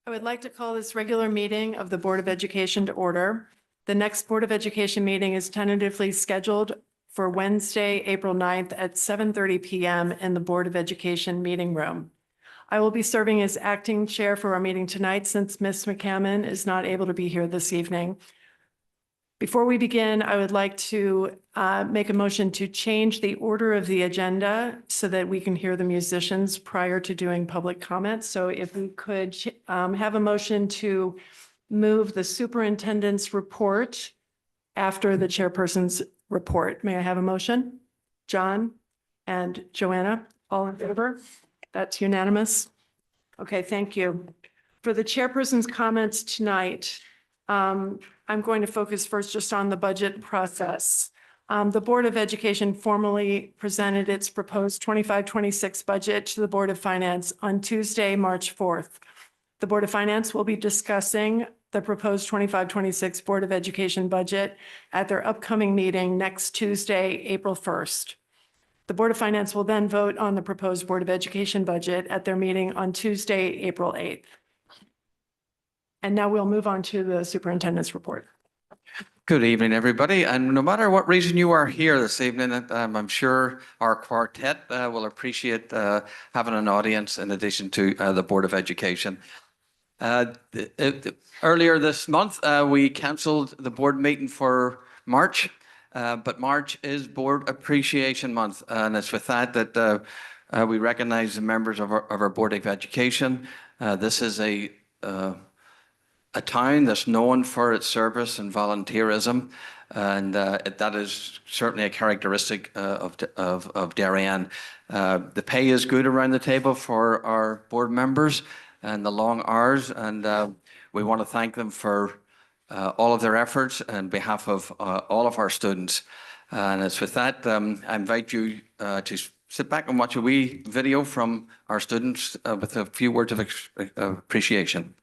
I would like to call this regular meeting of the Board of Education to order. The next Board of Education meeting is tentatively scheduled for Wednesday, April 9th at 7:30 p.m. in the Board of Education meeting room. I will be serving as acting chair for our meeting tonight since Ms. McCammon is not able to be here this evening. Before we begin, I would like to make a motion to change the order of the agenda so that we can hear the musicians prior to doing public comments. So if we could have a motion to move the superintendent's report after the chairperson's report. May I have a motion? John and Joanna, all in favor? That's unanimous. Okay, thank you. For the chairperson's comments tonight, I'm going to focus first just on the budget process. The Board of Education formally presented its proposed 25-26 budget to the Board of Finance on Tuesday, March 4th. The Board of Finance will be discussing the proposed 25-26 Board of Education budget at their upcoming meeting next Tuesday, April 1st. The Board of Finance will then vote on the proposed Board of Education budget at their meeting on Tuesday, April 8th. And now we'll move on to the superintendent's report. Good evening, everybody. And no matter what reason you are here this evening, I'm sure our quartet will appreciate having an audience in addition to the Board of Education. Earlier this month, we cancelled the board meeting for March, but March is Board Appreciation Month. And it's with that we recognize the members of our Board of Education. This is a town that's known for its service and volunteerism, and that is certainly a characteristic of Darien. The pay is good around the table for our board members and the long hours, and we want to thank them for all of their efforts on behalf of all of our students. And it's with that I invite you to sit back and watch a wee video from our students with a few words of appreciation.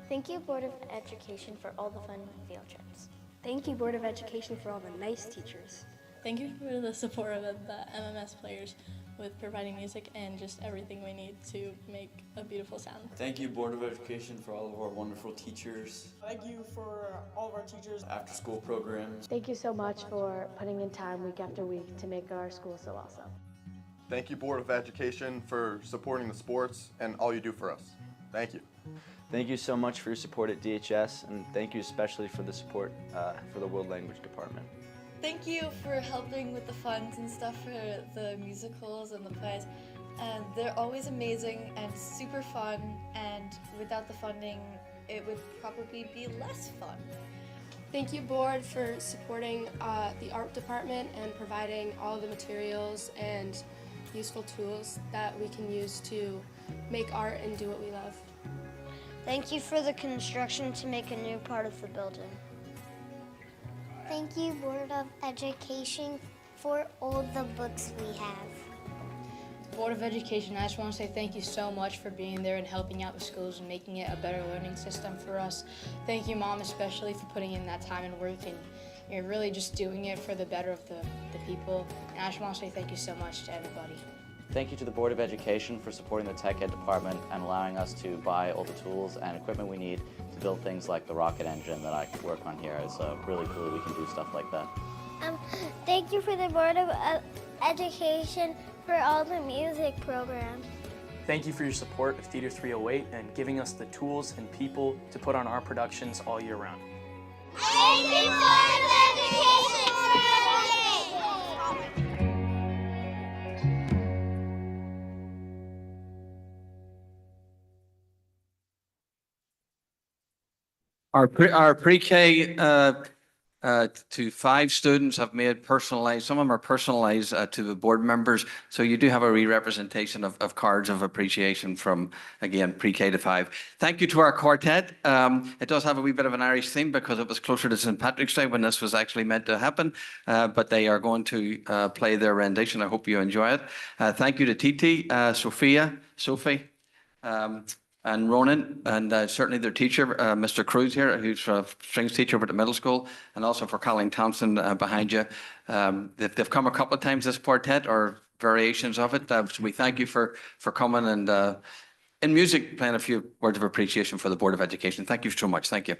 Thank you, Board of Education, for all the fun field trips. Thank you, Board of Education, for all the nice teachers. Thank you for the support of the MMS players with providing music and just everything we need to make a beautiful sound. Thank you, Board of Education, for all of our wonderful teachers. Thank you for all of our teachers. After school programs. Thank you so much for putting in time week after week to make our school so awesome. Thank you, Board of Education, for supporting the sports and all you do for us. Thank you. Thank you so much for your support at DHS, and thank you especially for the support for the World Language Department. Thank you for helping with the funds and stuff for the musicals and the plays. And they're always amazing and super fun, and without the funding, it would probably be less fun. Thank you, Board, for supporting the art department and providing all the materials and useful tools that we can use to make art and do what we love. Thank you for the construction to make a new part of the building. Thank you, Board of Education, for all the books we have. Board of Education, I just want to say thank you so much for being there and helping out the schools and making it a better learning system for us. Thank you, Mom, especially for putting in that time and work, and you're really just doing it for the better of the people. And I just want to say thank you so much to everybody. Thank you to the Board of Education for supporting the Tech Ed department and allowing us to buy all the tools and equipment we need to build things like the rocket engine that I work on here. It's really cool that we can do stuff like that. Thank you for the Board of Education for all the music programs. Thank you for your support of Theater 308 and giving us the tools and people to put on our productions all year round. Thank you, Board of Education, for everything. Our pre-K to 5 students have made personalized, some of them are personalized to the board members. So you do have a re-representation of cards of appreciation from, again, pre-K to 5. Thank you to our quartet. It does have a wee bit of an Irish theme because it was closer to St. Patrick's Day when this was actually meant to happen. But they are going to play their rendition. I hope you enjoy it. Thank you to Titi, Sophie, and Ronan, and certainly their teacher, Mr. Cruz here, who's a strings teacher over at the middle school, and also for Colleen Thompson behind you. They've come a couple of times, this quartet, or variations of it. So we thank you for coming, and in music, playing a few words of appreciation for the Board of Education. Thank you so much. Thank you.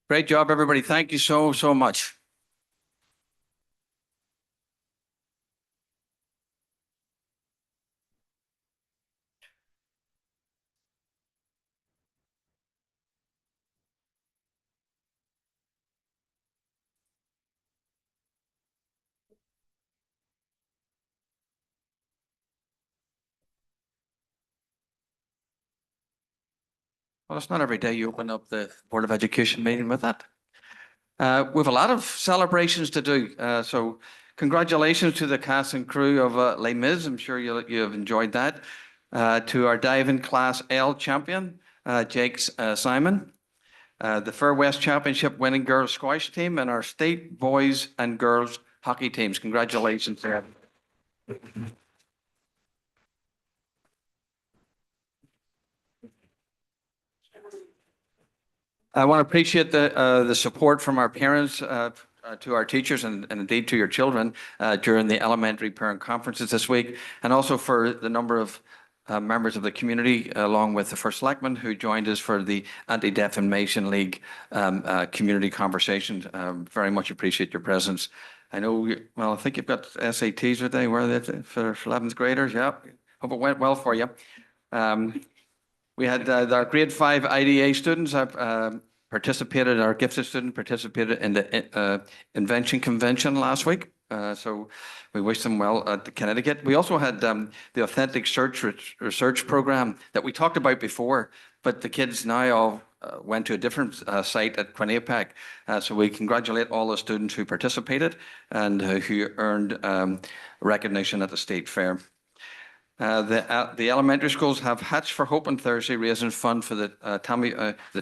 Great job, everybody. Thank you so, so much. Well, it's not every day you open up the Board of Education meeting with that. We have a lot of celebrations to do. So congratulations to the cast and crew of Les Mis. I'm sure you have enjoyed that. To our diving class L champion, Jake Simon. The Fair West Championship winning girls squash team, and our state boys and girls hockey teams. Congratulations to them. I want to appreciate the support from our parents to our teachers and indeed to your children during the elementary parent conferences this week, and also for the number of members of the community, along with the First Selectman who joined us for the Anti-Defamation League community conversation. Very much appreciate your presence. I know, well, I think you've got SATs today, were they for 11th graders? Yeah, hope it went well for you. We had our grade 5 IDA students participated, our gifted student participated in the invention convention last week. So we wish them well at Connecticut. We also had the authentic search research program that we talked about before, but the kids now all went to a different site at Quinnipiac. So we congratulate all the students who participated and who earned recognition at the state fair. The elementary schools have Hats for Hope on Thursday, raising fund for the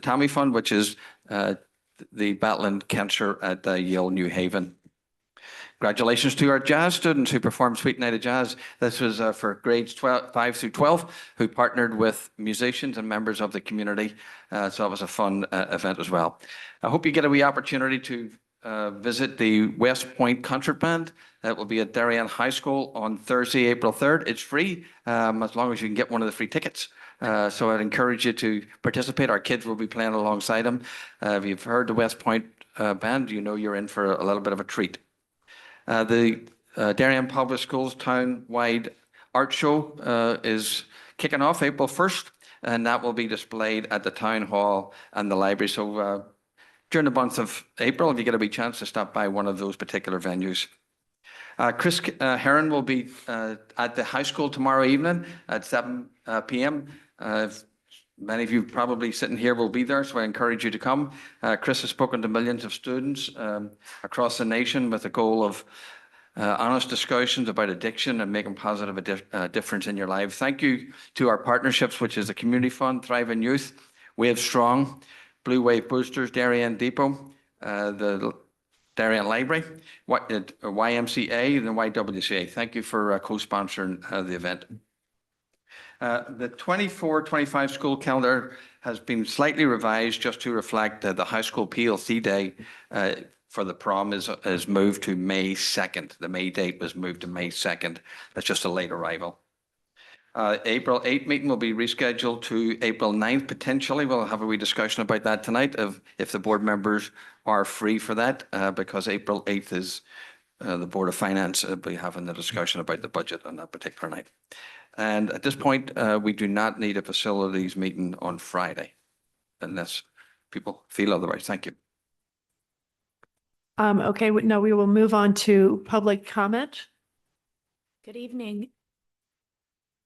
Tammy Fund, which is the battling cancer at Yale New Haven. Congratulations to our jazz students who performed Sweet Night of Jazz. This was for grades 5 through 12, who partnered with musicians and members of the community. So it was a fun event as well. I hope you get a wee opportunity to visit the West Point Concert Band. That will be at Darien High School on Thursday, April 3rd. It's free, as long as you can get one of the free tickets. So I'd encourage you to participate. Our kids will be playing alongside them. If you've heard the West Point Band, you know you're in for a little bit of a treat. The Darien Public Schools Town-wide Art Show is kicking off April 1st, and that will be displayed at the Town Hall and the library. So during the month of April, if you get a wee chance to stop by one of those particular venues. Chris Heron will be at the high school tomorrow evening at 7 p.m. Many of you probably sitting here will be there, so I encourage you to come. Chris has spoken to millions of students across the nation with the goal of honest discussions about addiction and making positive difference in your life. Thank you to our partnerships, which is the Community Fund, Thriving Youth, Wave Strong, Blue Wave Boosters, Darien Depot, the Darien Library, YMCA, and the YWCA. Thank you for co-sponsoring the event. The 24-25 school calendar has been slightly revised just to reflect the high school PLC day for the prom is moved to May 2nd. The May date was moved to May 2nd. That's just a late arrival. April 8th meeting will be rescheduled to April 9th, potentially. We'll have a wee discussion about that tonight if the board members are free for that, because April 8th is the Board of Finance will be having the discussion about the budget on that particular night. And at this point, we do not need a facilities meeting on Friday, unless people feel otherwise. Thank you. Okay, no, we will move on to public comment. Good evening.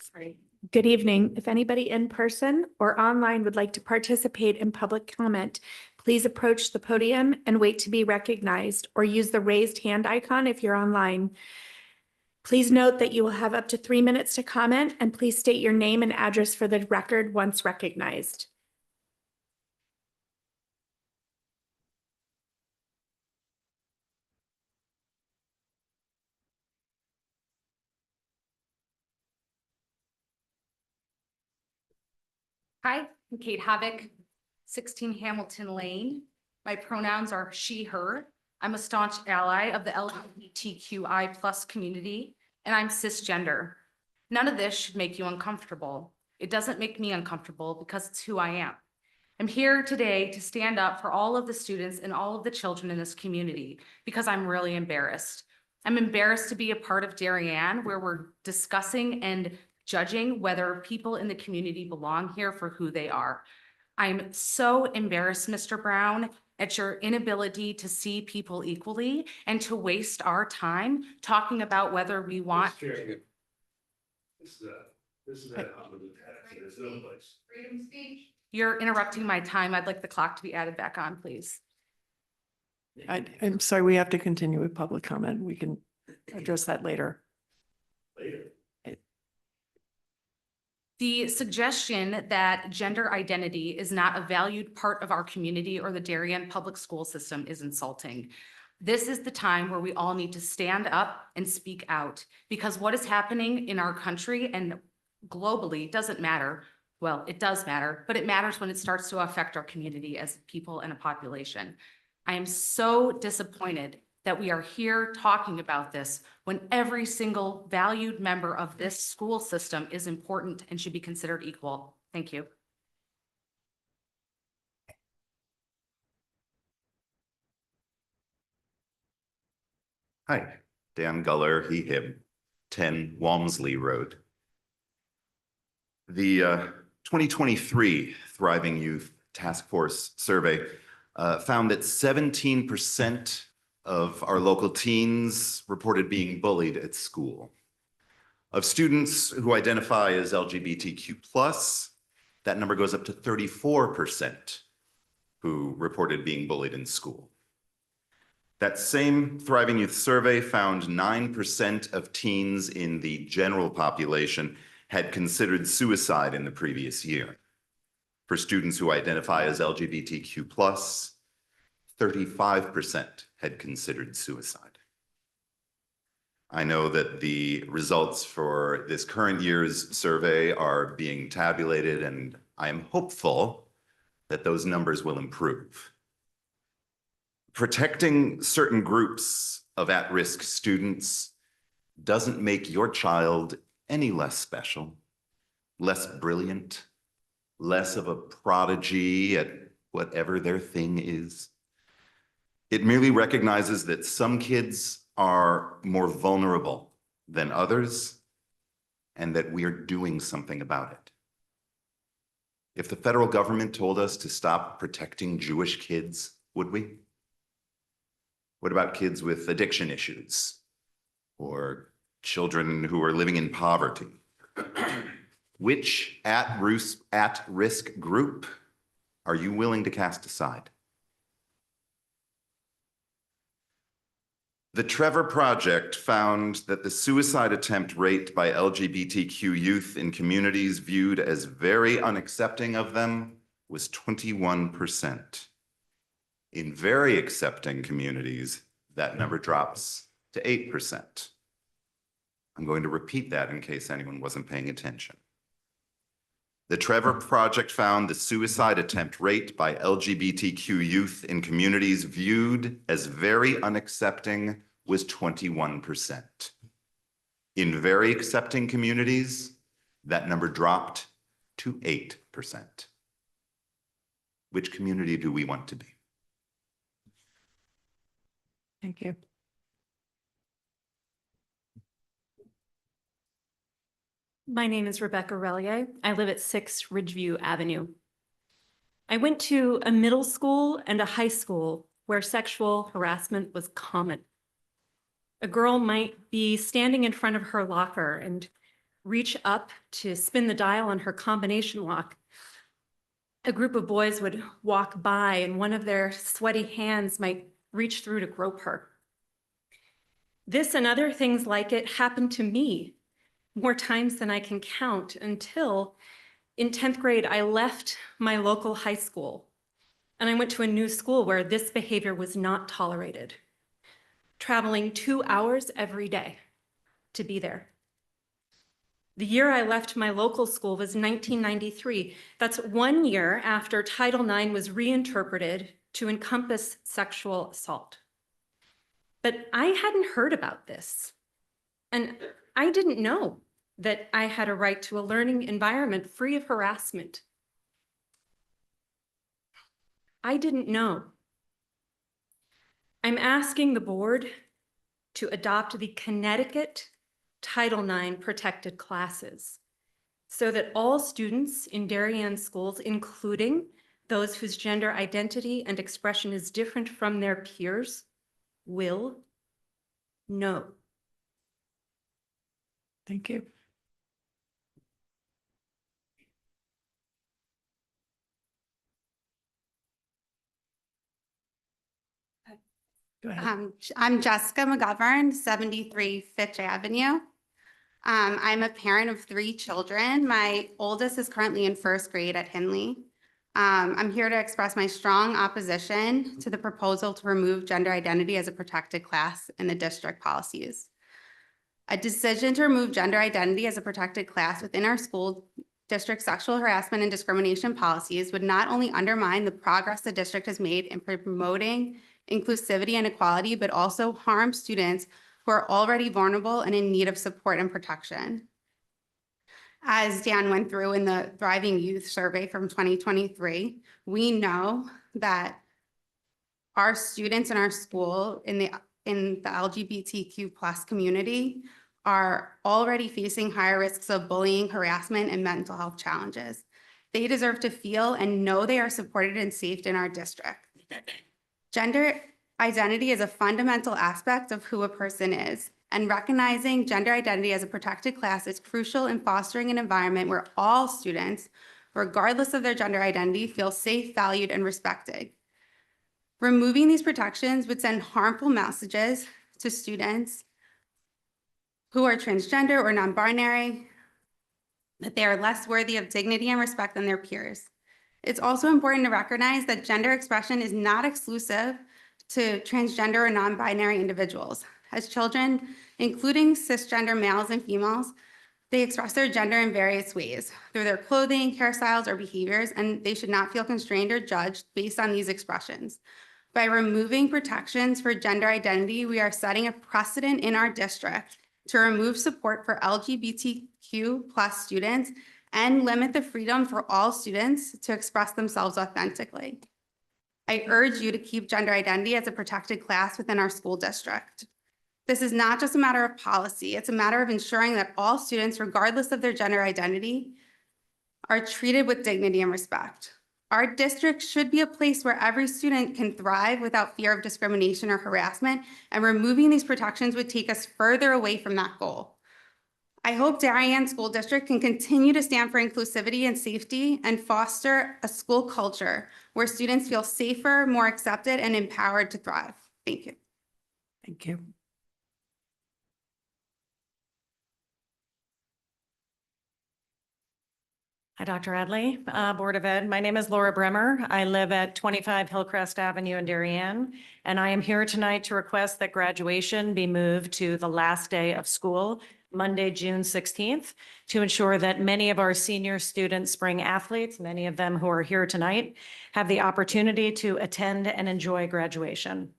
Sorry. Good evening. If anybody in person or online would like to participate in public comment, please approach the podium and wait to be recognized, or use the raised hand icon if you're online. Please note that you will have up to 3 minutes to comment, and please state your name and address for the record once recognized. Hi, I'm Kate Havoc, 16 Hamilton Lane. My pronouns are she, her. I'm a staunch ally of the LGBTQI+ community, and I'm cisgender. None of this should make you uncomfortable. It doesn't make me uncomfortable because it's who I am. I'm here today to stand up for all of the students and all of the children in this community because I'm really embarrassed. I'm embarrassed to be a part of Darien, where we're discussing and judging whether people in the community belong here for who they are. I'm so embarrassed, Mr. Brown, at your inability to see people equally and to waste our time talking about whether we want. This is that there's no place. Freedom of speech. You're interrupting my time. I'd like the clock to be added back on, please. I'm sorry, we have to continue with public comment. We can address that later. Later. The suggestion that gender identity is not a valued part of our community or the Darien public school system is insulting. This is the time where we all need to stand up and speak out, because what is happening in our country and globally doesn't matter. Well, it does matter, but it matters when it starts to affect our community as people and a population. I am so disappointed that we are here talking about this when every single valued member of this school system is important and should be considered equal. Thank you. Hi, Dan Guller, he, him, 10 Walmsley Road. The 2023 Thriving Youth Task Force survey found that 17% of our local teens reported being bullied at school. Of students who identify as LGBTQ+, that number goes up to 34% who reported being bullied in school. That same Thriving Youth survey found 9% of teens in the general population had considered suicide in the previous year. For students who identify as LGBTQ+, 35% had considered suicide. I know that the results for this current year's survey are being tabulated, and I am hopeful that those numbers will improve. Protecting certain groups of at-risk students doesn't make your child any less special, less brilliant, less of a prodigy at whatever their thing is. It merely recognizes that some kids are more vulnerable than others, and that we are doing something about it. If the federal government told us to stop protecting Jewish kids, would we? What about kids with addiction issues or children who are living in poverty? Which at-risk group are you willing to cast aside? The Trevor Project found that the suicide attempt rate by LGBTQ youth in communities viewed as very unaccepting of them was 21%. In very accepting communities, that number drops to 8%. I'm going to repeat that in case anyone wasn't paying attention. The Trevor Project found the suicide attempt rate by LGBTQ youth in communities viewed as very unaccepting was 21%. In very accepting communities, that number dropped to 8%. Which community do we want to be? Thank you. My name is Rebecca Relier. I live at 6 Ridgeview Avenue. I went to a middle school and a high school where sexual harassment was common. A girl might be standing in front of her locker and reach up to spin the dial on her combination lock. A group of boys would walk by and one of their sweaty hands might reach through to grope her. This and other things like it happened to me more times than I can count, until in 10th grade, I left my local high school and I went to a new school where this behavior was not tolerated, traveling 2 hours every day to be there. The year I left my local school was 1993. That's 1 year after Title IX was reinterpreted to encompass sexual assault. But I hadn't heard about this, and I didn't know that I had a right to a learning environment free of harassment. I didn't know. I'm asking the board to adopt the Connecticut Title IX protected classes so that all students in Darien schools, including those whose gender identity and expression is different from their peers, will know. Thank you. Go ahead. I'm Jessica McGovern, 73 Fitch Avenue. I'm a parent of 3 children. My oldest is currently in 1st grade at Henley. I'm here to express my strong opposition to the proposal to remove gender identity as a protected class in the district policies. A decision to remove gender identity as a protected class within our school district sexual harassment and discrimination policies would not only undermine the progress the district has made in promoting inclusivity and equality, but also harm students who are already vulnerable and in need of support and protection. As Dan went through in the Thriving Youth survey from 2023, we know that our students in our school in the LGBTQ+ community are already facing higher risks of bullying, harassment, and mental health challenges. They deserve to feel and know they are supported and safe in our district. Gender identity is a fundamental aspect of who a person is, and recognizing gender identity as a protected class is crucial in fostering an environment where all students, regardless of their gender identity, feel safe, valued, and respected. Removing these protections would send harmful messages to students who are transgender or non-binary, that they are less worthy of dignity and respect than their peers. It's also important to recognize that gender expression is not exclusive to transgender or non-binary individuals. As children, including cisgender males and females, they express their gender in various ways, through their clothing, hairstyles, or behaviors, and they should not feel constrained or judged based on these expressions. By removing protections for gender identity, we are setting a precedent in our district to remove support for LGBTQ+ students and limit the freedom for all students to express themselves authentically. I urge you to keep gender identity as a protected class within our school district. This is not just a matter of policy, it's a matter of ensuring that all students, regardless of their gender identity, are treated with dignity and respect. Our district should be a place where every student can thrive without fear of discrimination or harassment, and removing these protections would take us further away from that goal. I hope Darien School District can continue to stand for inclusivity and safety and foster a school culture where students feel safer, more accepted, and empowered to thrive. Thank you. Thank you. Hi, Dr. Adley, Board of Ed. My name is Laura Bremer. I live at 25 Hillcrest Avenue in Darien, and I am here tonight to request that graduation be moved to the last day of school, Monday, June 16th, to ensure that many of our senior student spring athletes, many of them who are here tonight, have the opportunity to attend and enjoy graduation.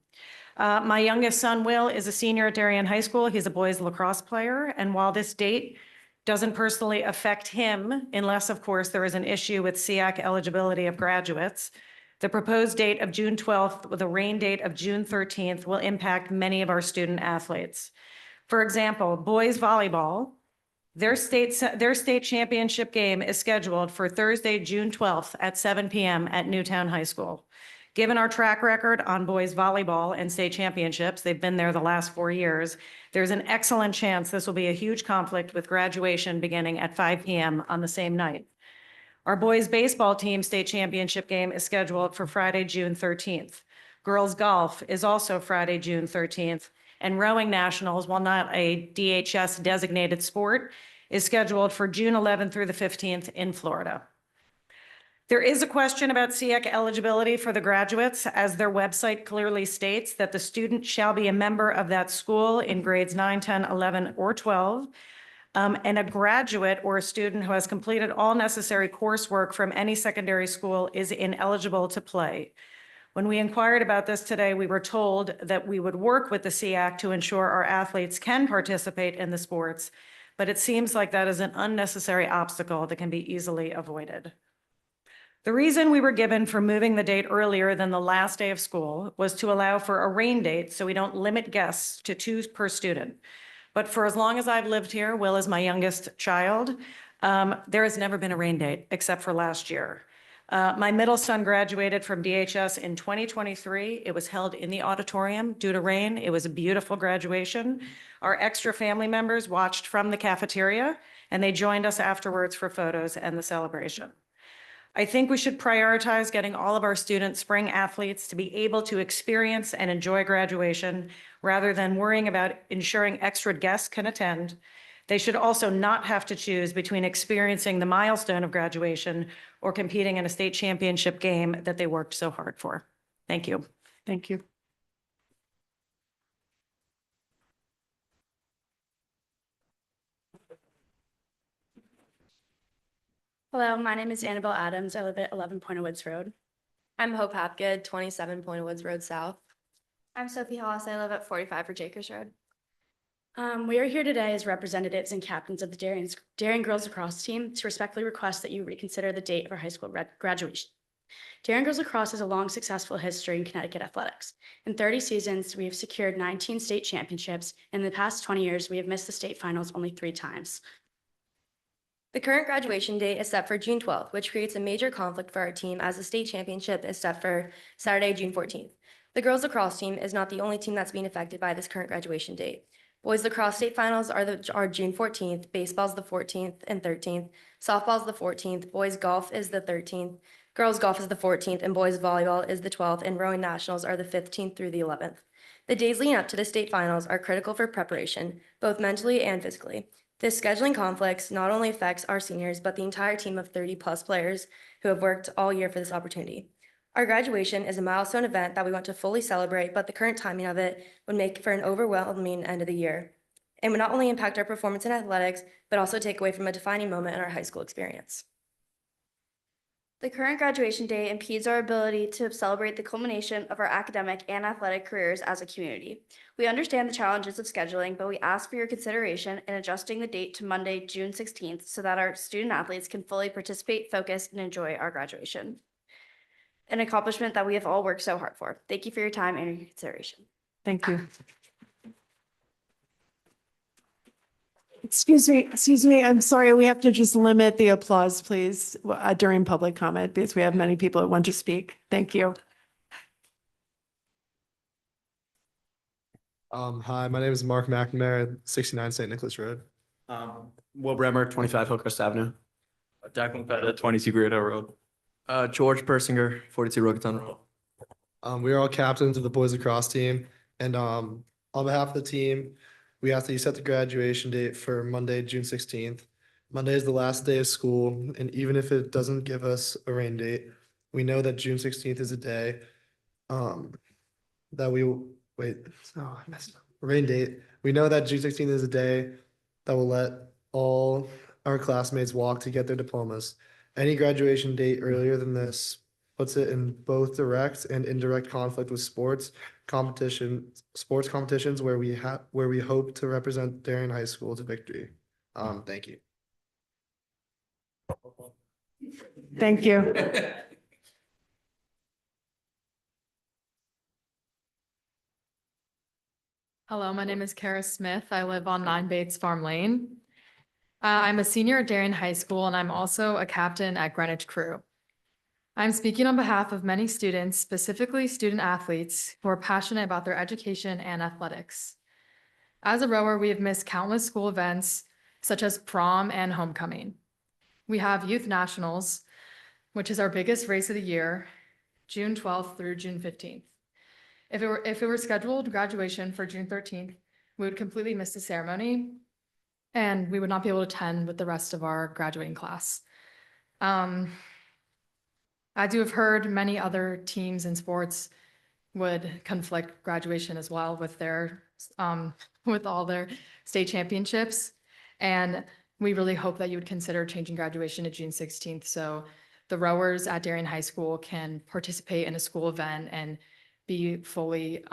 My youngest son, Will, is a senior at Darien High School. He's a boys lacrosse player, and while this date doesn't personally affect him, unless, of course, there is an issue with SEAC eligibility of graduates, the proposed date of June 12th with a rain date of June 13th will impact many of our student athletes. For example, boys volleyball, their state championship game is scheduled for Thursday, June 12th at 7 p.m. at Newtown High School. Given our track record on boys volleyball and state championships, they've been there the last 4 years, there's an excellent chance this will be a huge conflict with graduation beginning at 5 p.m. on the same night. Our boys baseball team state championship game is scheduled for Friday, June 13th. Girls golf is also Friday, June 13th. And rowing nationals, while not a DHS designated sport, is scheduled for June 11th through the 15th in Florida. There is a question about SEAC eligibility for the graduates, as their website clearly states that the student shall be a member of that school in grades 9, 10, 11, or 12, and a graduate or a student who has completed all necessary coursework from any secondary school is ineligible to play. When we inquired about this today, we were told that we would work with the SEAC to ensure our athletes can participate in the sports, but it seems like that is an unnecessary obstacle that can be easily avoided. The reason we were given for moving the date earlier than the last day of school was to allow for a rain date so we don't limit guests to 2 per student. But for as long as I've lived here, Will is my youngest child, there has never been a rain date except for last year. My middle son graduated from DHS in 2023. It was held in the auditorium due to rain. It was a beautiful graduation. Our extra family members watched from the cafeteria, and they joined us afterwards for photos and the celebration. I think we should prioritize getting all of our student spring athletes to be able to experience and enjoy graduation rather than worrying about ensuring extra guests can attend. They should also not have to choose between experiencing the milestone of graduation or competing in a state championship game that they worked so hard for. Thank you. Thank you. Hello, my name is Annabelle Adams. I live at 11 Point Woods Road. I'm Hope Hapgood, 27 Point Woods Road South. I'm Sophie Hollis. I live at 45 Jakers Road. We are here today as representatives and captains of the Darien Girls Lacrosse team to respectfully request that you reconsider the date of our high school graduation. Darien Girls Lacrosse has a long successful history in Connecticut athletics. In 30 seasons, we have secured 19 state championships. In the past 20 years, we have missed the state finals only 3 times. The current graduation date is set for June 12th, which creates a major conflict for our team as the state championship is set for Saturday, June 14th. The girls lacrosse team is not the only team that's being affected by this current graduation date. Boys lacrosse state finals are June 14th, baseball's the 14th and 13th, softball's the 14th, boys golf is the 13th, girls golf is the 14th, and boys volleyball is the 12th, and rowing nationals are the 15th through the 11th. The days leading up to the state finals are critical for preparation, both mentally and physically. This scheduling conflicts not only affects our seniors, but the entire team of 30+ players who have worked all year for this opportunity. Our graduation is a milestone event that we want to fully celebrate, but the current timing of it would make for an overwhelming end of the year. It would not only impact our performance in athletics, but also take away from a defining moment in our high school experience. The current graduation day impedes our ability to celebrate the culmination of our academic and athletic careers as a community. We understand the challenges of scheduling, but we ask for your consideration in adjusting the date to Monday, June 16th, so that our student athletes can fully participate, focus, and enjoy our graduation. An accomplishment that we have all worked so hard for. Thank you for your time and your consideration. Thank you. Excuse me, I'm sorry, we have to just limit the applause, please, during public comment, because we have many people that want to speak. Thank you. Hi, my name is Mark McNamara, 69 St. Nicholas Road. Will Bremer, 25 Hillcrest Avenue. Declan Feta, 22 Great Hill Road. George Persinger, 42 Rogaton Road. We are all captains of the boys lacrosse team, and on behalf of the team, we ask that you set the graduation date for Monday, June 16th. Monday is the last day of school, and even if it doesn't give us a rain date, we know that June 16th is a day that we wait. Oh, I messed up. Rain date. We know that June 16th is a day that will let all our classmates walk to get their diplomas. Any graduation date earlier than this puts it in both direct and indirect conflict with sports competitions where we hope to represent Darien High School to victory. Thank you. Thank you. Hello, my name is Kara Smith. I live on 9 Bates Farm Lane. I'm a senior at Darien High School, and I'm also a captain at Greenwich Crew. I'm speaking on behalf of many students, specifically student athletes, who are passionate about their education and athletics. As a rower, we have missed countless school events, such as prom and homecoming. We have Youth Nationals, which is our biggest race of the year, June 12th through June 15th. If it were scheduled graduation for June 13th, we would completely miss the ceremony, and we would not be able to attend with the rest of our graduating class. As you have heard, many other teams in sports would conflict graduation as well with their with all their state championships. And we really hope that you would consider changing graduation to June 16th so the rowers at Darien High School can participate in a school event and be fully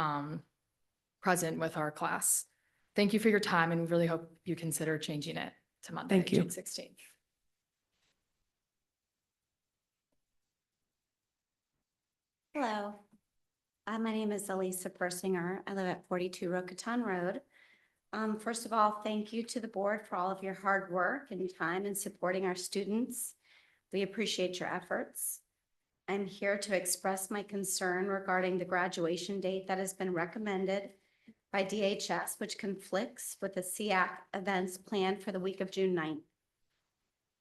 present with our class. Thank you for your time, and we really hope you consider changing it to Monday, Thank you. June 16th. Hello, my name is Elisa Persinger. I live at 42 Rocaton Road. First of all, thank you to the board for all of your hard work and time in supporting our students. We appreciate your efforts. I'm here to express my concern regarding the graduation date that has been recommended by DHS, which conflicts with the SEAC events planned for the week of June 9th.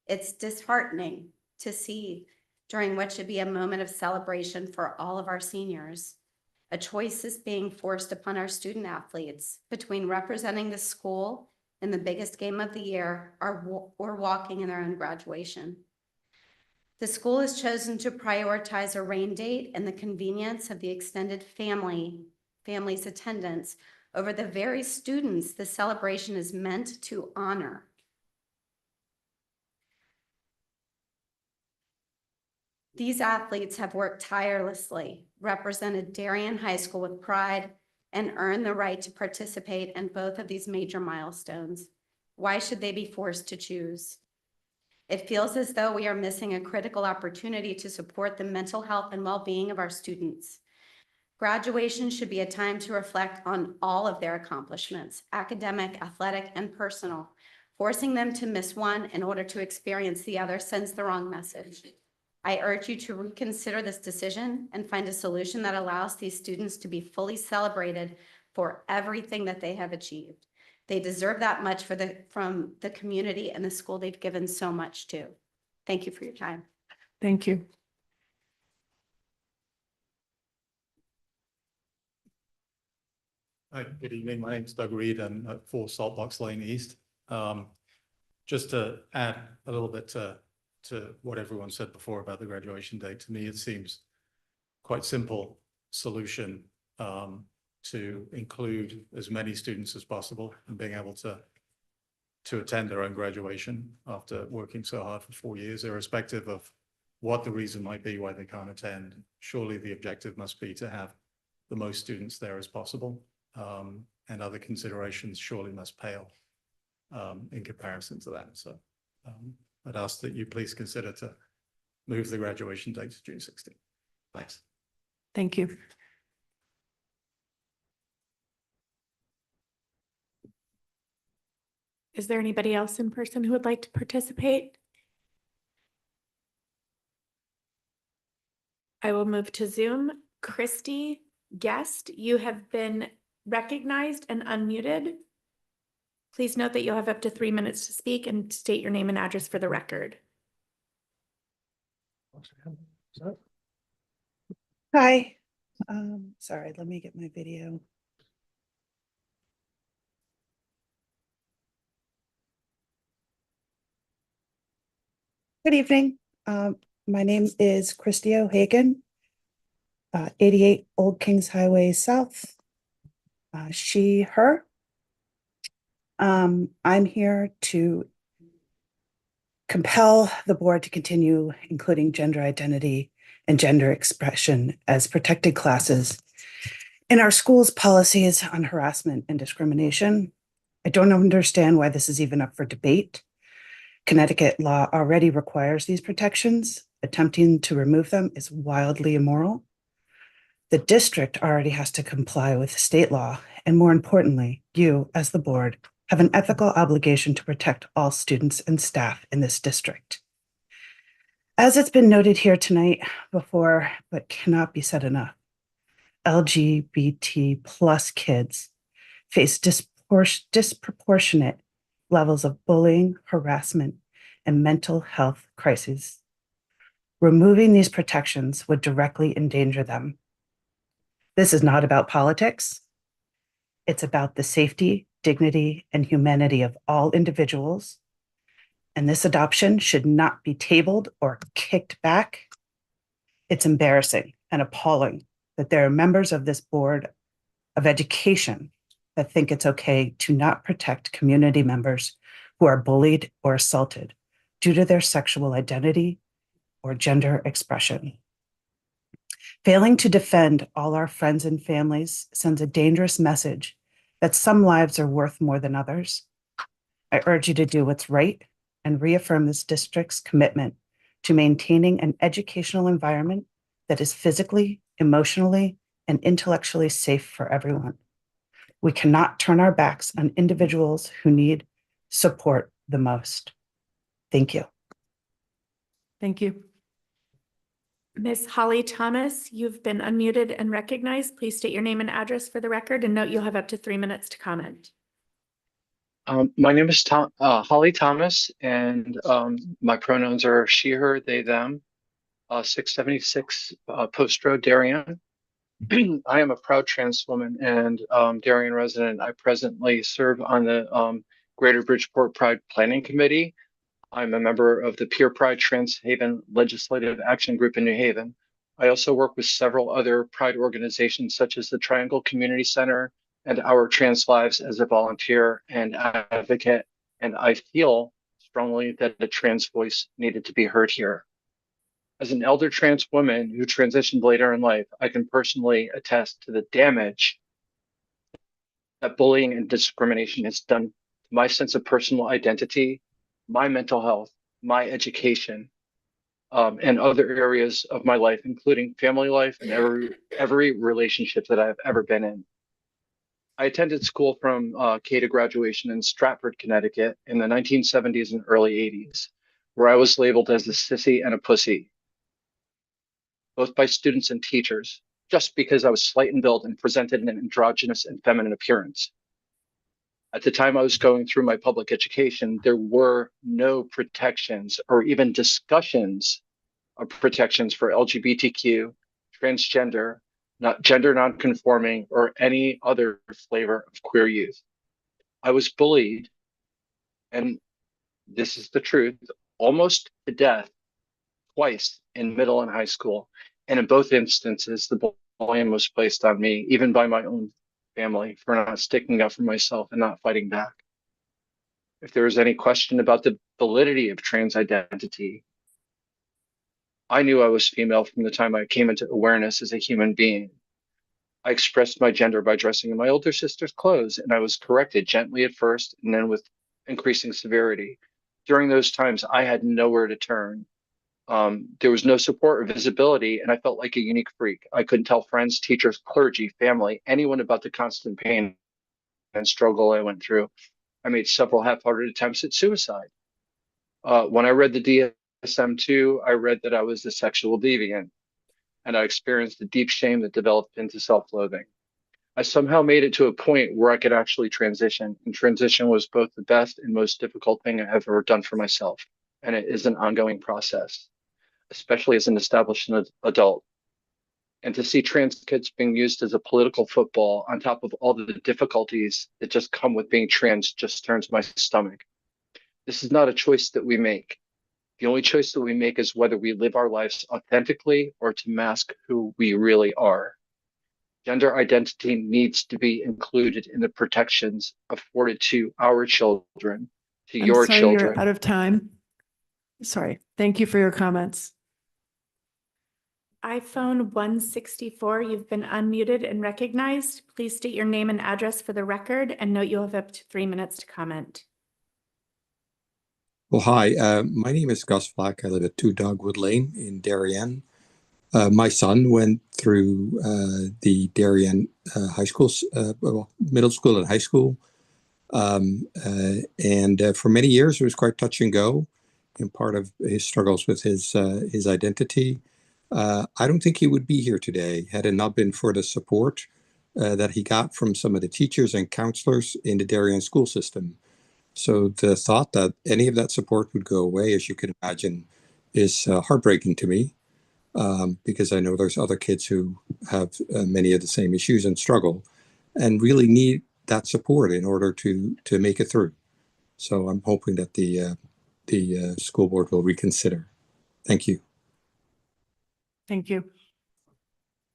It's disheartening to see during which would be a moment of celebration for all of our seniors. A choice is being forced upon our student athletes between representing the school in the biggest game of the year or walking in their own graduation. The school has chosen to prioritize a rain date and the convenience of the extended family's attendance over the very students the celebration is meant to honor. These athletes have worked tirelessly, represented Darien High School with pride, and earned the right to participate in both of these major milestones. Why should they be forced to choose? It feels as though we are missing a critical opportunity to support the mental health and well-being of our students. Graduation should be a time to reflect on all of their accomplishments, academic, athletic, and personal, Forcing them to miss one in order to experience the other sends the wrong message. I urge you to reconsider this decision and find a solution that allows these students to be fully celebrated for everything that they have achieved. They deserve that much from the community and the school they've given so much to. Thank you for your time. Thank you. Hi, good evening. My name's Doug Reed. I'm at 4 Saltbox Lane East. Just to add a little bit to what everyone said before about the graduation date, to me, it seems quite simple solution to include as many students as possible and being able to attend their own graduation after working so hard for 4 years, irrespective of what the reason might be why they can't attend. Surely the objective must be to have the most students there as possible. And other considerations surely must pale in comparison to that. So I'd ask that you please consider to move the graduation date to June 16th. Thanks. Thank you. Is there anybody else in person who would like to participate? I will move to Zoom. Christy Guest, you have been recognized and unmuted. Please note that you'll have up to 3 minutes to speak and state your name and address for the record. Hi. Sorry, let me get my video. Good evening. My name is Christy O'Hagan, 88 Old Kings Highway South. She, her. I'm here to compel the board to continue including gender identity and gender expression as protected classes in our schools' policies on harassment and discrimination. I don't understand why this is even up for debate. Connecticut law already requires these protections. Attempting to remove them is wildly immoral. The district already has to comply with state law, and more importantly, you, as the board, have an ethical obligation to protect all students and staff in this district. As it's been noted here tonight before, but cannot be said enough, LGBT plus kids face disproportionate levels of bullying, harassment, and mental health crises. Removing these protections would directly endanger them. This is not about politics. It's about the safety, dignity, and humanity of all individuals. And this adoption should not be tabled or kicked back. It's embarrassing and appalling that there are members of this Board of Education that think it's okay to not protect community members who are bullied or assaulted due to their sexual identity or gender expression. Failing to defend all our friends and families sends a dangerous message that some lives are worth more than others. I urge you to do what's right and reaffirm this district's commitment to maintaining an educational environment that is physically, emotionally, and intellectually safe for everyone. We cannot turn our backs on individuals who need support the most. Thank you. Thank you. Ms. Holly Thomas, you've been unmuted and recognized. Please state your name and address for the record, and note you'll have up to 3 minutes to comment. My name is Holly Thomas, and my pronouns are she, her, they, them. 676 Post Road, Darien. I am a proud trans woman and Darien resident. I presently serve on the Greater Bridgeport Pride Planning Committee. I'm a member of the Peer Pride Trans Haven Legislative Action Group in New Haven. I also work with several other Pride organizations such as the Triangle Community Center and Our Trans Lives as a volunteer and advocate. And I feel strongly that the trans voice needed to be heard here. As an elder trans woman who transitioned later in life, I can personally attest to the damage that bullying and discrimination has done to my sense of personal identity, my mental health, my education, and other areas of my life, including family life and every relationship that I've ever been in. I attended school from K to graduation in Stratford, Connecticut in the 1970s and early 80s, where I was labeled as a sissy and a pussy, both by students and teachers, just because I was slight in build and presented an androgynous and feminine appearance. At the time I was going through my public education, there were no protections or even discussions of protections for LGBTQ, transgender, not gender nonconforming, or any other flavor of queer youth. I was bullied, and this is the truth, almost to death twice in middle and high school. And in both instances, the blame was placed on me, even by my own family, for not sticking up for myself and not fighting back. If there was any question about the validity of trans identity, I knew I was female from the time I came into awareness as a human being. I expressed my gender by dressing in my older sister's clothes, and I was corrected gently at first and then with increasing severity. During those times, I had nowhere to turn. There was no support or visibility, and I felt like a unique freak. I couldn't tell friends, teachers, clergy, family, anyone about the constant pain and struggle I went through. I made several half-hearted attempts at suicide. When I read the DSM-2, I read that I was a sexual deviant, and I experienced a deep shame that developed into self-loathing. I somehow made it to a point where I could actually transition, and transition was both the best and most difficult thing I have ever done for myself, and it is an ongoing process, especially as an established adult. And to see trans kids being used as a political football on top of all the difficulties that just come with being trans just turns my stomach. This is not a choice that we make. The only choice that we make is whether we live our lives authentically or to mask who we really are. Gender identity needs to be included in the protections afforded to our children, to I'm your sorry, children. you're out of time. Sorry. Thank you for your comments. iPhone 164, you've been unmuted and recognized. Please state your name and address for the record and note you'll have up to 3 minutes to comment. Well, hi, my name is Gus Black. I live at 2 Dogwood Lane in Darien. My son went through the Darien high schools, middle school and high school. And for many years, it was quite touch and go in part of his struggles with his identity. I don't think he would be here today had it not been for the support that he got from some of the teachers and counselors in the Darien school system. So the thought that any of that support would go away, as you can imagine, is heartbreaking to me, because I know there's other kids who have many of the same issues and struggle and really need that support in order to make it through. So I'm hoping that the school board will reconsider. Thank you. Thank you.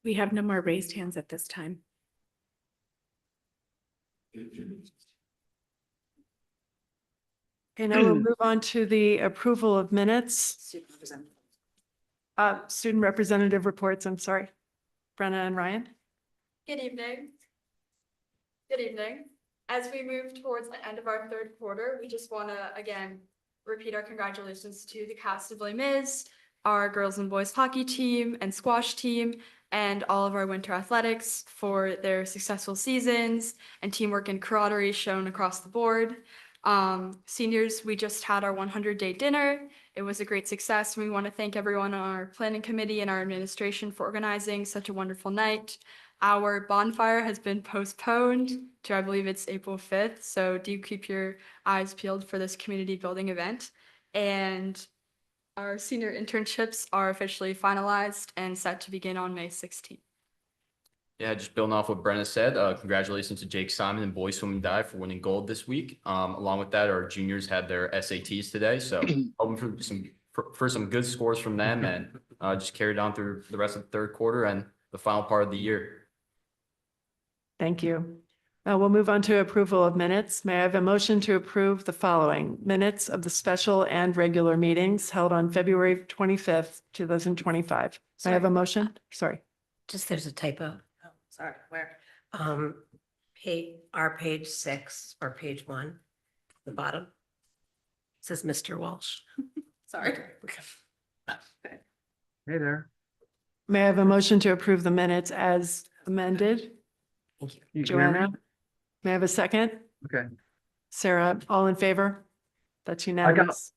We have no more raised hands at this time. Okay, now we'll move on to the approval of minutes. Student representative reports, I'm sorry. Brenna and Ryan. Good evening. Good evening. As we move towards the end of our third quarter, we just want to again repeat our congratulations to the cast of Les Mis, our girls and boys hockey team and squash team, and all of our winter athletics for their successful seasons and teamwork and camaraderie shown across the board. Seniors, we just had our 100-day dinner. It was a great success. We want to thank everyone on our planning committee and our administration for organizing such a wonderful night. Our bonfire has been postponed to, I believe it's April 5th. So do keep your eyes peeled for this community building event. And our senior internships are officially finalized and set to begin on May 16th. Yeah, just building off what Brenna said, congratulations to Jake Simon and boys swim and dive for winning gold this week. Along with that, our juniors had their SATs today, so hoping for some good scores from them and just carried on through the rest of the third quarter and the final part of the year. Thank you. We'll move on to approval of minutes. May I have a motion to approve the following minutes of the special and regular meetings held on February 25th, 2025. May I have a motion? Sorry. Just there's a typo. Oh, sorry, where? Page 6 or page 1, the bottom. It says Mr. Walsh. Sorry. Hey there. May I have a motion to approve the minutes as amended? Thank you. Joanna? May I have a second? Okay. Sarah, all in favor? That's unanimous.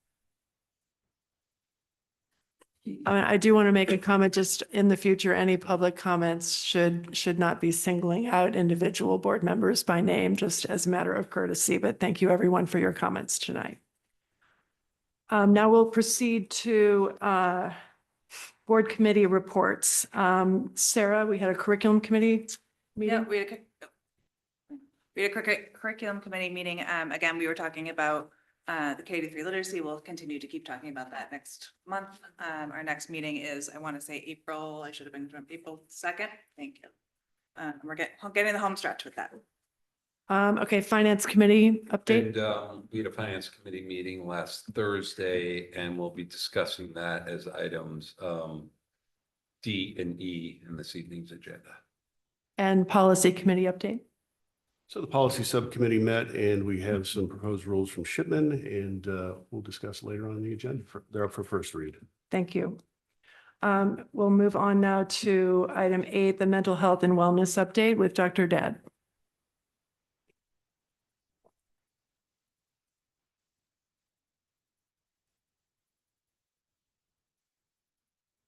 I do want to make a comment, just in the future, any public comments should not be singling out individual board members by name, just as a matter of courtesy, but thank you everyone for your comments tonight. Now we'll proceed to board committee reports. Sarah, we had a curriculum committee Yeah, meeting. we had a curriculum committee meeting. Again, we were talking about the K-3 literacy. We'll continue to keep talking about that next month. Our next meeting is, I want to say April, I should have been from April 2nd. Thank you. We're getting the home stretch with that. Okay, finance committee update. And we had a finance committee meeting last Thursday, and we'll be discussing that as items D and E in this evening's agenda. And policy committee update. So the policy subcommittee met and we have some proposed rules from Shipman and we'll discuss later on the agenda. They're up for first read. Thank you. We'll move on now to item 8, the mental health and wellness update with Dr. Dad.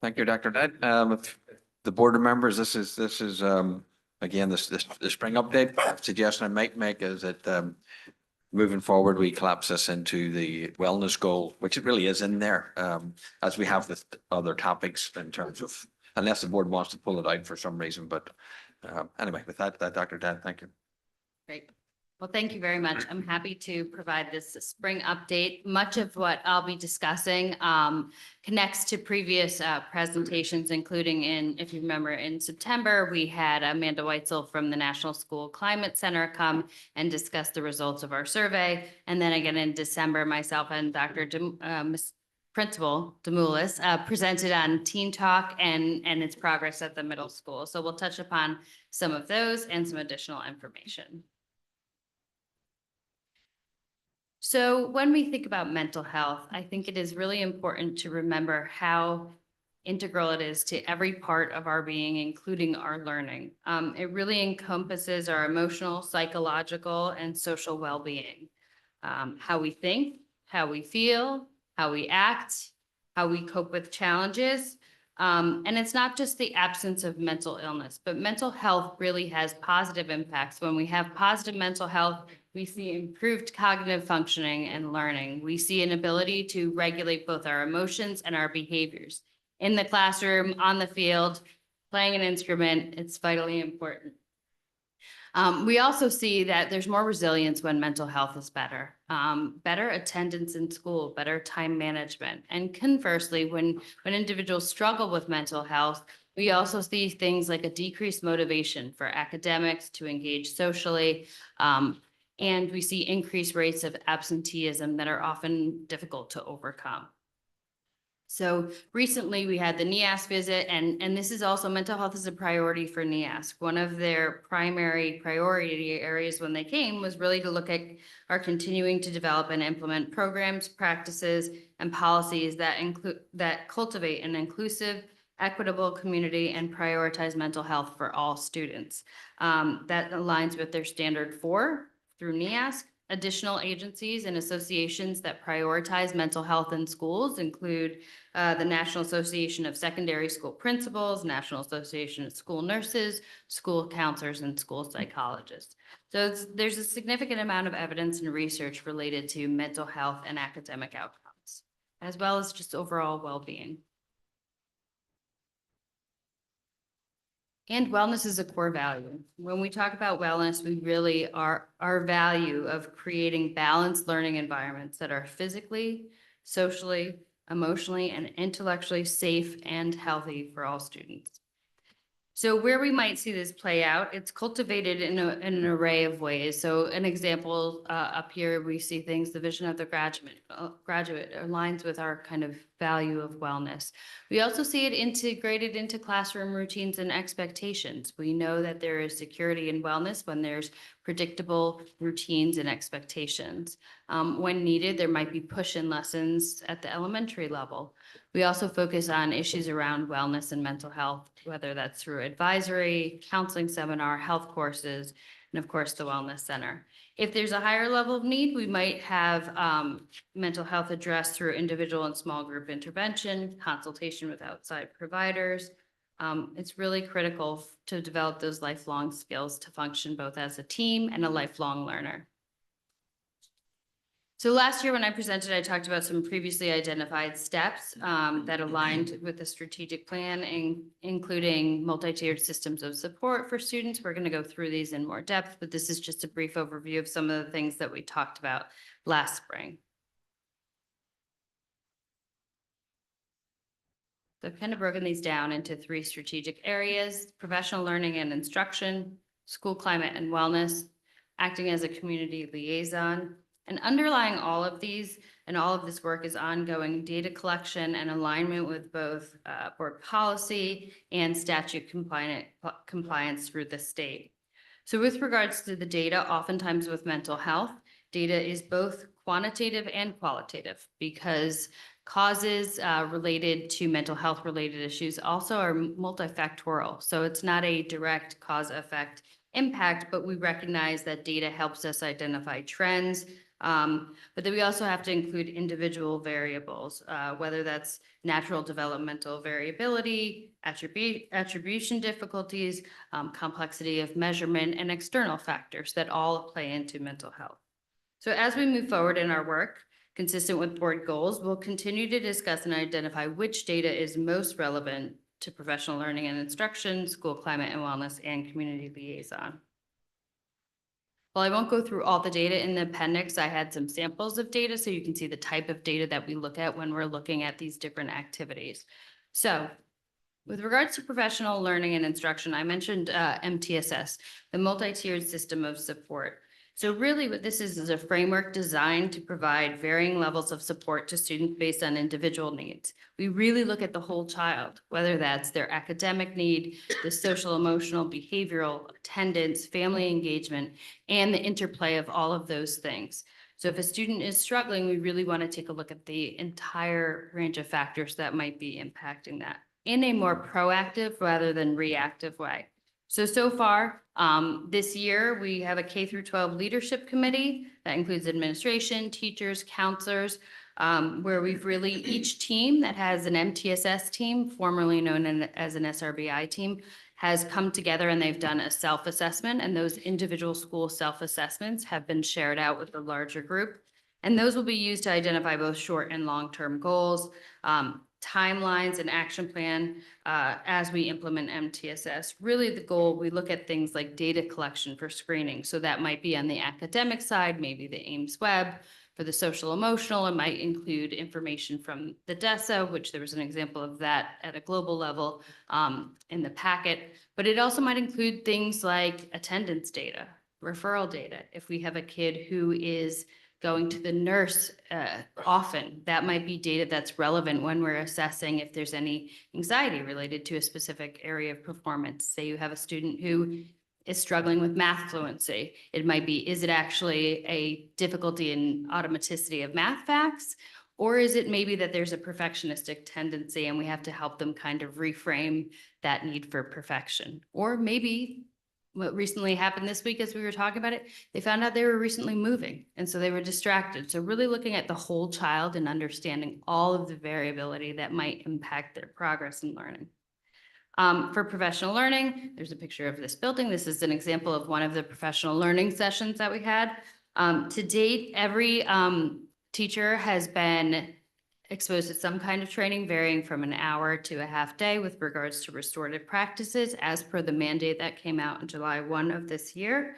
Thank you, Dr. Dad. If the board members, this is again, the spring update. Suggestion I might make is that moving forward, we collapse this into the wellness goal, which it really is in there, as we have with other topics in terms of, unless the board wants to pull it out for some reason. But anyway, with that, Dr. Dad, thank you. Great. Well, thank you very much. I'm happy to provide this spring update. Much of what I'll be discussing connects to previous presentations, including if you remember, in September, we had Amanda Weitzel from the National School Climate Center come and discuss the results of our survey. And then again in December, myself and Dr. Principal Demoulas presented on Teen Talk and its progress at the middle school. So we'll touch upon some of those and some additional information. So when we think about mental health, I think it is really important to remember how integral it is to every part of our being, including our learning. It really encompasses our emotional, psychological, and social well-being. How we think, how we feel, how we act, how we cope with challenges. And it's not just the absence of mental illness, but mental health really has positive impacts. When we have positive mental health, we see improved cognitive functioning and learning. We see an ability to regulate both our emotions and our behaviors. In the classroom, on the field, playing an instrument, it's vitally important. We also see that there's more resilience when mental health is better. Better attendance in school, better time management. And conversely, when individuals struggle with mental health, we also see things like a decreased motivation for academics to engage socially. And we see increased rates of absenteeism that are often difficult to overcome. So recently we had the NEASC visit, and this is also, mental health is a priority for NEASC. One of their primary priority areas when they came was really to look at our continuing to develop and implement programs, practices, and policies that cultivate an inclusive, equitable community and prioritize mental health for all students. That aligns with their standard 4 through NEASC. Additional agencies and associations that prioritize mental health in schools include the National Association of Secondary School Principals, National Association of School Nurses, school counselors, and school psychologists. So there's a significant amount of evidence and research related to mental health and academic outcomes, as well as just overall well-being. And wellness is a core value. When we talk about wellness, we really are our value of creating balanced learning environments that are physically, socially, emotionally, and intellectually safe and healthy for all students. So where we might see this play out, it's cultivated in an array of ways. So an example up here, we see things, the vision of the graduate aligns with our kind of value of wellness. We also see it integrated into classroom routines and expectations. We know that there is security in wellness when there's predictable routines and expectations. When needed, there might be push-in lessons at the elementary level. We also focus on issues around wellness and mental health, whether that's through advisory, counseling seminar, health courses, and of course, the Wellness Center. If there's a higher level of need, we might have mental health addressed through individual and small group intervention, consultation with outside providers. It's really critical to develop those lifelong skills to function both as a team and a lifelong learner. So last year when I presented, I talked about some previously identified steps that aligned with the strategic plan, including multi-tiered systems of support for students. We're going to go through these in more depth, but this is just a brief overview of some of the things that we talked about last spring. So I've kind of broken these down into 3 strategic areas: professional learning and instruction, school climate and wellness, acting as a community liaison. And underlying all of these and all of this work is ongoing data collection and alignment with both board policy and statute compliance through the state. So with regards to the data, oftentimes with mental health, data is both quantitative and qualitative because causes related to mental health related issues also are multifactorial. So it's not a direct cause effect impact, but we recognize that data helps us identify trends. But then we also have to include individual variables, whether that's natural developmental variability, attribution difficulties, complexity of measurement, and external factors that all play into mental health. So as we move forward in our work, consistent with board goals, we'll continue to discuss and identify which data is most relevant to professional learning and instruction, school climate and wellness, and community liaison. Well, I won't go through all the data in the appendix. I had some samples of data so you can see the type of data that we look at when we're looking at these different activities. So with regards to professional learning and instruction, I mentioned MTSS, the multi-tiered system of support. So really what this is a framework designed to provide varying levels of support to students based on individual needs. We really look at the whole child, whether that's their academic need, the social, emotional, behavioral, attendance, family engagement, and the interplay of all of those things. So if a student is struggling, we really want to take a look at the entire range of factors that might be impacting that in a more proactive rather than reactive way. So far, this year, we have a K through 12 leadership committee that includes administration, teachers, counselors, where we've really, each team that has an MTSS team, formerly known as an SRBI team, has come together and they've done a self-assessment, and those individual school self-assessments have been shared out with the larger group. And those will be used to identify both short and long-term goals, timelines and action plan as we implement MTSS. Really the goal, we look at things like data collection for screening. So that might be on the academic side, maybe the Ames Web. For the social emotional, it might include information from the DESA, which there was an example of that at a global level in the packet. But it also might include things like attendance data, referral data. If we have a kid who is going to the nurse often, that might be data that's relevant when we're assessing if there's any anxiety related to a specific area of performance. Say you have a student who is struggling with math fluency. It might be, is it actually a difficulty in automaticity of math facts? Or is it maybe that there's a perfectionistic tendency and we have to help them kind of reframe that need for perfection? Or maybe what recently happened this week as we were talking about it, they found out they were recently moving, and so they were distracted. So really looking at the whole child and understanding all of the variability that might impact their progress in learning. For professional learning, there's a picture of this building. This is an example of one of the professional learning sessions that we had. To date, every teacher has been exposed to some kind of training varying from an hour to a half day with regards to restorative practices as per the mandate that came out in July 1 of this year.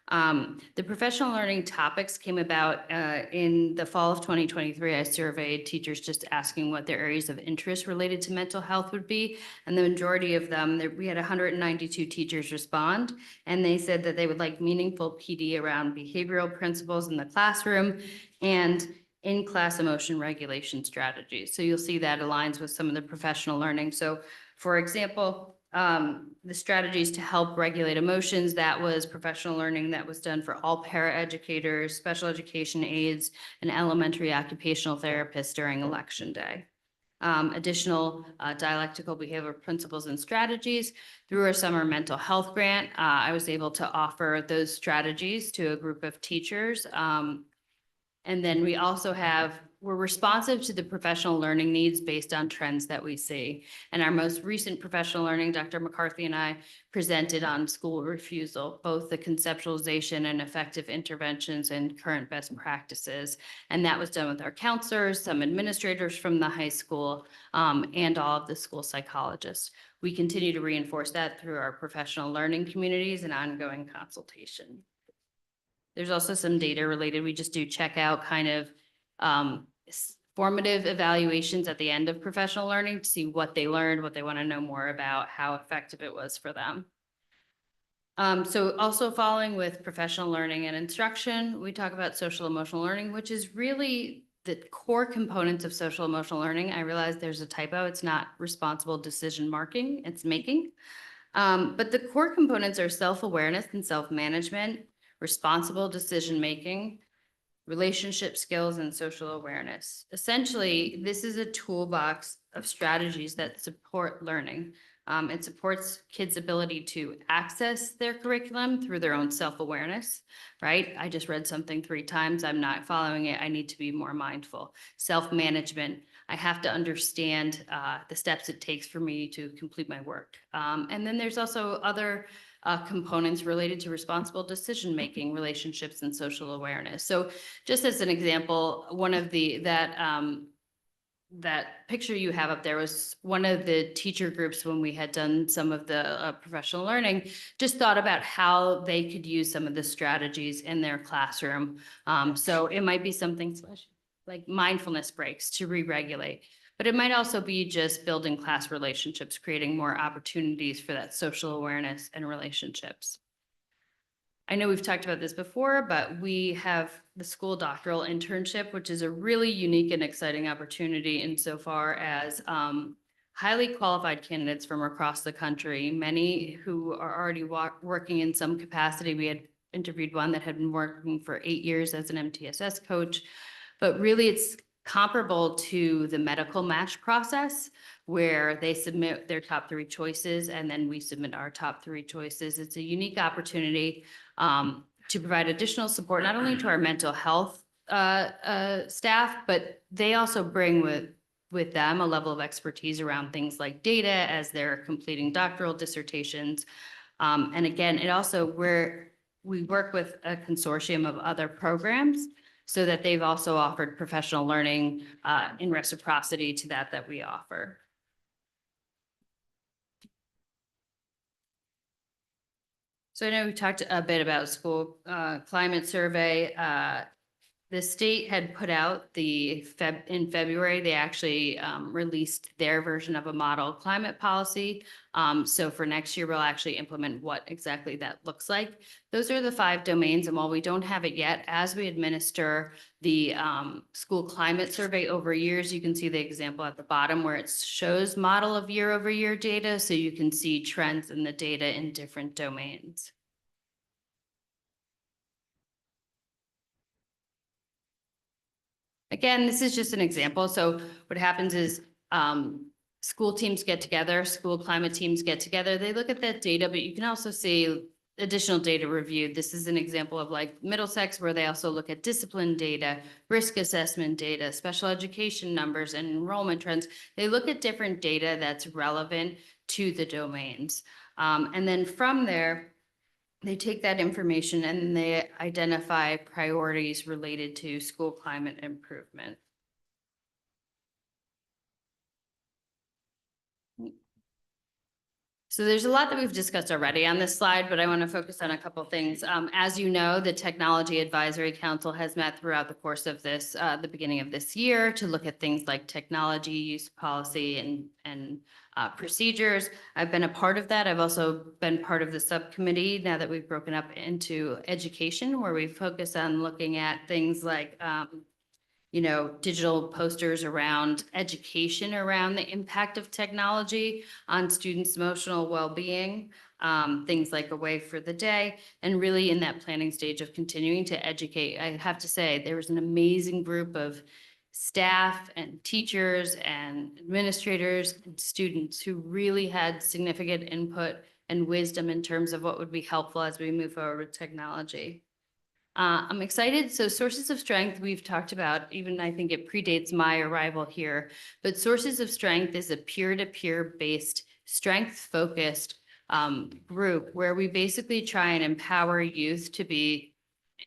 The professional learning topics came about in the fall of 2023. I surveyed teachers just asking what their areas of interest related to mental health would be. And the majority of them, we had 192 teachers respond, and they said that they would like meaningful PD around behavioral principles in the classroom and in-class emotion regulation strategies. So you'll see that aligns with some of the professional learning. So for example, the strategies to help regulate emotions, that was professional learning that was done for all paraeducators, special education aides, and elementary occupational therapists during election day. additional dialectical behavioral principles and strategies. Through our summer mental health grant, I was able to offer those strategies to a group of teachers. And then we also we're responsive to the professional learning needs based on trends that we see. And our most recent professional learning, Dr. McCarthy and I presented on school refusal, both the conceptualization and effective interventions and current best practices. And that was done with our counselors, some administrators from the high school, and all of the school psychologists. We continue to reinforce that through our professional learning communities and ongoing consultation. There's also some data related. We just do check out kind of formative evaluations at the end of professional learning to see what they learned, what they want to know more about, how effective it was for them. So also following with professional learning and instruction, we talk about social emotional learning, which is really the core components of social emotional learning. I realize there's a typo. It's not responsible decision making, it's making. But the core components are self-awareness and self-management, responsible decision-making, relationship skills, and social awareness. Essentially, this is a toolbox of strategies that support learning. It supports kids' ability to access their curriculum through their own self-awareness, right? I just read something 3 times. I'm not following it. I need to be more mindful. Self-management. I have to understand the steps it takes for me to complete my work. And then there's also other components related to responsible decision-making, relationships, and social awareness. So just as an example, one of that picture you have up there was one of the teacher groups when we had done some of the professional learning, just thought about how they could use some of the strategies in their classroom. So it might be something like mindfulness breaks to re-regulate. But it might also be just building class relationships, creating more opportunities for that social awareness and relationships. I know we've talked about this before, but we have the school doctoral internship, which is a really unique and exciting opportunity insofar as highly qualified candidates from across the country, many who are already working in some capacity. We had interviewed one that had been working for 8 years as an MTSS coach, but really it's comparable to the medical match process where they submit their top 3 choices and then we submit our top 3 choices. It's a unique opportunity to provide additional support, not only to our mental health staff, but they also bring with them a level of expertise around things like data as they're completing doctoral dissertations. And again, it also we work with a consortium of other programs so that they've also offered professional learning in reciprocity to that we offer. So I know we talked a bit about school climate survey. The state had put out in February, they actually released their version of a model climate policy. So for next year, we'll actually implement what exactly that looks like. Those are the 5 domains. And while we don't have it yet, as we administer the school climate survey over years, you can see the example at the bottom where it shows model of year-over-year data. So you can see trends in the data in different domains. Again, this is just an example. So what happens is school teams get together, school climate teams get together. They look at that data, but you can also see additional data reviewed. This is an example of like Middlesex, where they also look at discipline data, risk assessment data, special education numbers, and enrollment trends. They look at different data that's relevant to the domains. And then from there, they take that information and they identify priorities related to school climate improvement. So there's a lot that we've discussed already on this slide, but I want to focus on a couple of things. As you know, the Technology Advisory Council has met throughout the course of the beginning of this year to look at things like technology use policy and procedures. I've been a part of that. I've also been part of the subcommittee now that we've broken up into education, where we focus on looking at things like digital posters around education, around the impact of technology on students' emotional well-being, things like Away for the Day, and really in that planning stage of continuing to educate. I have to say, there was an amazing group of staff and teachers and administrators and students who really had significant input and wisdom in terms of what would be helpful as we move forward with technology. I'm excited. So sources of strength we've talked about, even I think it predates my arrival here, but sources of strength is a peer-to-peer based strength-focused group where we basically try and empower youth to be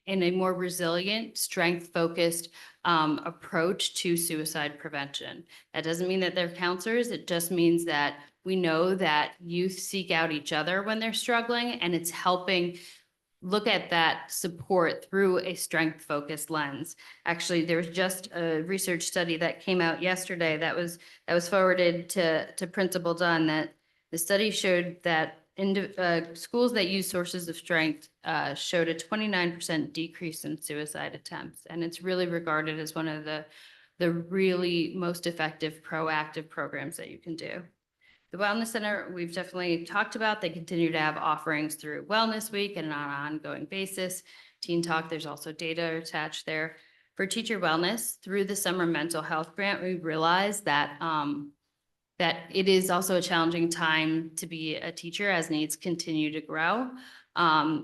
in a more resilient, strength-focused approach to suicide prevention. That doesn't mean that they're counselors. It just means that we know that youth seek out each other when they're struggling, and it's helping look at that support through a strength-focused lens. Actually, there was just a research study that came out yesterday that was forwarded to Principal Dunn, that the study showed that schools that use sources of strength showed a 29% decrease in suicide attempts. And it's really regarded as one of the really most effective proactive programs that you can do. The Wellness Center, we've definitely talked about. They continue to have offerings through Wellness Week and on an ongoing basis. Teen Talk, there's also data attached there. For teacher wellness, through the summer mental health grant, we realized that that it is also a challenging time to be a teacher as needs continue to grow.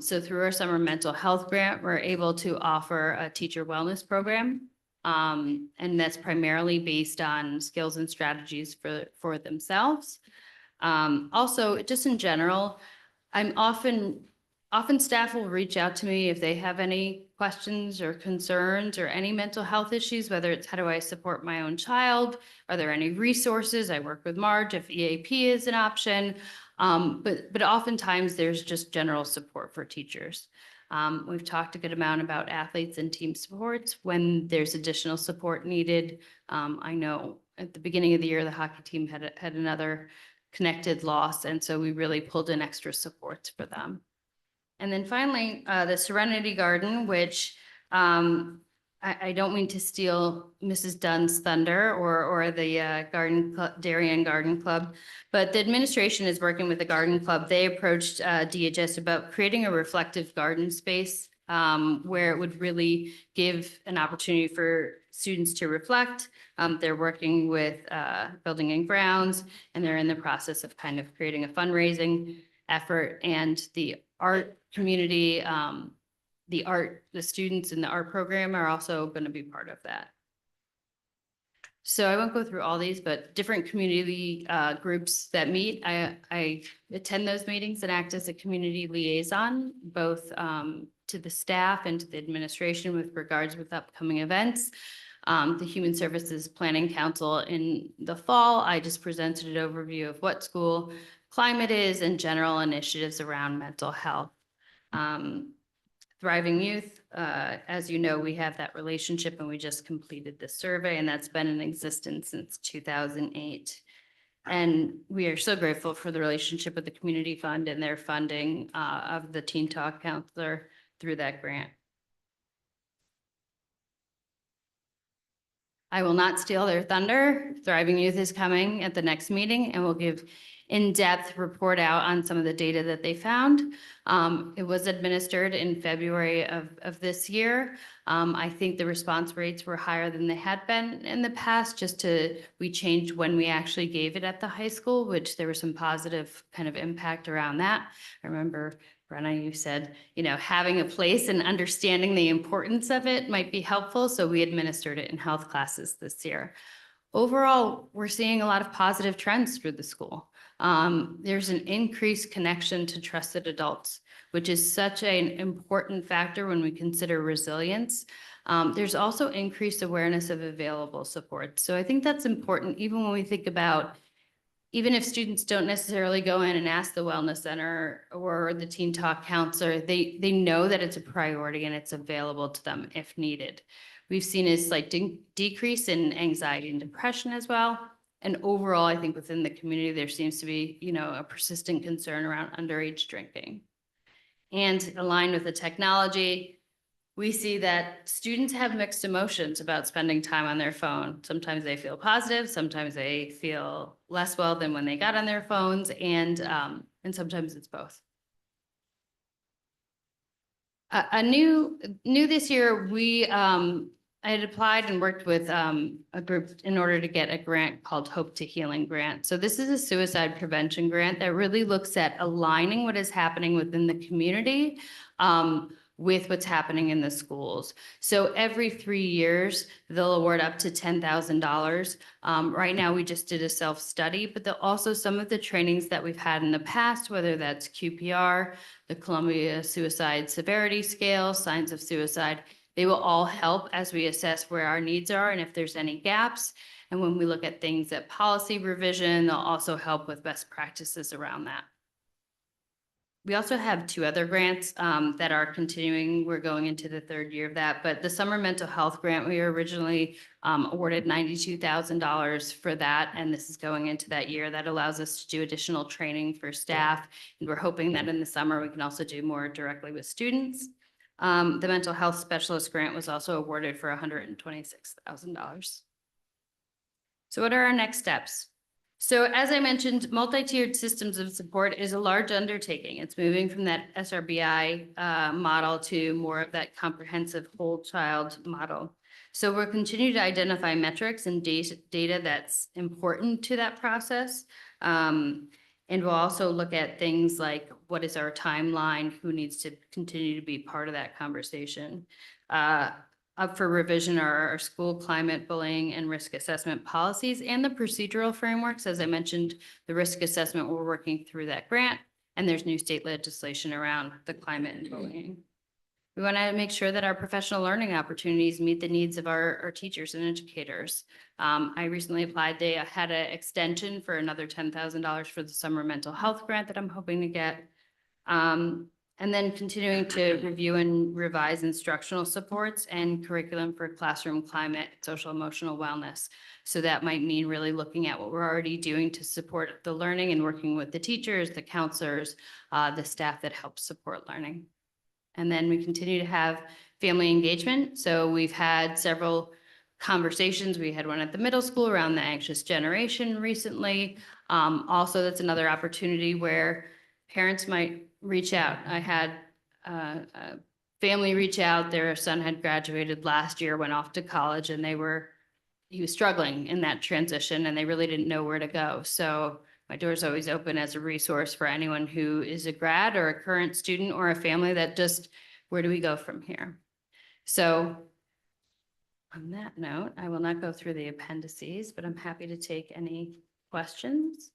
So through our summer mental health grant, we're able to offer a teacher wellness program. And that's primarily based on skills and strategies for themselves. Also, just in general, often staff will reach out to me if they have any questions or concerns or any mental health issues, whether it's how do I support my own child? Are there any resources? I work with Marge if EAP is an option. But oftentimes there's just general support for teachers. We've talked a good amount about athletes and team sports when there's additional support needed. I know at the beginning of the year, the hockey team had another connected loss, and so we really pulled in extra supports for them. And then finally, the Serenity Garden, which I don't mean to steal Mrs. Dunn's thunder or the Darien Garden Club, but the administration is working with the Garden Club. They approached DHS about creating a reflective garden space where it would really give an opportunity for students to reflect. They're working with Building and Grounds, and they're in the process of kind of creating a fundraising effort, and the art community, the students in the art program are also going to be part of that. So I won't go through all these, but different community groups that meet, I attend those meetings and act as a community liaison, both to the staff and to the administration with regards with upcoming events. The Human Services Planning Council in the fall, I just presented an overview of what school climate is and general initiatives around mental health. Thriving Youth, as you know, we have that relationship and we just completed the survey, and that's been in existence since 2008. And we are so grateful for the relationship with the Community Fund and their funding of the Teen Talk Counselor through that grant. I will not steal their thunder. Thriving Youth is coming at the next meeting and will give in-depth report out on some of the data that they found. It was administered in February of this year. I think the response rates were higher than they had been in the past, we changed when we actually gave it at the high school, which there was some positive kind of impact around that. I remember, Brenna, you said, having a place and understanding the importance of it might be helpful. So we administered it in health classes this year. Overall, we're seeing a lot of positive trends through the school. There's an increased connection to trusted adults, which is such an important factor when we consider resilience. There's also increased awareness of available support. So I think that's important, even when we think about, even if students don't necessarily go in and ask the Wellness Center or the Teen Talk Counselor, they know that it's a priority and it's available to them if needed. We've seen a slight decrease in anxiety and depression as well. And overall, I think within the community, there seems to be, a persistent concern around underage drinking. And aligned with the technology, we see that students have mixed emotions about spending time on their phone. Sometimes they feel positive, sometimes they feel less well than when they got on their phones, and sometimes it's both. New this year, we I had applied and worked with a group in order to get a grant called Hope to Healing Grant. So this is a suicide prevention grant that really looks at aligning what is happening within the community with what's happening in the schools. So every 3 years, they'll award up to $10,000. Right now, we just did a self-study, but also some of the trainings that we've had in the past, whether that's QPR, the Columbia Suicide Severity Scale, Signs of Suicide, they will all help as we assess where our needs are and if there's any gaps. And when we look at things at policy revision, they'll also help with best practices around that. We also have 2 other grants that are continuing. We're going into the 3rd year of that, but the summer mental health grant, we were originally awarded $92,000 for that. And this is going into that year. That allows us to do additional training for staff. And we're hoping that in the summer, we can also do more directly with students. The mental health specialist grant was also awarded for $126,000. So what are our next steps? So as I mentioned, multi-tiered systems of support is a large undertaking. It's moving from that SRBI model to more of that comprehensive whole child model. So we'll continue to identify metrics and data that's important to that process. And we'll also look at things like what is our timeline, who needs to continue to be part of that conversation. Up for revision are our school climate, bullying, and risk assessment policies and the procedural frameworks. As I mentioned, the risk assessment, we're working through that grant, and there's new state legislation around the climate and bullying. We want to make sure that our professional learning opportunities meet the needs of our teachers and educators. I recently applied. They had an extension for another $10,000 for the summer mental health grant that I'm hoping to get. And then continuing to review and revise instructional supports and curriculum for classroom climate, social emotional wellness. So that might mean really looking at what we're already doing to support the learning and working with the teachers, the counselors, the staff that help support learning. And then we continue to have family engagement. So we've had several conversations. We had one at the middle school around the anxious generation recently. Also, that's another opportunity where parents might reach out. I had a family reach out. Their son had graduated last year, went off to college, and he was struggling in that transition, and they really didn't know where to go. So my door is always open as a resource for anyone who is a grad or a current student or a family that just, where do we go from here? So on that note, I will not go through the appendices, but I'm happy to take any questions.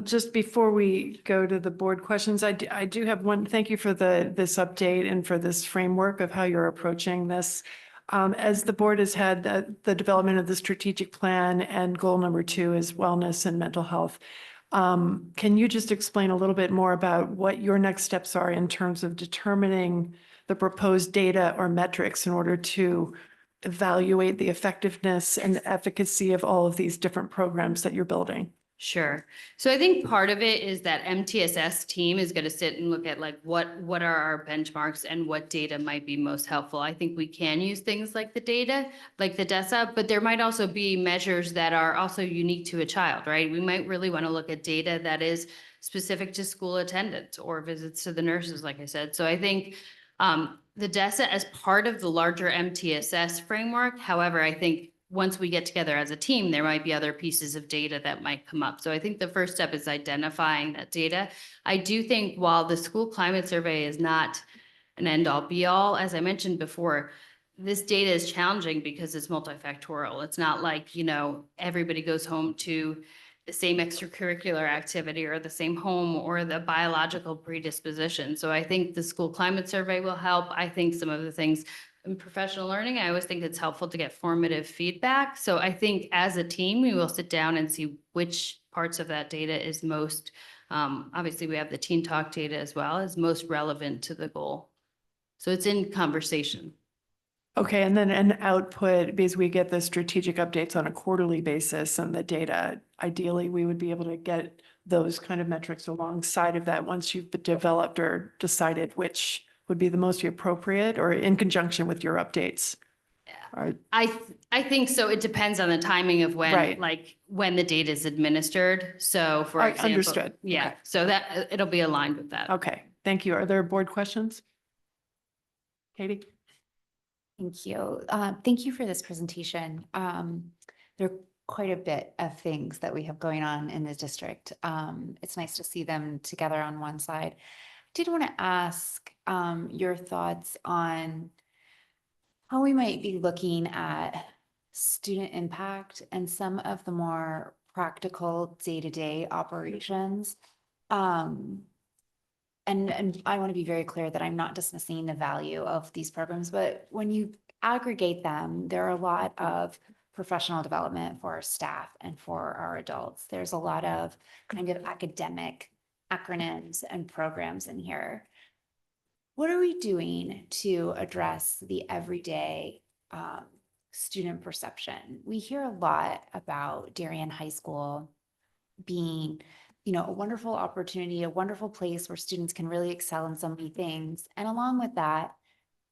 Just before we go to the board questions, I do have one. Thank you for this update and for this framework of how you're approaching this. As the board has had the development of the strategic plan, and goal number 2 is wellness and mental health. Can you just explain a little bit more about what your next steps are in terms of determining the proposed data or metrics in order to evaluate the effectiveness and efficacy of all of these different programs that you're building? Sure. So I think part of it is that MTSS team is going to sit and look at like what are our benchmarks and what data might be most helpful. I think we can use things like the data, like the DESA, but there might also be measures that are also unique to a child, right? We might really want to look at data that is specific to school attendance or visits to the nurses, like I said. So I think the DESA as part of the larger MTSS framework. However, I think once we get together as a team, there might be other pieces of data that might come up. So I think the first step is identifying that data. I do think while the school climate survey is not an end all be all, as I mentioned before, this data is challenging because it's multifactorial. It's not like, everybody goes home to the same extracurricular activity or the same home or the biological predisposition. So I think the school climate survey will help. I think some of the things in professional learning, I always think it's helpful to get formative feedback. So I think as a team, we will sit down and see which parts of that data is most, obviously we have the Teen Talk data as well, is most relevant to the goal. So it's in conversation. Okay, and then an output, because we get the strategic updates on a quarterly basis and the data, ideally, we would be able to get those kind of metrics alongside of that once you've developed or decided which would be the most appropriate or in conjunction with your updates. I think so. It depends on the timing of when, Right. when the data is administered. So for example, Understood. yeah, Okay. so that it'll be aligned with that. Okay, thank you. Are there board questions? Katie? Thank you. Thank you for this presentation. There are quite a bit of things that we have going on in the district. It's nice to see them together on one side. Did want to ask your thoughts on how we might be looking at student impact and some of the more practical day-to-day operations. And I want to be very clear that I'm not dismissing the value of these programs, but when you aggregate them, there are a lot of professional development for our staff and for our adults. There's a lot of kind of academic acronyms and programs in here. What are we doing to address the everyday student perception? We hear a lot about Darien High School being, a wonderful opportunity, a wonderful place where students can really excel in so many things. And along with that,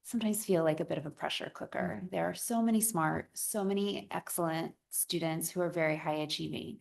sometimes feel like a bit of a pressure cooker. There are so many smart, so many excellent students who are very high achieving.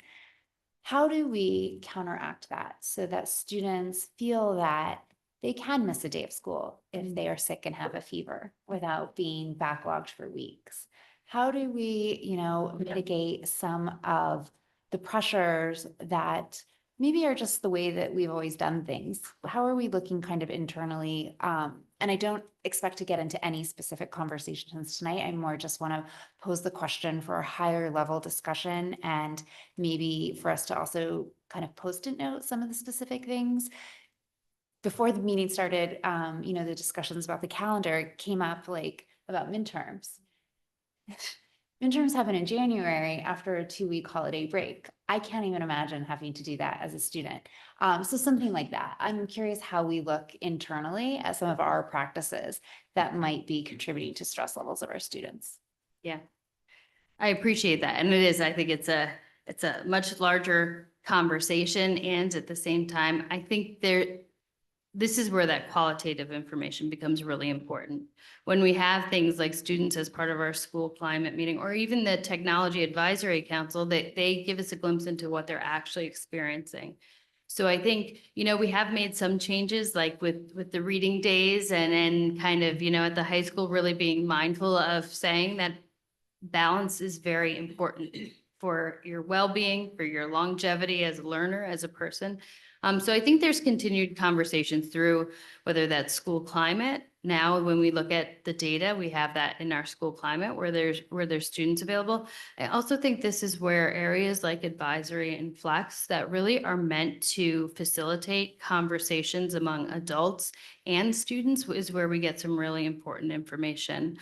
How do we counteract that so that students feel that they can miss a day of school if they are sick and have a fever without being backlogged for weeks? How do we, mitigate some of the pressures that maybe are just the way that we've always done things? How are we looking kind of internally? And I don't expect to get into any specific conversations tonight. I more just want to pose the question for a higher level discussion and maybe for us to also kind of post-it note some of the specific things. Before the meeting started, the discussions about the calendar came up like about midterms. Midterms happen in January after a 2-week holiday break. I can't even imagine having to do that as a student. So something like that. I'm curious how we look internally at some of our practices that might be contributing to stress levels of our students. Yeah, I appreciate that. And it is, I think it's a much larger conversation. And at the same time, I think this is where that qualitative information becomes really important. When we have things like students as part of our school climate meeting, or even the technology advisory council, they give us a glimpse into what they're actually experiencing. So I think, we have made some changes like with the reading days and kind of, at the high school really being mindful of saying that balance is very important for your well-being, for your longevity as a learner, as a person. So I think there's continued conversations through whether that's school climate. Now, when we look at the data, we have that in our school climate where there's students available. I also think this is where areas like advisory and flex that really are meant to facilitate conversations among adults and students is where we get some really important information.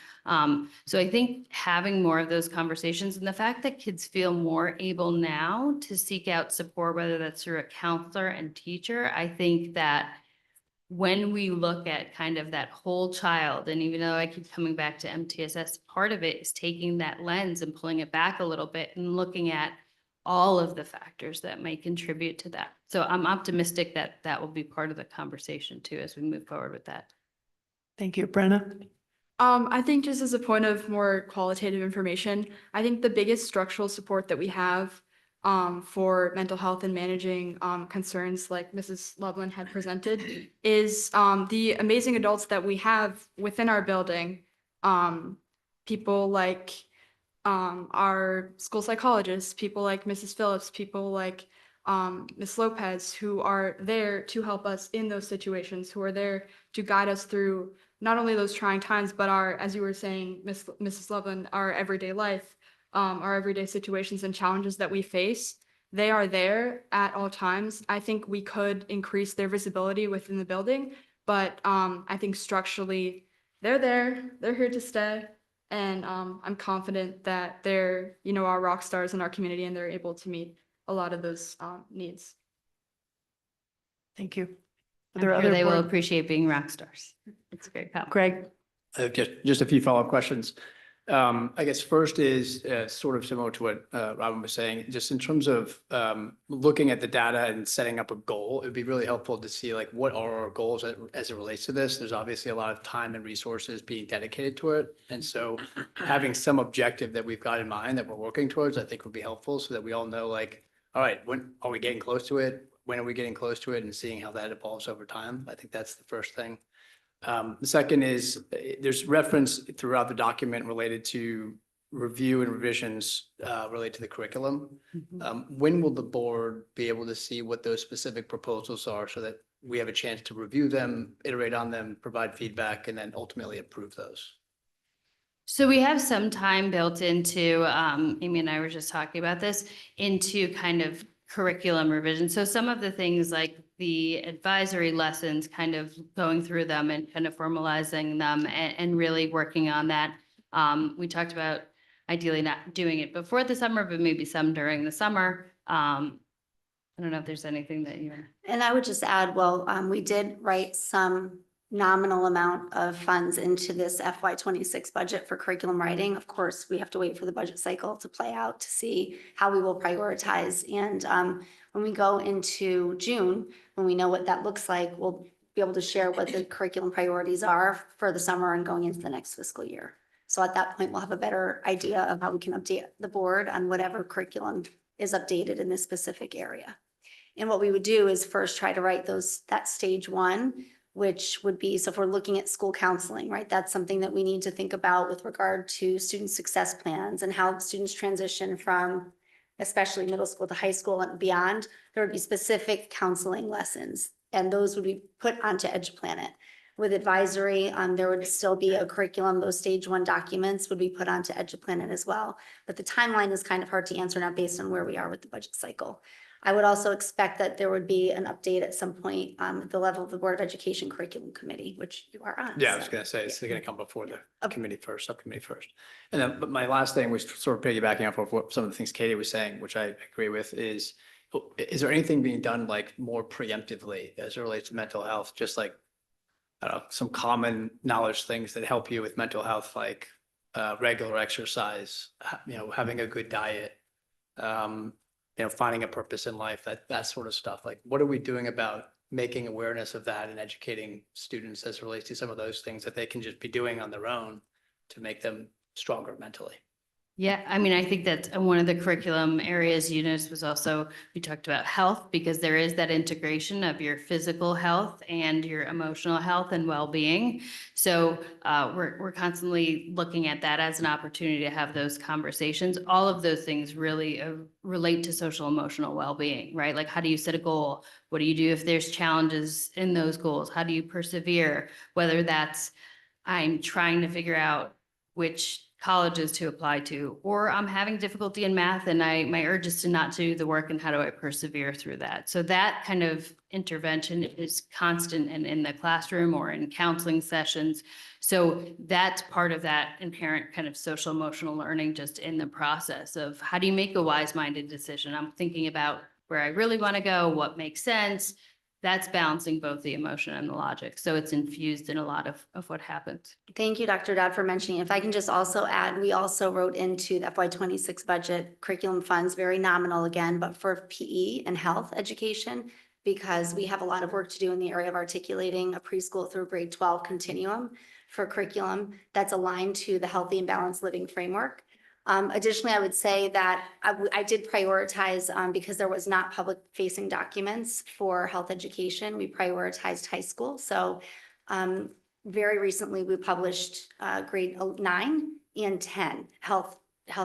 So I think having more of those conversations and the fact that kids feel more able now to seek out support, whether that's through a counselor and teacher, I think that when we look at kind of that whole child, and even though I keep coming back to MTSS, part of it is taking that lens and pulling it back a little bit and looking at all of the factors that may contribute to that. So I'm optimistic that that will be part of the conversation too, as we move forward with that. Thank you. Brenna? I think just as a point of more qualitative information, I think the biggest structural support that we have for mental health and managing concerns like Mrs. Loveland had presented is the amazing adults that we have within our building. People like our school psychologists, people like Mrs. Phillips, people like Ms. Lopez, who are there to help us in those situations, who are there to guide us through not only those trying times, but our, as you were saying, Mrs. Loveland, our everyday life, our everyday situations and challenges that we face. They are there at all times. I think we could increase their visibility within the building, but I think structurally they're there, they're here to stay. And I'm confident that they're, our rock stars in our community and they're able to meet a lot of those needs. Thank you. I'm sure they will appreciate being rock stars. It's a great comment. Greg? Just a few follow-up questions. I guess first is sort of similar to what Robin was saying, just in terms of looking at the data and setting up a goal. It'd be really helpful to see like what are our goals as it relates to this. There's obviously a lot of time and resources being dedicated to it. And so having some objective that we've got in mind that we're working towards, I think would be helpful so that we all know like, all right, when are we getting close to it? When are we getting close to it and seeing how that evolves over time? I think that's the first thing. The second is, there's reference throughout the document related to review and revisions related to the curriculum. When will the board be able to see what those specific proposals are so that we have a chance to review them, iterate on them, provide feedback, and then ultimately approve those? So we have some time built into, Amy and I were just talking about this, into kind of curriculum revision. So some of the things like the advisory lessons, kind of going through them and kind of formalizing them and really working on that. We talked about ideally not doing it before the summer, but maybe some during the summer. I don't know if there's anything that you're. And I would just add, well, we did write some nominal amount of funds into this FY 26 budget for curriculum writing. Of course, we have to wait for the budget cycle to play out to see how we will prioritize. And when we go into June, when we know what that looks like, we'll be able to share what the curriculum priorities are for the summer and going into the next fiscal year. So at that point, we'll have a better idea of how we can update the board on whatever curriculum is updated in this specific area. And what we would do is first try to write that stage one, which would be, so if we're looking at school counseling, right? That's something that we need to think about with regard to student success plans and how students transition from especially middle school to high school and beyond. There would be specific counseling lessons, and those would be put onto EduPlanet. With advisory, there would still be a curriculum. Those stage one documents would be put onto EduPlanet as well. But the timeline is kind of hard to answer now based on where we are with the budget cycle. I would also expect that there would be an update at some point at the level of the Board of Education Curriculum Committee, which you are on. Yeah, I was going to say, it's going to come before the committee first, subcommittee first. And then, but my last thing was sort of piggybacking off of what some of the things Katie was saying, which I agree with, is there anything being done like more preemptively as it relates to mental health? Just like, I don't know, some common knowledge things that help you with mental health, like regular exercise, having a good diet, finding a purpose in life, that sort of stuff. Like, what are we doing about making awareness of that and educating students as it relates to some of those things that they can just be doing on their own to make them stronger mentally? Yeah, I mean, I think that one of the curriculum areas you noticed was also, we talked about health, because there is that integration of your physical health and your emotional health and well-being. So we're constantly looking at that as an opportunity to have those conversations. All of those things really relate to social emotional well-being, right? Like, how do you set a goal? What do you do if there's challenges in those goals? How do you persevere? Whether that's, I'm trying to figure out which colleges to apply to, or I'm having difficulty in math and my urge is to not do the work, and how do I persevere through that? So that kind of intervention is constant and in the classroom or in counseling sessions. So that's part of that inherent kind of social emotional learning, just in the process of how do you make a wise-minded decision? I'm thinking about where I really want to go, what makes sense. That's balancing both the emotion and the logic. So it's infused in a lot of what happens. Thank you, Dr. Dodd, for mentioning. If I can just also add, we also wrote into the FY 26 budget curriculum funds, very nominal again, but for PE and health education, because we have a lot of work to do in the area of articulating a preschool through grade 12 continuum for curriculum that's aligned to the healthy and balanced living framework. Additionally, I would say that I did prioritize, because there was not public facing documents for health education, we prioritized high school. So very recently we published grade 9 and 10 health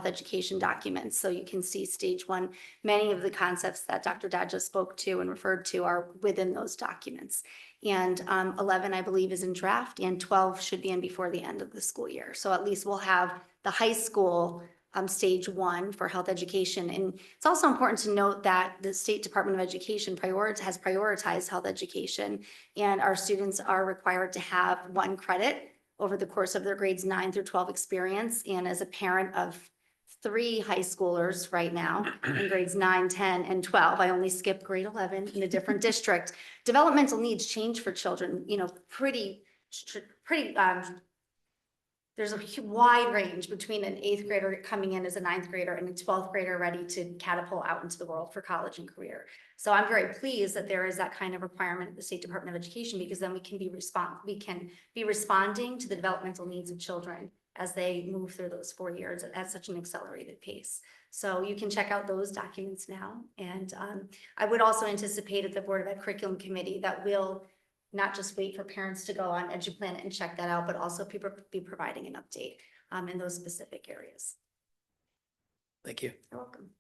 education documents. So you can see stage one, many of the concepts that Dr. Dodd just spoke to and referred to are within those documents. And 11, I believe, is in draft, and 12 should be in before the end of the school year. So at least we'll have the high school stage one for health education. And it's also important to note that the State Department of Education has prioritized health education, and our students are required to have 1 credit over the course of their grades 9 through 12 experience. And as a parent of 3 high schoolers right now in grades 9, 10, and 12, I only skipped grade 11 in a different district. Developmental needs change for children, pretty there's a wide range between an 8th grader coming in as a 9th grader and a 12th grader ready to catapult out into the world for college and career. So I'm very pleased that there is that kind of requirement at the State Department of Education, because then we can be responding to the developmental needs of children as they move through those 4 years at such an accelerated pace. So you can check out those documents now. And I would also anticipate at the Board of Ed Curriculum Committee that we'll not just wait for parents to go on EduPlanet and check that out, but also be providing an update in those specific areas. Thank you. You're welcome.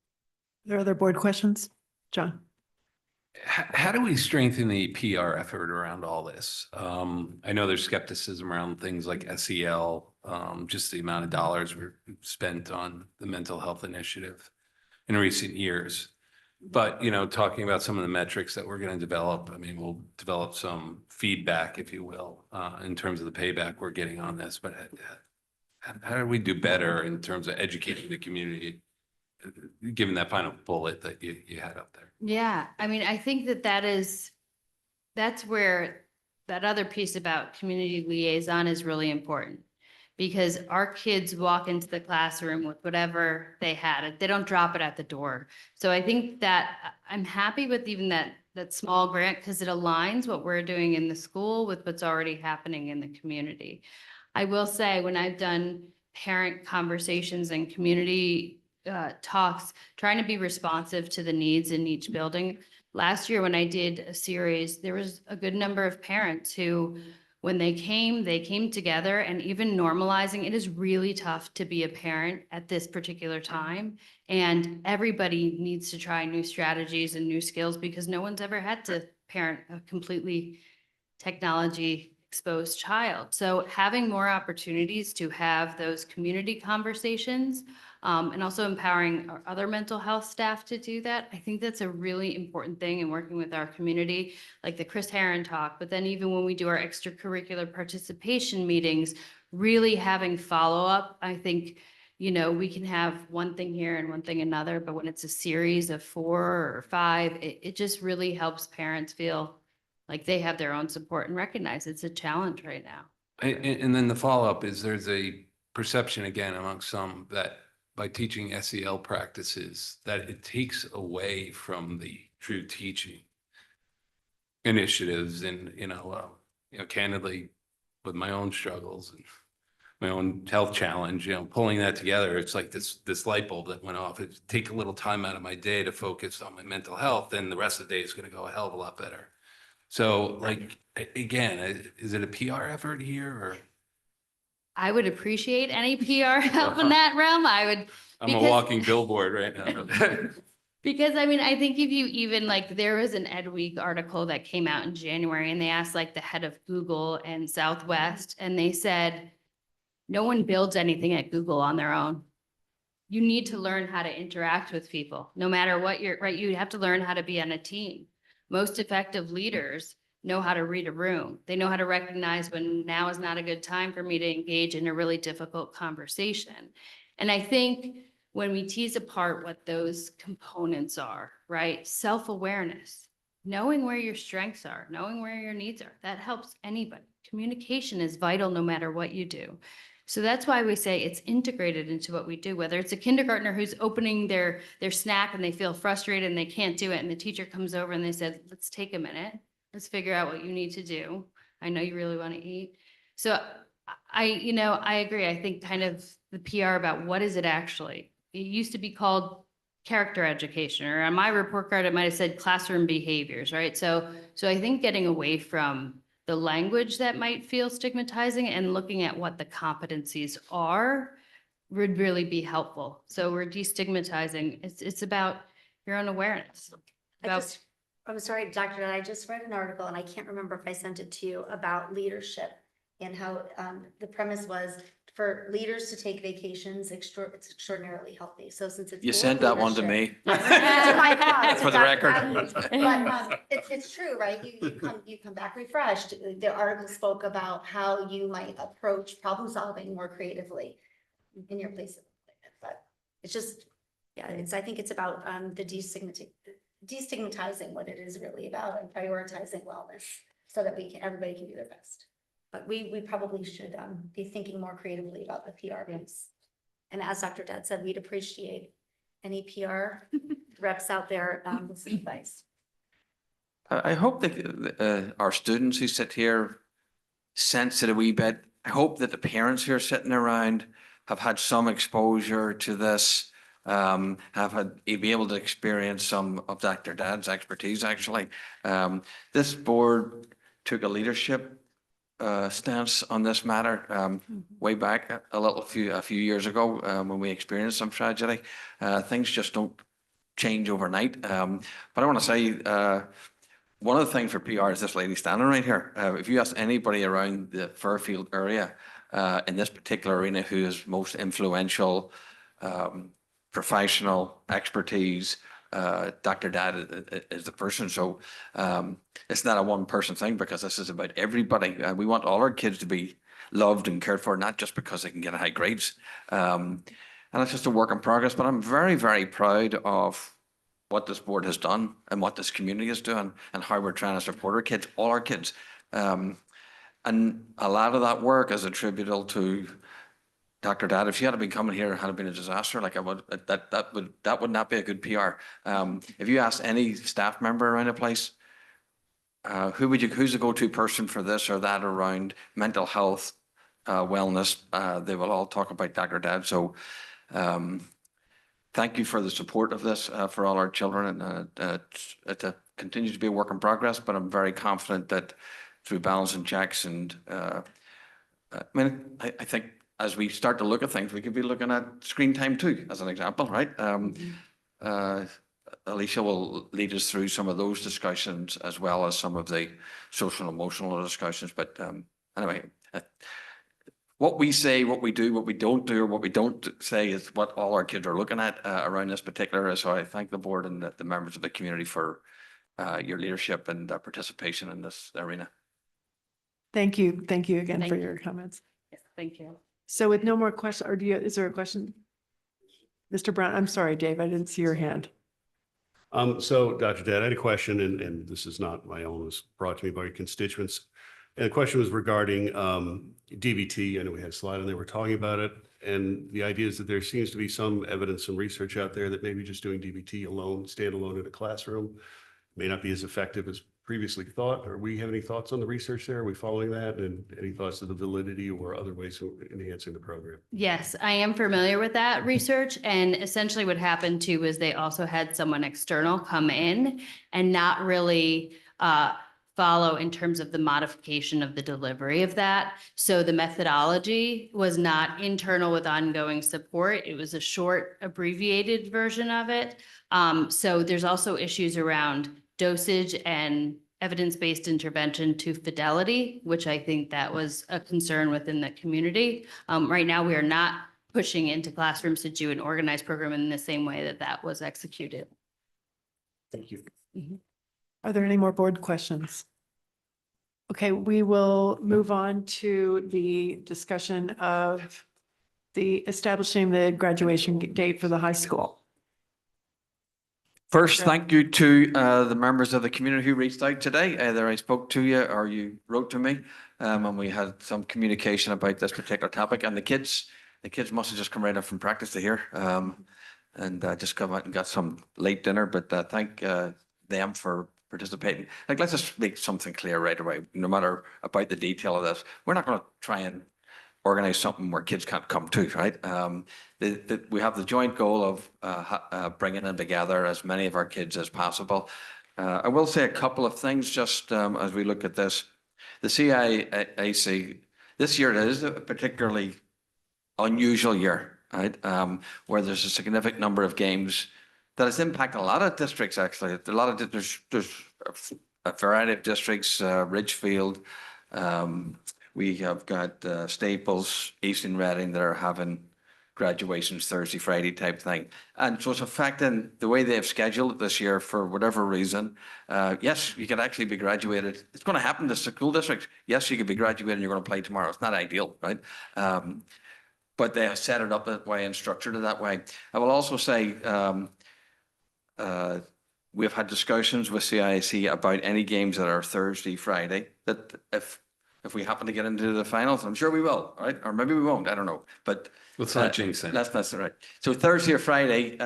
Are there other board questions? John? How do we strengthen the PR effort around all this? I know there's skepticism around things like SEL, just the amount of dollars we've spent on the mental health initiative in recent years. But, you know, talking about some of the metrics that we're going to develop, I mean, we'll develop some feedback, if you will, in terms of the payback we're getting on this. But how do we do better in terms of educating the community, given that final bullet that you had up there? Yeah, I mean, I think that's where that other piece about community liaison is really important. Because our kids walk into the classroom with whatever they had. They don't drop it at the door. So I think that I'm happy with even that small grant because it aligns what we're doing in the school with what's already happening in the community. I will say when I've done parent conversations and community talks, trying to be responsive to the needs in each building. Last year when I did a series, there was a good number of parents who, when they came together, and even normalizing, it is really tough to be a parent at this particular time. And everybody needs to try new strategies and new skills because no one's ever had to parent a completely technology exposed child. So having more opportunities to have those community conversations and also empowering our other mental health staff to do that. I think that's a really important thing in working with our community, like the Chris Herron talk, but then even when we do our extracurricular participation meetings, really having follow-up. I think, you know, we can have one thing here and one thing another, but when it's a series of 4 or 5, it just really helps parents feel like they have their own support and recognize it's a challenge right now. And then the follow-up is there's a perception again among some that by teaching SEL practices, that it takes away from the true teaching initiatives. And, you know, candidly, with my own struggles and my own health challenge, you know, pulling that together, it's like this light bulb that went off. It take a little time out of my day to focus on my mental health, and the rest of the day is going to go a hell of a lot better. So, like, again, is it a PR effort here, or? I would appreciate any PR help in that realm. I'm a walking billboard right now. Because I mean, I think if you even like, there was an Ed Week article that came out in January and they asked like the head of Google and Southwest, and they said, no one builds anything at Google on their own. You need to learn how to interact with people, no matter what right? You have to learn how to be on a team. Most effective leaders know how to read a room. They know how to recognize when now is not a good time for me to engage in a really difficult conversation. And I think when we tease apart what those components are, right? Self-awareness, knowing where your strengths are, knowing where your needs are, that helps anybody. Communication is vital no matter what you do. So that's why we say it's integrated into what we do, whether it's a kindergartner who's opening their snack and they feel frustrated and they can't do it. And the teacher comes over and they said, let's take a minute. Let's figure out what you need to do. I know you really want to eat. So I agree. I think kind of the PR about what is it actually? It used to be called character education, or on my report card, it might have said classroom behaviors, right? So I think getting away from the language that might feel stigmatizing and looking at what the competencies are would really be helpful. So we're destigmatizing. It's about your own awareness. I'm sorry, Dr. I just read an article and I can't remember if I sent it to you about leadership and how the premise was for leaders to take vacations, it's extraordinarily healthy. So since it's. You sent that one to me. For the record. But it's true, right? You come back refreshed. The article spoke about how you might approach problem solving more creatively in your place. But it's just, yeah, I think it's about the destigmatizing what it is really about and prioritizing wellness so that everybody can do their best. But we probably should be thinking more creatively about the PR piece. And as Dr. Dad said, we'd appreciate any PR reps out there with some advice. I hope that our students who sit here sense it a wee bit. I hope that the parents who are sitting around have had some exposure to this, be able to experience some of Dr. Dad's expertise, actually. This board took a leadership stance on this matter way back a few years ago when we experienced some tragedy. Things just don't change overnight. But I want to say one of the things for PR is this lady standing right here. If you ask anybody around the Fairfield area in this particular arena who is most influential, professional expertise, Dr. Dad is the person. So it's not a one person thing because this is about everybody. We want all our kids to be loved and cared for, not just because they can get high grades. And it's just a work in progress, but I'm very, very proud of what this board has done and what this community is doing and how we're trying to support our kids, all our kids. And a lot of that work is attributable to Dr. Dad. If she had been coming here and had been a disaster, like that would not be a good PR. If you ask any staff member around the place, who's the go-to person for this or that around mental health, wellness, they will all talk about Dr. Dad. So thank you for the support of this for all our children. And it continues to be a work in progress, but I'm very confident that through balancing checks and I think as we start to look at things, we could be looking at screen time too, as an example, right? Alicia will lead us through some of those discussions as well as some of the social and emotional discussions. But anyway, what we say, what we do, what we don't do, or what we don't say is what all our kids are looking at around this particular. So I thank the board and the members of the community for your leadership and participation in this arena. Thank you. Thank you again Thank for you. your comments. Yes, thank you. So with no more questions, or is there a question? Mr. Brown, I'm sorry, Dave, I didn't see your hand. So Dr. Dad, I had a question, and this is not my own, it was brought to me by constituents. And the question was regarding DBT. I know we had a slide and they were talking about it. And the idea is that there seems to be some evidence and research out there that maybe just doing DBT alone, standalone in a classroom, may not be as effective as previously thought. Or we have any thoughts on the research there? Are we following that? And any thoughts of the validity or other ways of enhancing the program? Yes, I am familiar with that research. And essentially what happened too was they also had someone external come in and not really follow in terms of the modification of the delivery of that. So the methodology was not internal with ongoing support. It was a short abbreviated version of it. So there's also issues around dosage and evidence-based intervention to fidelity, which I think that was a concern within the community. Right now, we are not pushing into classrooms to do an organized program in the same way that that was executed. Thank you. Are there any more board questions? Okay, we will move on to the discussion of the establishing the graduation date for the high school. First, thank you to the members of the community who reached out today. Either I spoke to you or you wrote to me, and we had some communication about this particular topic. And the kids must have just come right up from practice to here, and just come out and got some late dinner. But thank them for participating. Like, let's just make something clear right away. No matter about the detail of this, we're not going to try and organize something where kids can't come to, right? We have the joint goal of bringing them together as many of our kids as possible. I will say a couple of things just as we look at this. The CIAC, this year is a particularly unusual year, right? Where there's a significant number of games that has impacted a lot of districts, actually. There's a variety of districts, Ridgefield, we have got Staples, Eastern Reading that are having graduations Thursday, Friday type thing. And so it's affecting the way they've scheduled it this year for whatever reason. Yes, you could actually be graduated. It's going to happen to school districts. Yes, you could be graduated and you're going to play tomorrow. It's not ideal, right? But they have set it up that way and structured it that way. I will also say we've had discussions with CIAC about any games that are Thursday, Friday, that if we happen to get into the finals, I'm sure we will, right? Or maybe we won't, I don't know. But let's not jinx it. That's right. So Thursday or Friday,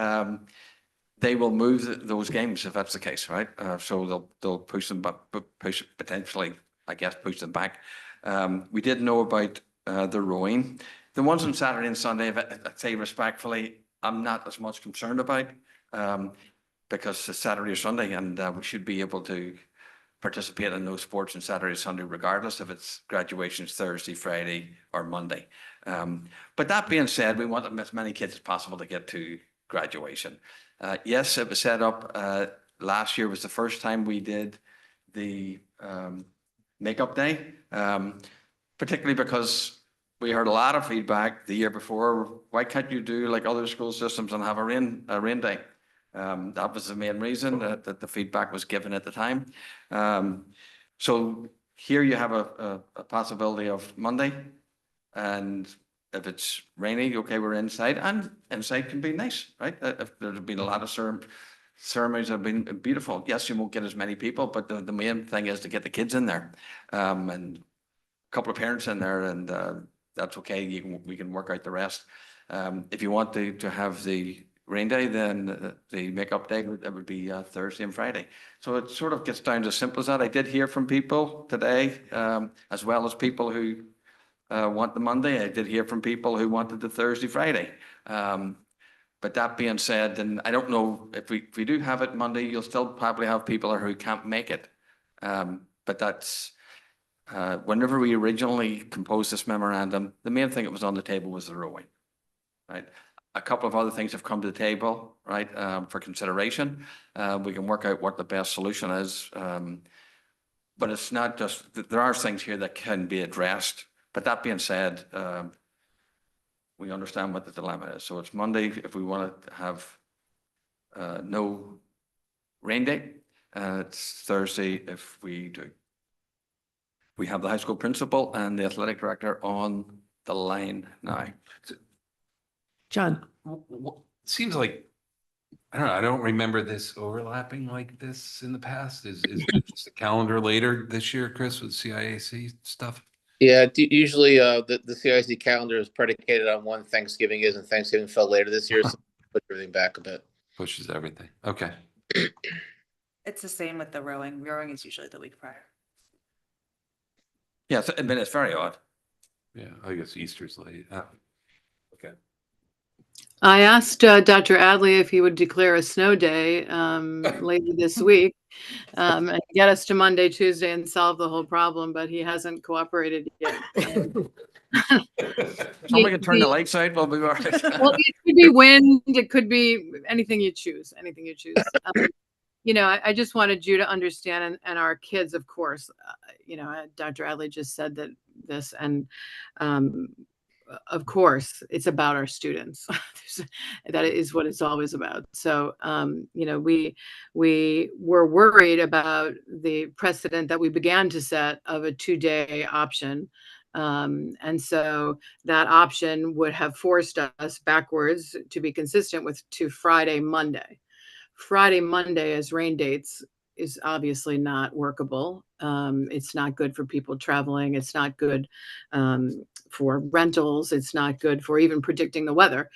they will move those games if that's the case, right? So they'll push them back, potentially, I guess, push them back. We did know about the rowing. The ones on Saturday and Sunday, I'd say respectfully, I'm not as much concerned about because it's Saturday or Sunday, and we should be able to participate in those sports on Saturday, Sunday, regardless if it's graduation's Thursday, Friday, or Monday. But that being said, we want as many kids as possible to get to graduation. Yes, it was set up, last year was the first time we did the makeup day, particularly because we heard a lot of feedback the year before. Why can't you do like other school systems and have a rain day? That was the main reason that the feedback was given at the time. So here you have a possibility of Monday, and if it's rainy, okay, we're inside, and inside can be nice, right? If there's been a lot of ceremonies have been beautiful. Yes, you won't get as many people, but the main thing is to get the kids in there, and a couple of parents in there, and that's okay. We can work out the rest. If you want to have the rain day, then the makeup day, that would be Thursday and Friday. So it sort of gets down to as simple as that. I did hear from people today, as well as people who want the Monday. I did hear from people who wanted the Thursday, Friday. But that being said, then I don't know if we do have it Monday, you'll still probably have people who can't make it. But that's, whenever we originally composed this memorandum, the main thing that was on the table was the rowing, right? A couple of other things have come to the table, right, for consideration. We can work out what the best solution is. But it's not just, there are things here that can be addressed. But that being said, we understand what the dilemma is. So it's Monday if we want to have no rain day. It's Thursday if we do. We have the high school principal and the athletic director on the line now. John. Seems like, I don't know, I don't remember this overlapping like this in the past. Is it just a calendar later this year, Chris, with CIAC stuff? Yeah, usually the CIC calendar is predicated on when Thanksgiving is, and Thanksgiving fell later this year, so put everything back a bit. Pushes everything. Okay. It's the same with the rowing. Rowing is usually the week prior. Yes, I mean, it's very odd. Yeah, I guess Easter's late. Okay. I asked Dr. Adley if he would declare a snow day later this week and get us to Monday, Tuesday, and solve the whole problem, but he hasn't cooperated yet. Somebody can turn the lights out, we'll be all right. Well, it could be wind, it could be anything you choose, anything you choose. You know, I just wanted you to understand, and our kids, of course, you know, Dr. Adley just said this, and of course, it's about our students. That is what it's always about. So, you know, we were worried about the precedent that we began to set of a 2-day option. And so that option would have forced us backwards to be consistent to Friday, Monday. Friday, Monday as rain dates is obviously not workable. It's not good for people traveling. It's not good for rentals. It's not good for even predicting the weather.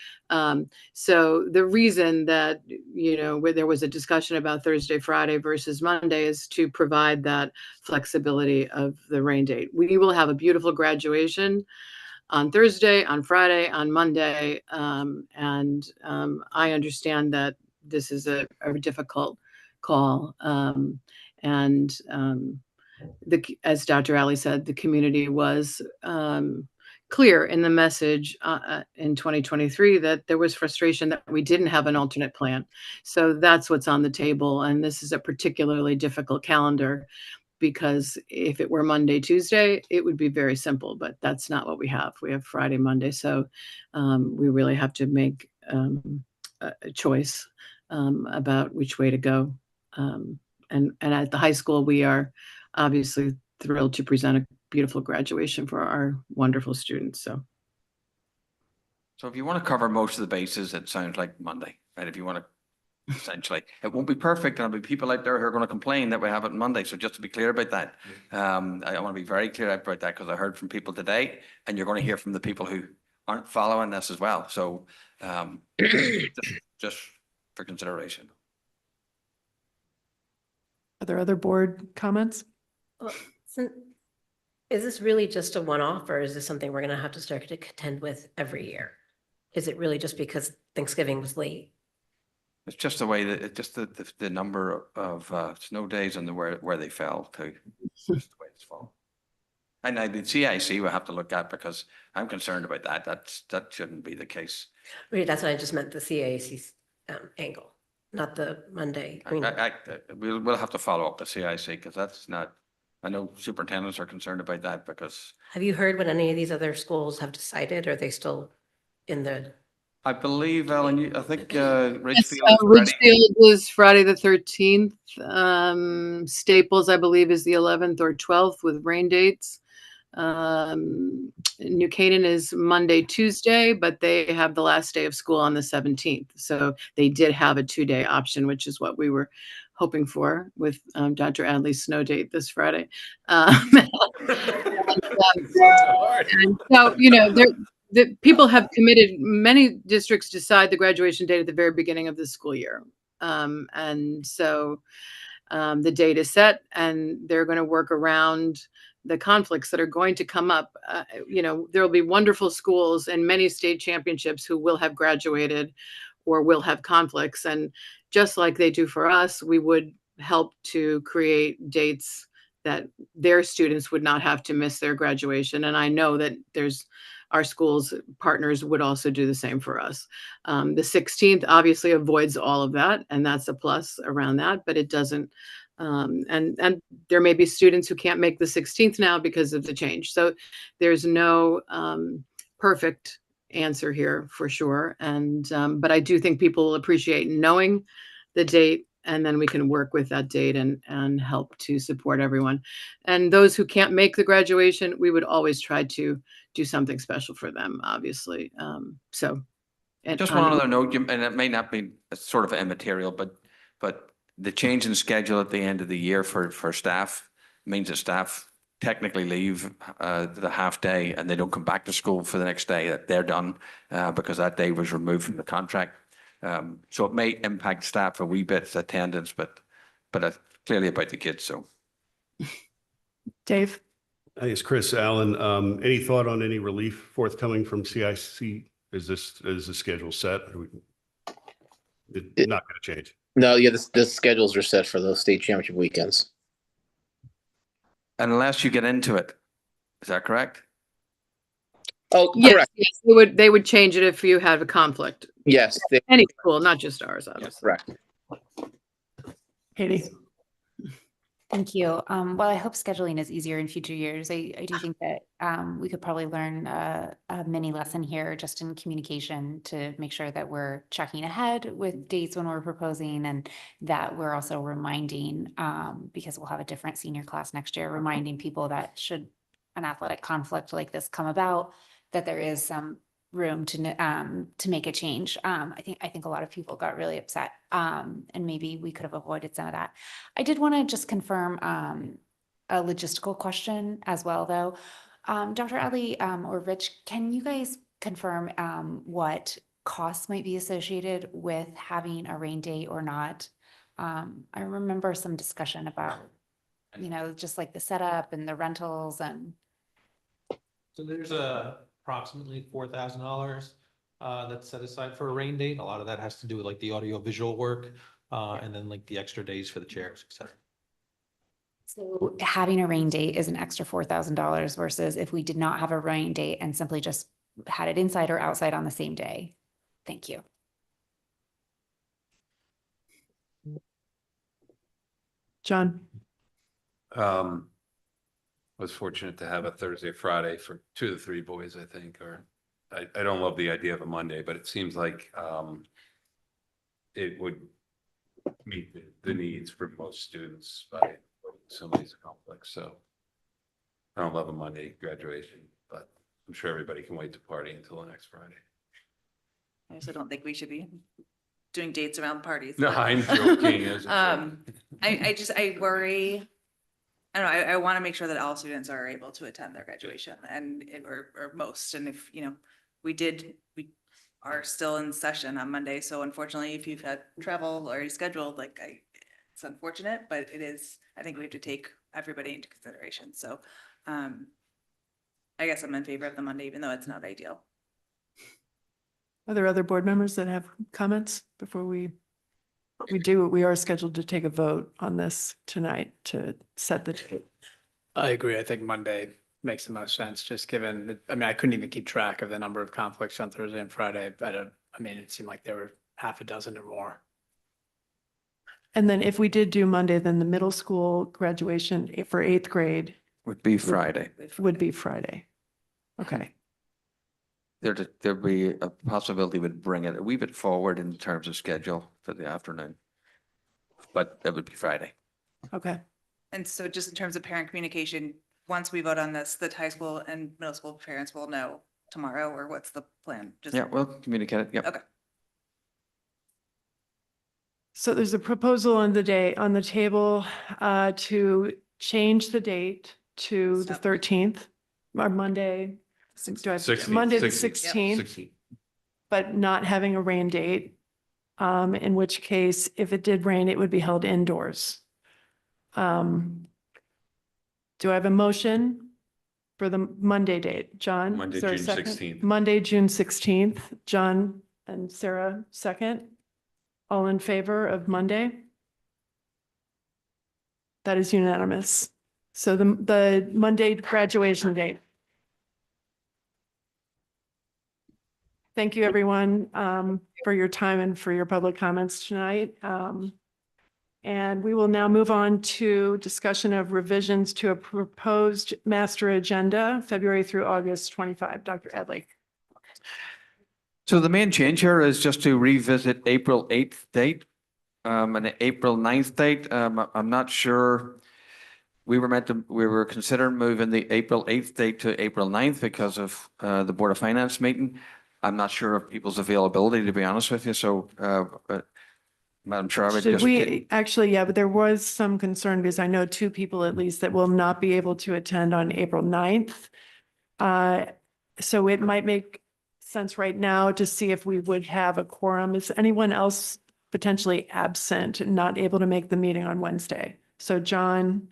So the reason that, you know, where there was a discussion about Thursday, Friday versus Monday is to provide that flexibility of the rain date. We will have a beautiful graduation on Thursday, on Friday, on Monday. And I understand that this is a difficult call. As Dr. Alley said, the community was clear in the message in 2023 that there was frustration that we didn't have an alternate plan. So that's what's on the table. And this is a particularly difficult calendar because if it were Monday, Tuesday, it would be very simple, but that's not what we have. We have Friday, Monday. So we really have to make a choice about which way to go. And at the high school, we are obviously thrilled to present a beautiful graduation for our wonderful students. So if you want to cover most of the bases, it sounds like Monday, right? If you want to, essentially, it won't be perfect. And there'll be people out there who are going to complain that we have it on Monday. So just to be clear about that, I want to be very clear about that because I heard from people today, and you're going to hear from the people who aren't following this as well. So just for consideration. Are there other board comments? Well, is this really just a one-off, or is this something we're going to have to start to contend with every year? Is it really just because Thanksgiving was late? It's just the way that, it's just the number of snow days and where they fell too. Just the way it's fallen. And the CIC will have to look at, because I'm concerned about that. That shouldn't be the case. Right, that's what I just meant, the CAC angle, not the Monday. I mean, We'll have to follow up the CIC, because that's not, I know superintendents are concerned about that, because have you heard what any of these other schools have decided? Are they still in the? I believe, Ellen, I think Yes, Ridgefield is ready. Ridgefield is Friday the 13th. Staples, I believe, is the 11th or 12th with rain dates. New Canaan is Monday, Tuesday, but they have the last day of school on the 17th. So they did have a 2-day option, which is what we were hoping for with Dr. Adley's snow date this Friday. And so, you know, the people have committed, many districts decide the graduation date at the very beginning of the school year. And so the date is set, and they're going to work around the conflicts that are going to come up. You know, there will be wonderful schools and many state championships who will have graduated or will have conflicts. And just like they do for us, we would help to create dates that their students would not have to miss their graduation. And I know that our schools partners would also do the same for us. The 16th obviously avoids all of that, and that's a plus around that, but it doesn't. And there may be students who can't make the 16th now because of the change. So there's no perfect answer here for sure. And but I do think people will appreciate knowing the date, and then we can work with that date and help to support everyone. And those who can't make the graduation, we would always try to do something special for them, obviously. And Just one other note, and it may not be sort of immaterial, but the change in schedule at the end of the year for staff means that staff technically leave the half day and they don't come back to school for the next day, that they're done because that day was removed from the contract. So it may impact staff a wee bit attendance, but clearly about the kids. So, Dave? I think it's Chris Allen. Any thought on any relief forthcoming from CIC? Is the schedule set? It's not going to change. No, yeah, the schedules are set for those state championship weekends. unless you get into it, is that correct? Oh, Yes, correct. yes, they would change it if you had a conflict. Yes. Any school, not just ours, obviously. Correct. Katie? Thank you. Well, I hope scheduling is easier in future years. I do think that we could probably learn a mini lesson here just in communication to make sure that we're checking ahead with dates when we're proposing, and that we're also reminding, because we'll have a different senior class next year, reminding people that should an athletic conflict like this come about, that there is some room to make a change. I think a lot of people got really upset, and maybe we could have avoided some of that. I did want to just confirm a logistical question as well, though. Dr. Adley or Rich, can you guys confirm what costs might be associated with having a rain date or not? I remember some discussion about, just like the setup and the rentals and. So there's approximately $4,000 that's set aside for a rain date. A lot of that has to do with like the audio visual work and then like the extra days for the chairs, et cetera. So having a rain date is an extra $4,000 versus if we did not have a rain date and simply just had it inside or outside on the same day. Thank you. John? Was fortunate to have a Thursday, Friday for 2 of the 3 boys, I think, or I don't love the idea of a Monday, but it seems like it would meet the needs for most students by some of these conflicts. So I don't love a Monday graduation, but I'm sure everybody can wait to party until the next Friday. I also don't think we should be doing dates around parties. No, but- I'm joking. I worry. I don't know, I want to make sure that all students are able to attend their graduation or most. And if, we are still in session on Monday. So unfortunately, if you've had travel already scheduled, it's unfortunate, but I think we have to take everybody into consideration. So I guess I'm in favor of the Monday, even though it's not ideal. Are there other board members that have comments before we we are scheduled to take a vote on this tonight to set the date. I agree. I think Monday makes the most sense, just given, I mean, I couldn't even keep track of the number of conflicts on Thursday and Friday. I mean, it seemed like there were half a dozen or more. And then if we did do Monday, then the middle school graduation for 8th grade Would be Friday. would be Friday. Okay. There'd be a possibility we'd bring it a wee bit forward in terms of schedule for the afternoon. But that would be Friday. Okay. And so just in terms of parent communication, once we vote on this, the high school and middle school parents will know tomorrow, or what's the plan? Just Yeah, we'll communicate it. Yep. Okay. So there's a proposal on the table to change the date to the 13th or Monday. Do I have- 16th, Monday, the 16th. 16th, but not having a rain date. In which case, if it did rain, it would be held indoors. Do I have a motion for the Monday date? John? Monday, is there a June second? 16th. Monday, June 16th. John and Sarah, second. All in favor of Monday? That is unanimous. So the Monday graduation date. Thank you, everyone, for your time and for your public comments tonight. And we will now move on to discussion of revisions to a proposed master agenda, February through August 25. Dr. Edley. So the main change here is just to revisit April 8th date and the April 9th date. I'm not sure. We were considering moving the April 8th date to April 9th because of the Board of Finance meeting. I'm not sure of people's availability, to be honest with you. So, Madam Chair, I would Should just. we, actually, yeah, but there was some concern because I know 2 people at least that will not be able to attend on April 9th. So it might make sense right now to see if we would have a quorum. Is anyone else potentially absent and not able to make the meeting on Wednesday? So John,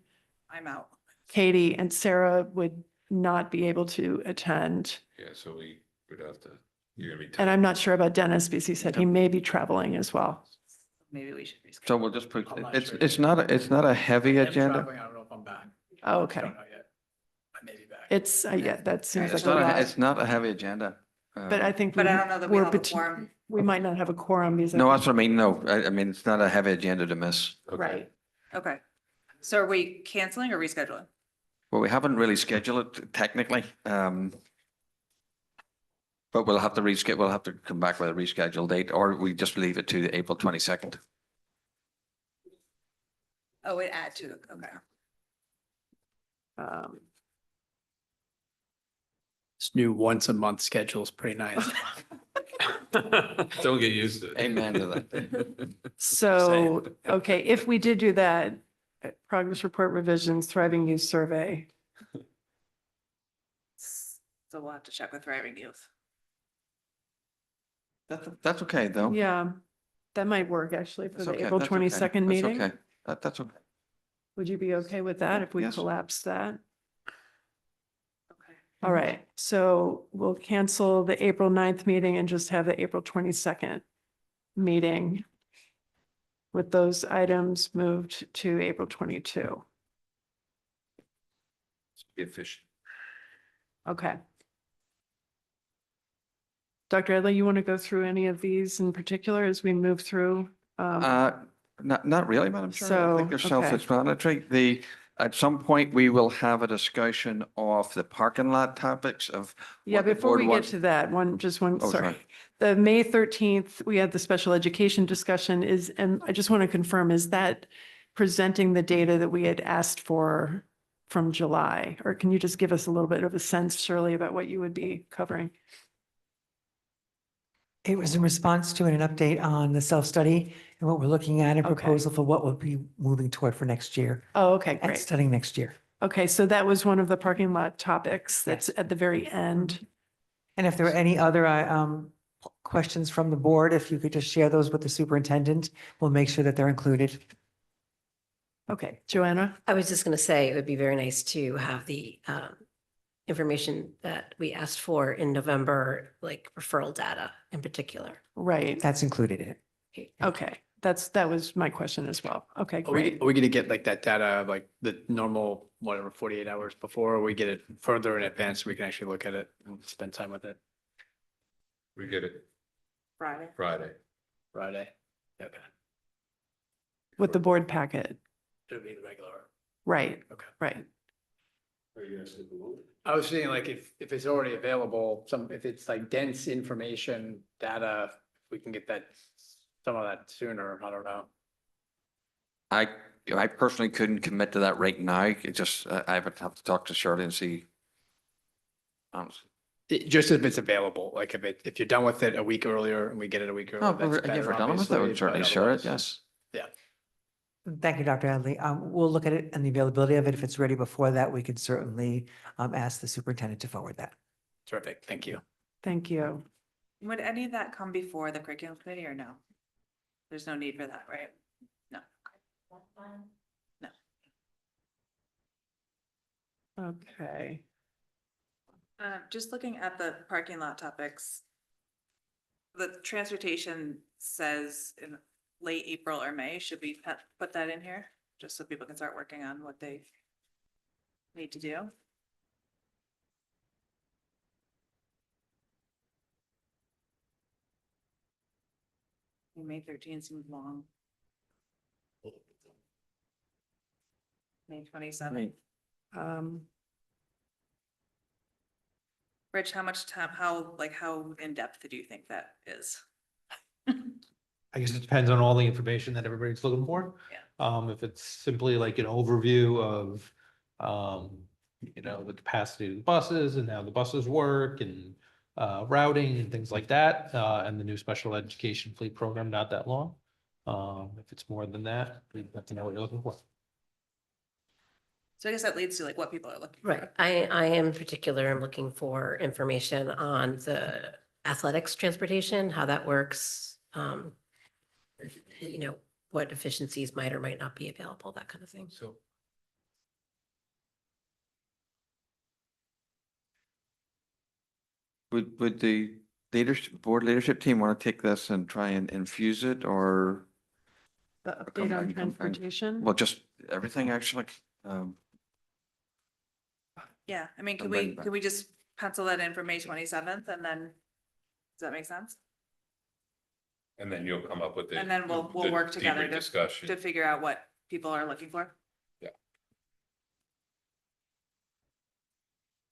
I'm out. Katie, and Sarah would not be able to attend. Yeah, so we would have to, you're gonna be. And I'm not sure about Dennis because he said he may be traveling as well. Maybe we should reschedule. So we'll just put, I'm not it's, sure. it's not a heavy I'm agenda. traveling, I don't know if I'm back. Oh, I okay. don't know yet. I may be back. It's, yeah, that seems like It's a not, lot. it's not a heavy agenda. But I think. But we- I don't know that we we're have a bet- quorum. We might not have a quorum because. No, that's what I mean. No, I mean, it's not a heavy agenda to miss. Right. Okay. So are we canceling or rescheduling? Well, we haven't really scheduled it technically. But we'll have to reschedule, we'll have to come back with a rescheduled date, or we just leave it to April 22nd. Oh, it add to, okay. This new once a month schedule is pretty nice. Don't get used to it. Amen to that. So, okay, if we did do that, progress report revisions, thriving youth survey. So we'll have to check with Thriving Youth. That's okay, though. Yeah, that might work actually for That's the okay, April that's okay, 22nd that's meeting. okay. That's okay. Would you be okay with that if we Yes. collapse that? Okay. All right, so we'll cancel the April 9th meeting and just have the April 22nd meeting with those items moved to April 22. Be efficient. Okay. Dr. Edley, you want to go through any of these in particular as we move through? Not really, Madam Chair. I So, think they're okay. self-explanatory. At some point, we will have a discussion of the parking lot topics of. Yeah, what the before board we get wants- to that, sorry. sorry. The May 13th, we had the special education discussion and I just want to confirm, is that presenting the data that we had asked for from July? Or can you just give us a little bit of a sense, Shirley, about what you would be covering? It was in response to an update on the self-study and what we're looking at and Okay. proposal for what we'll be moving toward for next year Oh, okay, and great. studying next year. Okay, so that was one of the parking lot topics that's at the very end. And if there are any other questions from the board, if you could just share those with the superintendent, we'll make sure that they're included. Okay, Joanna? I was just going to say, it would be very nice to have the information that we asked for in November, like referral data in particular. Right. That's included in it. Okay, that was my question as well. Okay, great. Are we gonna get like that data, like the normal, whatever, 48 hours before, or we get it further in advance so we can actually look at it and spend time with it? We get it Friday. Friday. Friday? Okay. With the board packet, It'll be the regular. right, Okay. right. I was thinking like if it's already available, if it's like dense information, data, we can get that, some of that sooner, I don't know. I personally couldn't commit to that right now. It just, I would have to talk to Shirley and see. Just if it's available, like if you're done with it a week earlier and we get it a week Oh, earlier, that's if better, we're done with it, I would obviously, certainly but share it, otherwise- yes. Yeah. Thank you, Dr. Adley. We'll look at it and the availability of it. If it's ready before that, we can certainly ask the superintendent to forward that. Terrific, thank you. Thank you. Would any of that come before the curriculum committee or no? There's no need for that, right? No. No. Okay. Just looking at the parking lot topics. The transportation says in late April or May, should we put that in here? Just so people can start working on what they need to do? May 13 seems long. May 27th. Rich, how much time, how in depth do you think that is? I guess it depends on all the information that everybody's looking for. Yeah. If it's simply like an overview of, the capacity of the buses and how the buses work and routing and things like that, and the new special education fleet program, not that long. If it's more than that, we have to know what you're looking for. So I guess that leads to like what people are looking for. Right. I in particular am looking for information on the athletics transportation, how that works. What efficiencies might or might not be available, that kind of thing. So. Would the board leadership team want to take this and try and infuse it or? The update on transportation. Well, just everything actually. Yeah, I mean, I'm ready. could we just pencil that in for May 27th and then, does that make sense? And then you'll come up with And then we'll work together discussion. to figure out what people are looking for.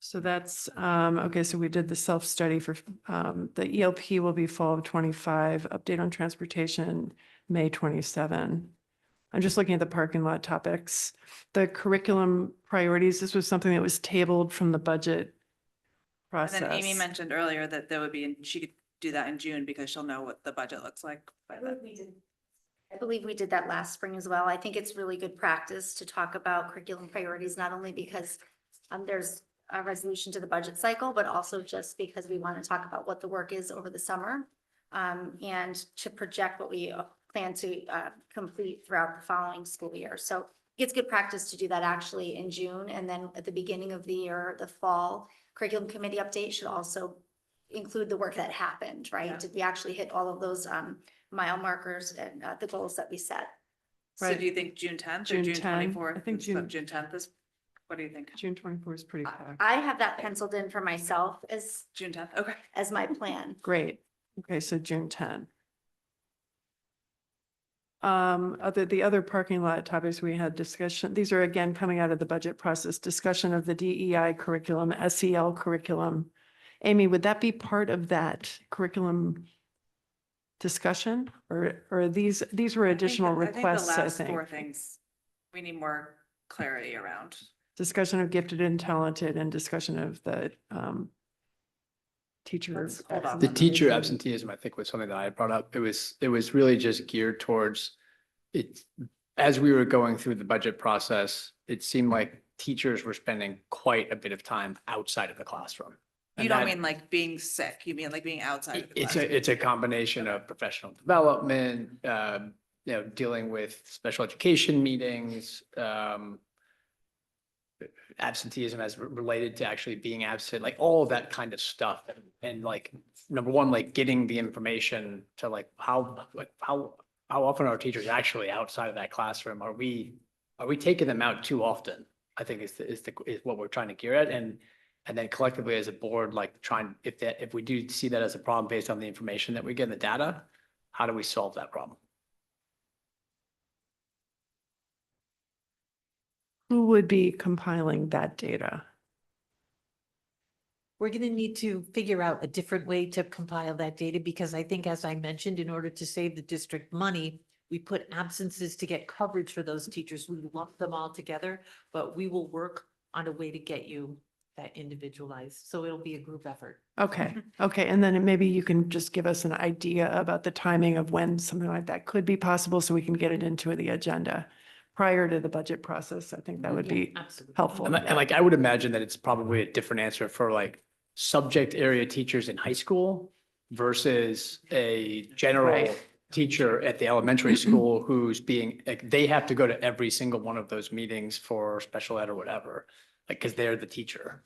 So that's, okay, so we did the self-study for, the ELP will be fall of 25, update on transportation, May 27. I'm just looking at the parking lot topics. The curriculum priorities, this was something that was tabled from the budget And process. then Amy mentioned earlier that there would be, she could do that in June because she'll know what the budget looks like by then. I believe we did that last spring as well. I think it's really good practice to talk about curriculum priorities, not only because there's a resolution to the budget cycle, but also just because we want to talk about what the work is over the summer and to project what we plan to complete throughout the following school year. So it's good practice to do that actually in June, and then at the beginning of the year, the fall curriculum committee update should also include the work that happened, right? Yeah. Did we actually hit all of those mile markers and the goals that we set? So Right. do you think June 10th or June June 10, 24th? I think instead of June- June 10th is, what do you think? June 24 is pretty packed. I have that penciled in for myself as June 10th, okay. as my plan. Great. Okay, so June 10. The other parking lot topics we had discussion, these are again coming out of the budget process, discussion of the DEI curriculum, SEL curriculum. Amy, would that be part of that curriculum discussion or these were additional requests, I I think the last four think? things, we need more clarity around. Discussion of gifted and talented and discussion of the teachers. Hold on. The teacher absenteeism, I think, was something that I brought up. It was really just geared towards it. As we were going through the budget process, it seemed like teachers were spending quite a bit of time outside of the classroom. You And don't that- mean like being sick, you mean like being outside of the It's class. it's a combination of professional development, dealing with special education meetings, absenteeism as related to actually being absent, like all of that kind of stuff. And like, number one, like getting the information to like how how often are teachers actually outside of that classroom? Are we taking them out too often? I think is what we're trying to gear at, and then collectively as a board, like if we do see that as a problem based on the information that we get in the data, how do we solve that problem? Who would be compiling that data? We're going to need to figure out a different way to compile that data because I think, as I mentioned, in order to save the district money, we put absences to get coverage for those teachers. We lump them all together, but we will work on a way to get you that individualized. So it'll be a group effort. Okay, okay, and then maybe you can just give us an idea about the timing of when something like that could be possible so we can get it into the agenda prior to the budget process. I think that would be Absolutely. helpful. And like, I would imagine that it's probably a different answer for like subject area teachers in high school versus a general Right. teacher at the elementary school who's being, like, they have to go to every single one of those meetings for special ed or whatever, like, because they're the teacher.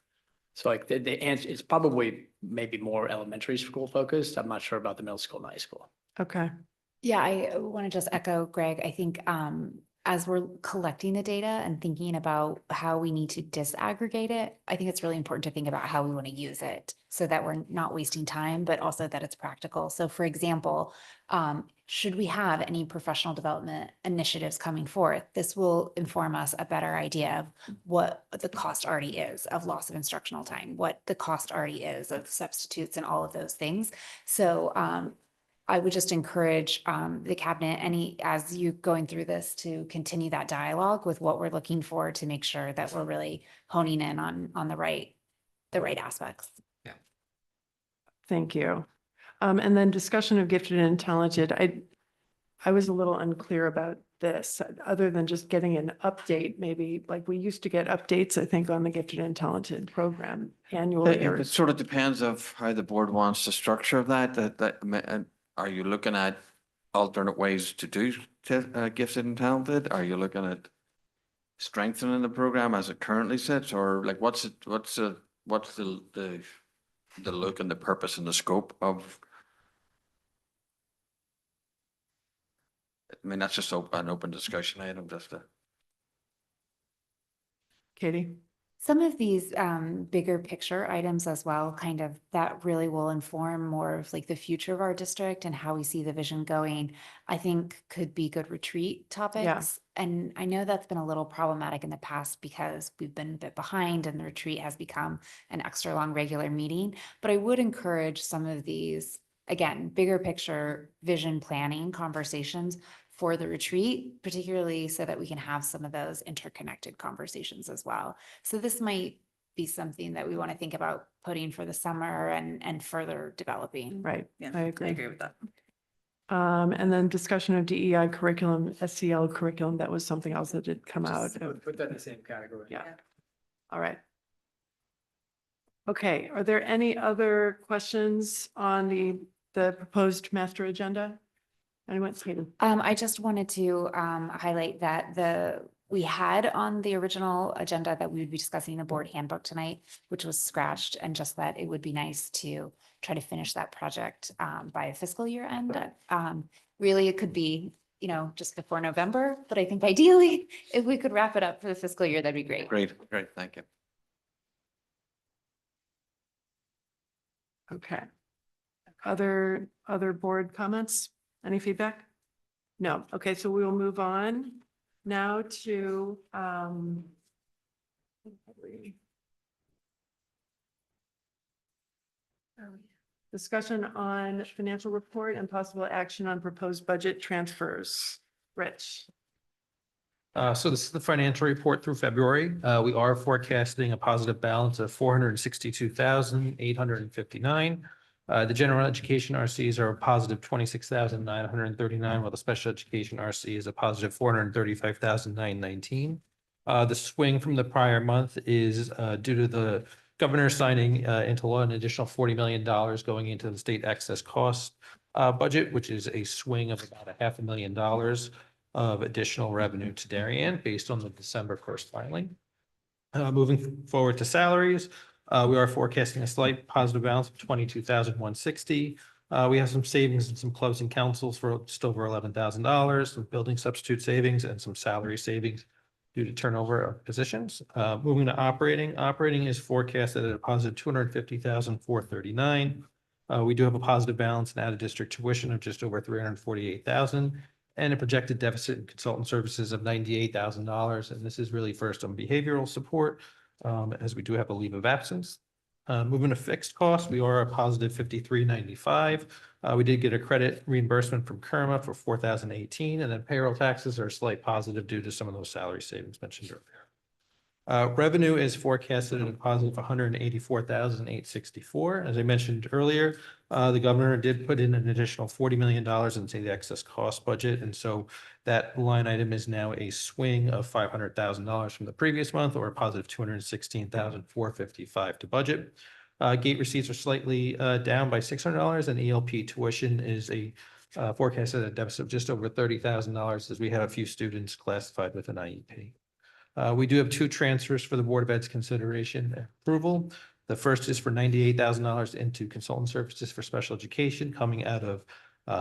So like the answer, it's probably maybe more elementary school focused. I'm not sure about the middle school and high school. Okay, Yeah, I want to just echo Greg. I think as we're collecting the data and thinking about how we need to disaggregate it, I think it's really important to think about how we want to use it so that we're not wasting time, but also that it's practical. So for example, should we have any professional development initiatives coming forth? This will inform us a better idea of what the cost already is of loss of instructional time, what the cost already is of substitutes and all of those things. So I would just encourage the cabinet, as you going through this, to continue that dialogue with what we're looking for to make sure that we're really honing in on the right aspects. thank you. And then discussion of gifted and talented. I was a little unclear about this, other than just getting an update, maybe like we used to get updates, I think, on the gifted and talented program annually. It sort of depends of how the board wants to structure that. Are you looking at alternate ways to do gifted and talented? Are you looking at strengthening the program as it currently sits, or like what's the look and the purpose and the scope of? I mean, that's just an open discussion item, just to. Katie? Some of these bigger picture items as well, kind of that really will inform more of like the future of our district and how we see the vision going, I think could be good retreat topics. And I know that's been a little problematic in the past because we've been a bit behind and the retreat has become an extra long regular meeting. But I would encourage some of these, again, bigger picture vision planning conversations for the retreat, particularly so that we can have some of those interconnected conversations as well. So this might be something that we want to think about putting for the summer and further developing. Right, Yeah, I agree. with that. And then discussion of DEI curriculum, SEL curriculum, that was something else that did come out. Put that in the same category. Yeah. All right. Okay, are there any other questions on the proposed master agenda? Anyone? I just wanted to highlight that we had on the original agenda that we would be discussing the board handbook tonight, which was scratched, and just that it would be nice to try to finish that project by fiscal year end. Really, it could be, just before November, but I think ideally, if we could wrap it up for the fiscal year, that'd be great. Great, thank you. Okay. Other board comments? Any feedback? No. Okay, so we will move on now to discussion on financial report and possible action on proposed budget transfers. Rich. So this is the financial report through February. We are forecasting a positive balance of 462,859. The general education RCs are a positive 26,939, while the special education RC is a positive 435,919. The swing from the prior month is due to the governor signing into law an additional $40 million going into the state excess cost budget, which is a swing of about $500,000 of additional revenue to Darien based on the December 1st filing. Moving forward to salaries, we are forecasting a slight positive balance of 22,160. We have some savings and some closing councils for just over $11,000, some building substitute savings and some salary savings due to turnover of positions. Moving to operating is forecasted at a positive 250,439. We do have a positive balance in out-of-district tuition of just over 348,000 and a projected deficit in consultant services of $98,000. And this is really first on behavioral support, as we do have a leave of absence. Moving to fixed costs, we are a positive 5395. We did get a credit reimbursement from Kerma for 4,018, and then payroll taxes are a slight positive due to some of those salary savings mentioned earlier. Revenue is forecasted at a positive 184,864. As I mentioned earlier, the governor did put in an additional $40 million into the excess cost budget. And so that line item is now a swing of $500,000 from the previous month, or a positive 216,455 to budget. Gate receipts are slightly down by $600, and ELP tuition is a forecasted at a deficit of just over $30,000 as we have a few students classified with an IEP. We do have two transfers for the Board of Ed's consideration and approval. The first is for $98,000 into consultant services for special education coming out of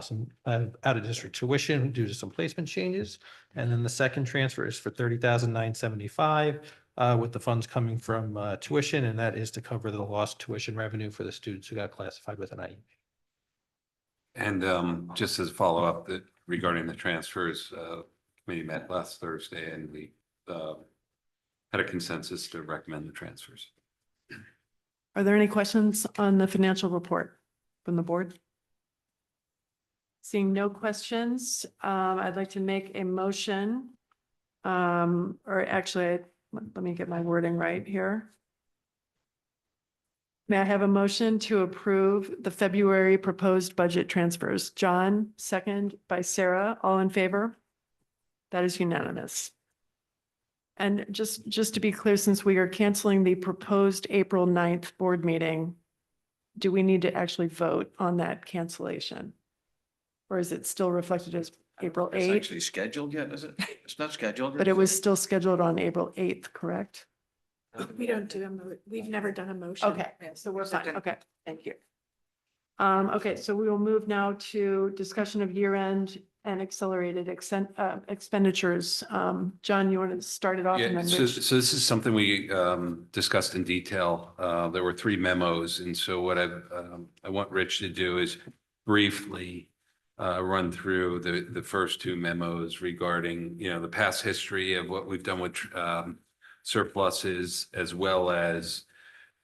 some out-of-district tuition due to some placement changes. And then the second transfer is for $30,975 with the funds coming from tuition, and that is to cover the lost tuition revenue for the students who got classified with an IEP. And just as a follow-up that regarding the transfers, committee met last Thursday and we had a consensus to recommend the transfers. Are there any questions on the financial report from the board? Seeing no questions, I'd like to make a motion. Or actually, let me get my wording right here. May I have a motion to approve the February proposed budget transfers? John, second by Sarah, all in favor? That is unanimous. And just to be clear, since we are canceling the proposed April 9th board meeting, do we need to actually vote on that cancellation? Or is it still reflected as April It's 8th? actually scheduled yet, is it? It's not scheduled. But it was still scheduled on April 8th, correct? We don't do we've never done a motion. Okay, so we're fine. Okay, thank you. Okay, so we will move now to discussion of year-end and accelerated expenditures. John, you want to start it off? And Yeah, then so Rich? this is something we discussed in detail. There were 3 memos, and so what I want Rich to do is briefly run through the first 2 memos regarding, the past history of what we've done with surpluses, as well as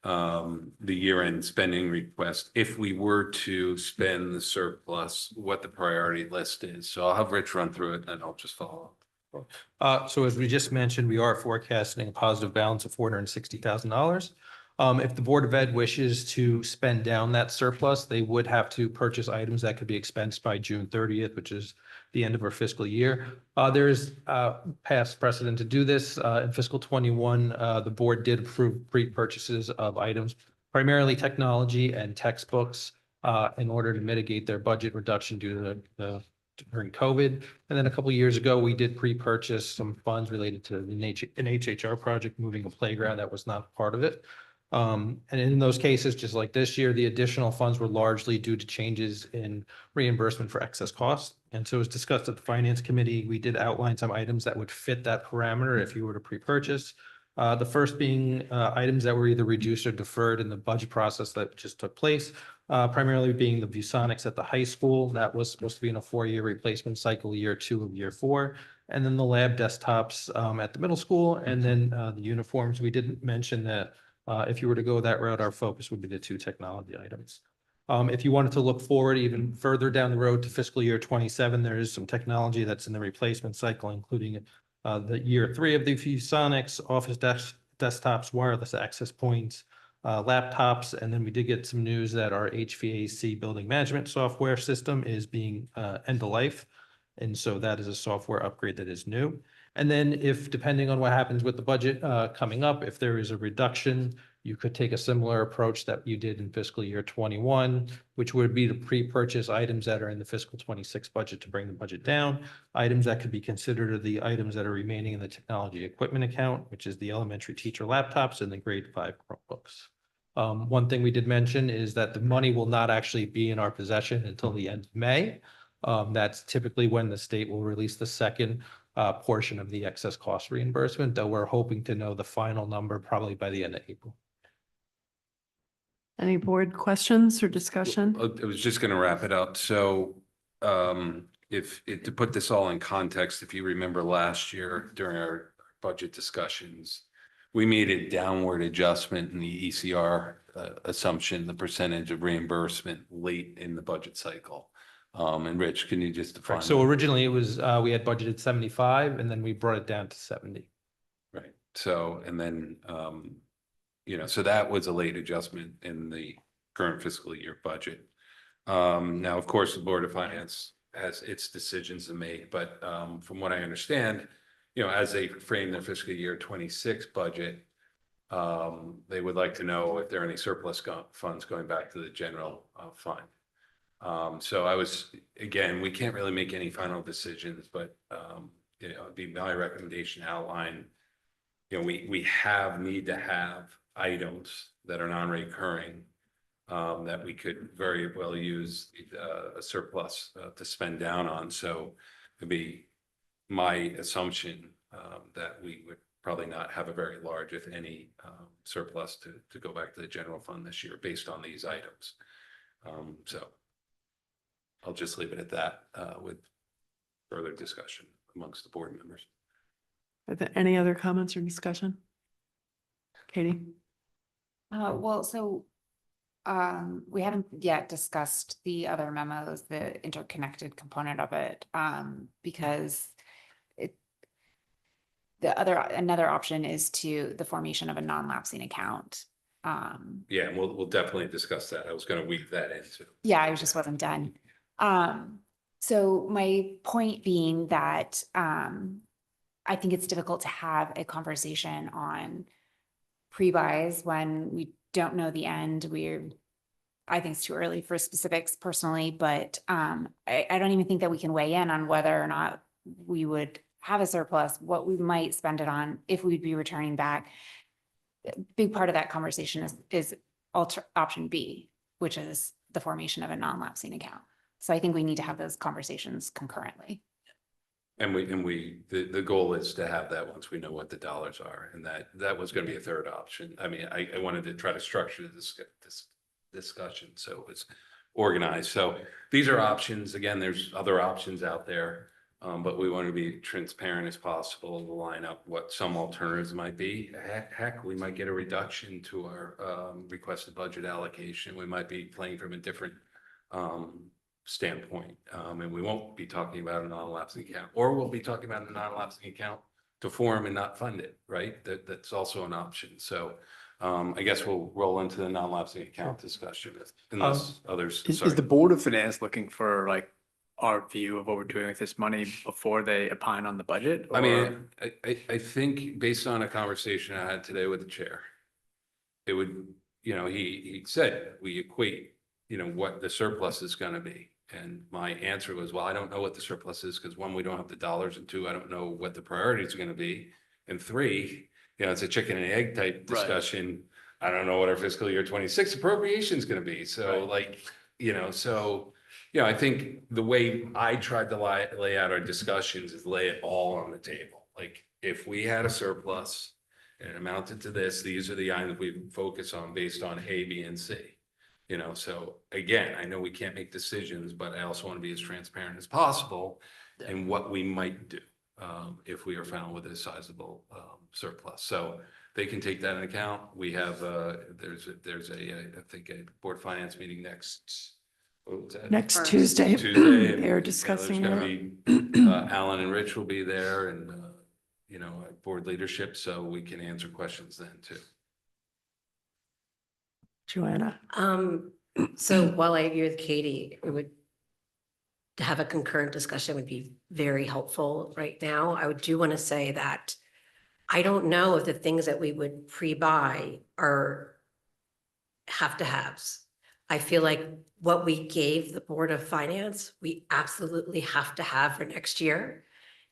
the year-end spending request. If we were to spend the surplus, what the priority list is. So I'll have Rich run through it and I'll just follow up. So as we just mentioned, we are forecasting a positive balance of $460,000. If the Board of Ed wishes to spend down that surplus, they would have to purchase items that could be expensed by June 30th, which is the end of our fiscal year. There's past precedent to do this. In fiscal 21, the board did approve pre-purchases of items, primarily technology and textbooks, in order to mitigate their budget reduction due to during COVID. And then a couple of years ago, we did pre-purchase some funds related to an HHR project, moving a playground that was not part of it. And in those cases, just like this year, the additional funds were largely due to changes in reimbursement for excess costs. And so as discussed at the Finance Committee, we did outline some items that would fit that parameter if you were to pre-purchase. The first being items that were either reduced or deferred in the budget process that just took place, primarily being the ViewSonics at the high school. That was supposed to be in a 4-year replacement cycle, year 2 of year 4. And then the lab desktops at the middle school, and then the uniforms. We didn't mention that if you were to go that route, our focus would be the 2 technology items. If you wanted to look forward even further down the road to fiscal year 27, there is some technology that's in the replacement cycle, including the year 3 of the ViewSonics, office desktops, wireless access points, laptops. And then we did get some news that our HVAC building management software system is being end of life. And so that is a software upgrade that is new. And then if, depending on what happens with the budget coming up, if there is a reduction, you could take a similar approach that you did in fiscal year 21, which would be to pre-purchase items that are in the fiscal 26 budget to bring the budget down. Items that could be considered are the items that are remaining in the technology equipment account, which is the elementary teacher laptops and the grade 5 Chromebooks. One thing we did mention is that the money will not actually be in our possession until the end of May. That's typically when the state will release the second portion of the excess cost reimbursement, though we're hoping to know the final number probably by the end of April. Any board questions or discussion? I was just going to wrap it up. So to put this all in context, if you remember last year during our budget discussions, we made a downward adjustment in the ECR assumption, the percentage of reimbursement late in the budget cycle. And Rich, can you just define? So that? originally it was, we had budgeted 75 and then we brought it down to 70. Right. So, and then, so that was a late adjustment in the current fiscal year budget. Now, of course, the Board of Finance has its decisions to make, but from what I understand, as they frame their fiscal year 26 budget, they would like to know if there are any surplus funds going back to the general fund. So again, we can't really make any final decisions, but it'd be my recommendation to outline, we need to have items that are non-recurring that we could very well use a surplus to spend down on. So it'd be my assumption that we would probably not have a very large, if any, surplus to go back to the general fund this year based on these items. So I'll just leave it at that with further discussion amongst the board members. Are there any other comments or discussion? Katie? Well, so we haven't yet discussed the other memos, the interconnected component of it, because another option is the formation of a non-lapsing account. Yeah, and we'll definitely discuss that. I was going to weave that into. Yeah, I just wasn't done. So my point being that I think it's difficult to have a conversation on pre-buys when we don't know the end. I think it's too early for specifics personally, but I don't even think that we can weigh in on whether or not we would have a surplus, what we might spend it on, if we'd be returning back. A big part of that conversation is option B, which is the formation of a non-lapsing account. So I think we need to have those conversations concurrently. And the goal is to have that once we know what the dollars are, and that was going to be a third option. I mean, I wanted to try to structure this discussion so it was organized. So these are options. Again, there's other options out there, but we want to be transparent as possible to line up what some alternatives might be. Heck, we might get a reduction to our requested budget allocation. We might be playing from a different standpoint, and we won't be talking about a non-lapsing account, or we'll be talking about a non-lapsing account to form and not fund it, right? That's also an option. So I guess we'll roll into the non-lapsing account discussion unless others. Is the Board of Finance looking for like our view of what we're doing with this money before they opine on the budget? I mean, I think based on a conversation I had today with the chair, it would, he said we equate, what the surplus is going to be. And my answer was, well, I don't know what the surplus is because one, we don't have the dollars, and two, I don't know what the priorities are going to be. And three, it's a chicken and egg type discussion. Right. I don't know what our fiscal year 26 appropriation is going to be. So I think the way I tried to lay out our discussions is lay it all on the table. Like if we had a surplus and it amounted to this, these are the items we focus on based on A, B, and C. So again, I know we can't make decisions, but I also want to be as transparent as possible in what we might do if we are found with a sizable surplus. So they can take that into account. We have there's I think a board finance meeting next Tuesday. Tuesday. They're discussing There's going to be Alan and Rich will be there, and board leadership, so we can answer questions then too. Joanna. So while I agree with Katie, it would to have a concurrent discussion would be very helpful right now. I do want to say that I don't know if the things that we would pre-buy are have-to-haves. I feel like what we gave the Board of Finance, we absolutely have to have for next year.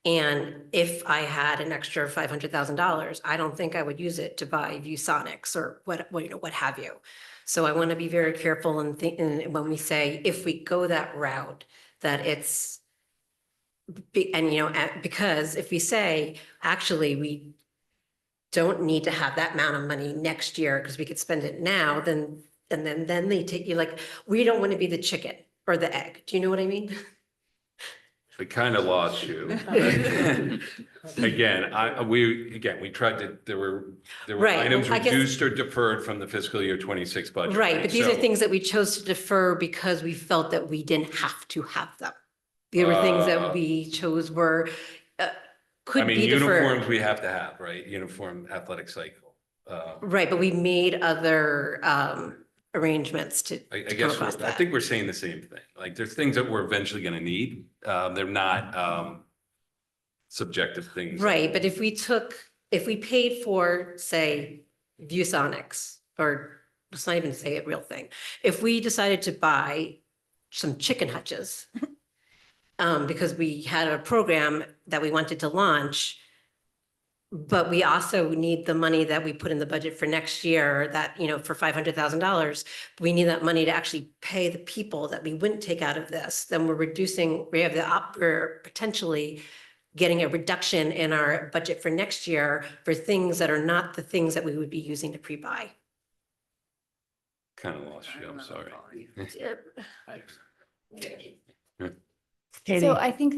And if I had an extra $500,000, I don't think I would use it to buy ViewSonics or what have you. So I want to be very careful and think, and when we say, if we go that route, that it's because if we say, actually, we don't need to have that amount of money next year because we could spend it now, then they take you like, we don't want to be the chicken or the egg. Do you know what I mean? We kind of lost you. Again, we tried to, there were Right, items I guess- reduced or deferred from the fiscal year 26 budget. Right, but these are So, things that we chose to defer because we felt that we didn't have to have them. There were things that we chose were, could be uniforms deferred. we have to have, right? Uniform athletic cycle. Right, but we made other arrangements to I come guess, across I that. think we're saying the same thing. Like, there's things that we're eventually going to need. They're not subjective things. Right, but if we paid for, say, ViewSonics, or let's not even say a real thing. If we decided to buy some chicken hutches, because we had a program that we wanted to launch, but we also need the money that we put in the budget for next year, that, for $500,000, we need that money to actually pay the people that we wouldn't take out of this. Then we're potentially getting a reduction in our budget for next year for things that are not the things that we would be using to pre-buy. Kind of lost you, I'm sorry. So I think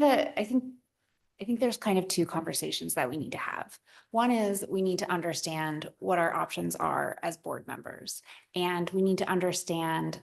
there's kind of two conversations that we need to have. One is we need to understand what our options are as board members, and we need to understand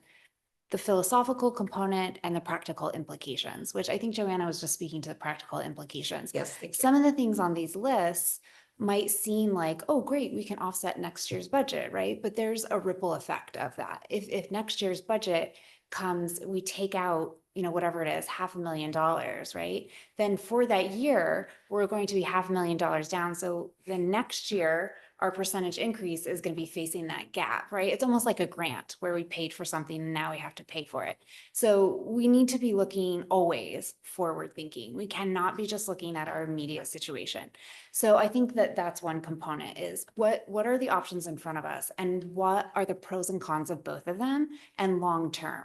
the philosophical component and the practical implications, which I think Joanna was just speaking to the practical implications. Yes. Some of the things on these lists might seem like, oh, great, we can offset next year's budget, right? But there's a ripple effect of that. If next year's budget comes, we take out, whatever it is, $500,000, right? Then for that year, we're going to be $500,000 down. So the next year, our percentage increase is going to be facing that gap, right? It's almost like a grant where we paid for something and now we have to pay for it. So we need to be looking always forward thinking. We cannot be just looking at our immediate situation. So I think that that's one component is what are the options in front of us and what are the pros and cons of both of them and long term.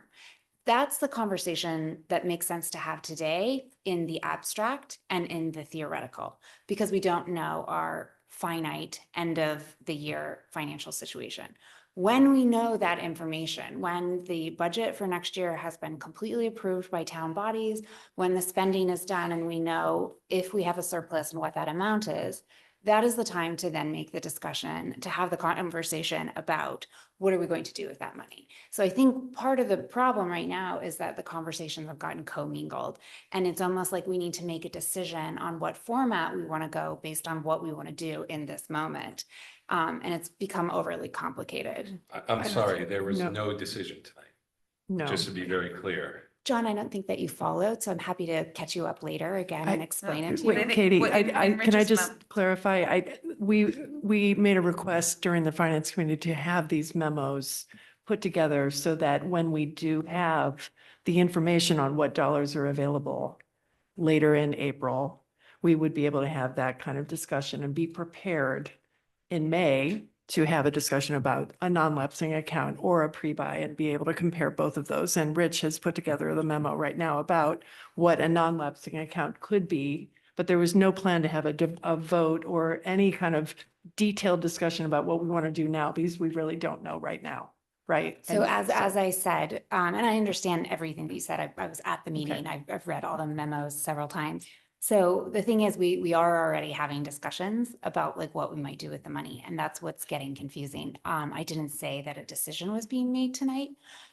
That's the conversation that makes sense to have today in the abstract and in the theoretical, because we don't know our finite end of the year financial situation. When we know that information, when the budget for next year has been completely approved by town bodies, when the spending is done and we know if we have a surplus and what that amount is, that is the time to then make the discussion, to have the conversation about what are we going to do with that money. So I think part of the problem right now is that the conversations have gotten commingled, and it's almost like we need to make a decision on what format we want to go based on what we want to do in this moment. And it's become overly complicated. I'm sorry, there was No. no decision tonight, No. just to be very clear. John, I don't think that you followed, so I'm happy to catch you up later again and explain it to you. Wait, Katie, What- in can I Rich's just clarify? We made a request during the finance committee to have these memos put together so that when we do have the information on what dollars are available later in April, we would be able to have that kind of discussion and be prepared in May to have a discussion about a non-lapsing account or a pre-buy and be able to compare both of those. And Rich has put together the memo right now about what a non-lapsing account could be, but there was no plan to have a vote or any kind of detailed discussion about what we want to do now, because we really don't know right now, right? So And as I said, and I understand everything that you said, I was at the meeting, I've read all the memos several times. So the thing is, we are already having discussions about like what we might do with the money, and that's what's getting confusing. I didn't say that a decision was being made tonight.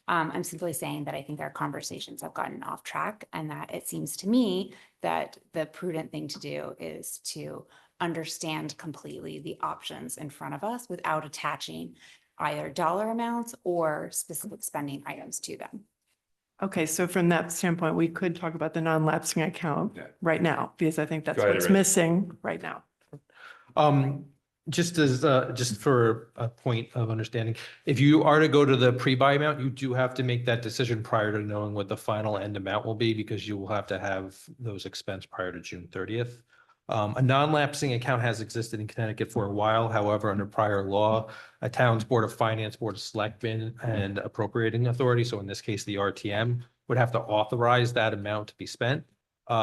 I'm simply saying that I think our conversations have gotten off track, and that it seems to me that the prudent thing to do is to understand completely the options in front of us without attaching either dollar amounts or specific spending items to them. Okay, so from that standpoint, we could talk about the non-lapsing account right now, because I think that's Go ahead, what's Rich. missing right now. Just as, just for a point of understanding, if you are to go to the pre-buy amount, you do have to make that decision prior to knowing what the final end amount will be, because you will have to have those expense prior to June 30th. A non-lapsing account has existed in Connecticut for a while. However, under prior law, a town's Board of Finance, Board of Selectmen, and appropriating authority, so in this case, the RTM, would have to authorize that amount to be spent.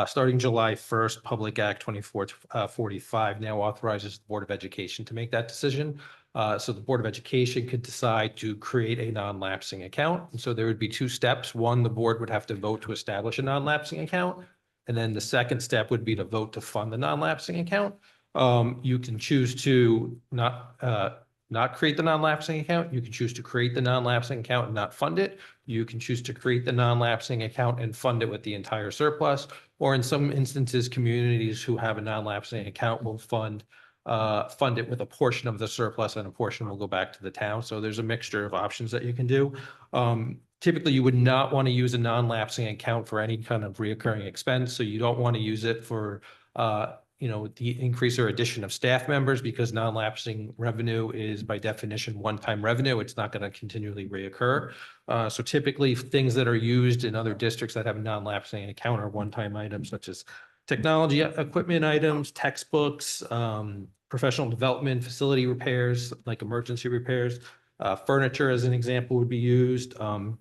Starting July 1st, Public Act 2445 now authorizes the Board of Education to make that decision. So the Board of Education could decide to create a non-lapsing account. And so there would be two steps. One, the board would have to vote to establish a non-lapsing account. And then the second step would be to vote to fund the non-lapsing account. You can choose to not create the non-lapsing account. You can choose to create the non-lapsing account and not fund it. You can choose to create the non-lapsing account and fund it with the entire surplus. Or in some instances, communities who have a non-lapsing account will fund it with a portion of the surplus, and a portion will go back to the town. So there's a mixture of options that you can do. Typically, you would not want to use a non-lapsing account for any kind of reoccurring expense. So you don't want to use it for the increase or addition of staff members, because non-lapsing revenue is by definition one-time revenue. It's not going to continually reoccur. So typically things that are used in other districts that have a non-lapsing account are one-time items such as technology equipment items, textbooks, professional development, facility repairs, like emergency repairs. Furniture, as an example, would be used.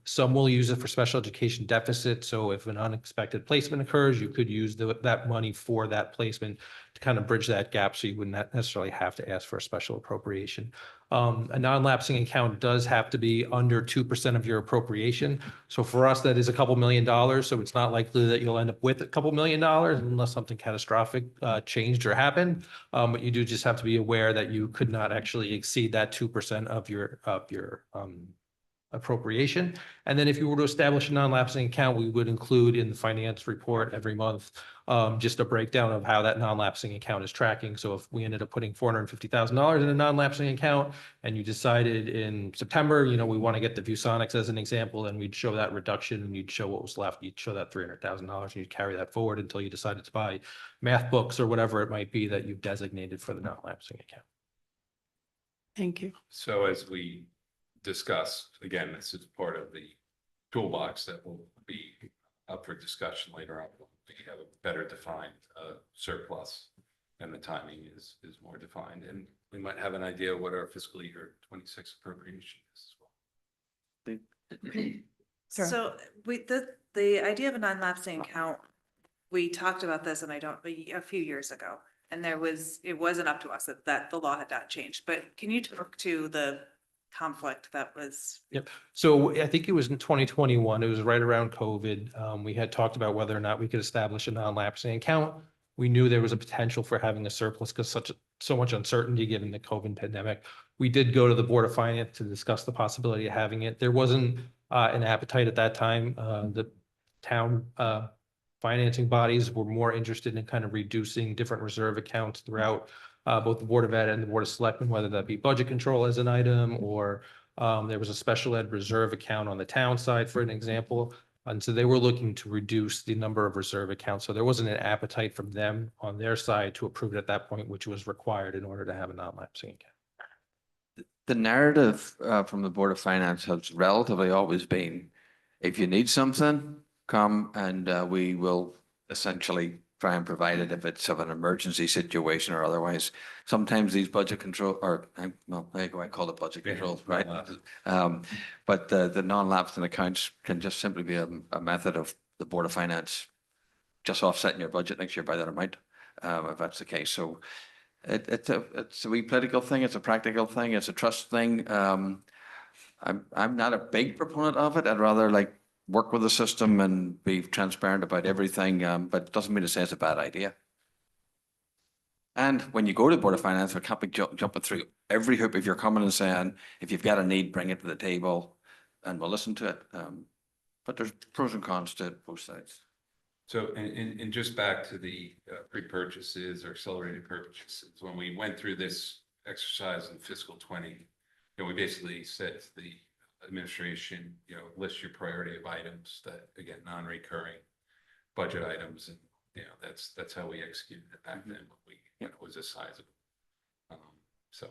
Some will use it for special education deficit. So if an unexpected placement occurs, you could use that money for that placement to kind of bridge that gap, so you wouldn't necessarily have to ask for a special appropriation. A non-lapsing account does have to be under 2% of your appropriation. So for us, that is a couple $1 million. So it's not likely that you'll end up with a couple $1 million unless something catastrophic changed or happened. But you do just have to be aware that you could not actually exceed that 2% of your appropriation. And then if you were to establish a non-lapsing account, we would include in the finance report every month just a breakdown of how that non-lapsing account is tracking. So if we ended up putting $450,000 in a non-lapsing account, and you decided in September, we want to get the ViewSonics as an example, and we'd show that reduction, and you'd show what was left. You'd show that $300,000, and you'd carry that forward until you decided to buy math books or whatever it might be that you've designated for the non-lapsing account. Thank you. So as we discussed, again, this is part of the toolbox that will be up for discussion later on. We have a better defined surplus, and the timing is more defined, and we might have an idea of what our fiscal year 26 appropriation is as well. Sure. So the idea of a non-lapsing account, we talked about this, and a few years ago, and it wasn't up to us that the law had not changed. But can you talk to the conflict that was? Yep. So I think it was in 2021. It was right around COVID. We had talked about whether or not we could establish a non-lapsing account. We knew there was a potential for having a surplus because so much uncertainty given the COVID pandemic. We did go to the Board of Finance to discuss the possibility of having it. There wasn't an appetite at that time. The town financing bodies were more interested in kind of reducing different reserve accounts throughout both the Board of Ed and the Board of Selectmen, whether that be budget control as an item, or there was a special ed reserve account on the town side, for an example. And so they were looking to reduce the number of reserve accounts. So there wasn't an appetite from them on their side to approve it at that point, which was required in order to have a non-lapsing account. The narrative from the Board of Finance has relatively always been, if you need something, come and we will essentially try and provide it if it's of an emergency situation or otherwise. Sometimes these budget control, or well, I call it budget control, right? But the non-lapsing accounts can just simply be a method of the Board of Finance just offsetting your budget next year by that amount, if that's the case. So it's a wee political thing. It's a practical thing. It's a trust thing. I'm not a big proponent of it. I'd rather work with the system and be transparent about everything, but it doesn't mean to say it's a bad idea. And when you go to the Board of Finance, we can't be jumping through every hoop. If you're coming and saying, if you've got a need, bring it to the table and we'll listen to it. But there's pros and cons to both sides. So, and just back to the pre-purchases or accelerated purchases, when we went through this exercise in fiscal 20, we basically said to the administration, list your priority of items that, again, non-recurring budget items, and that's how we executed it back then. When we, it was a sizable. So.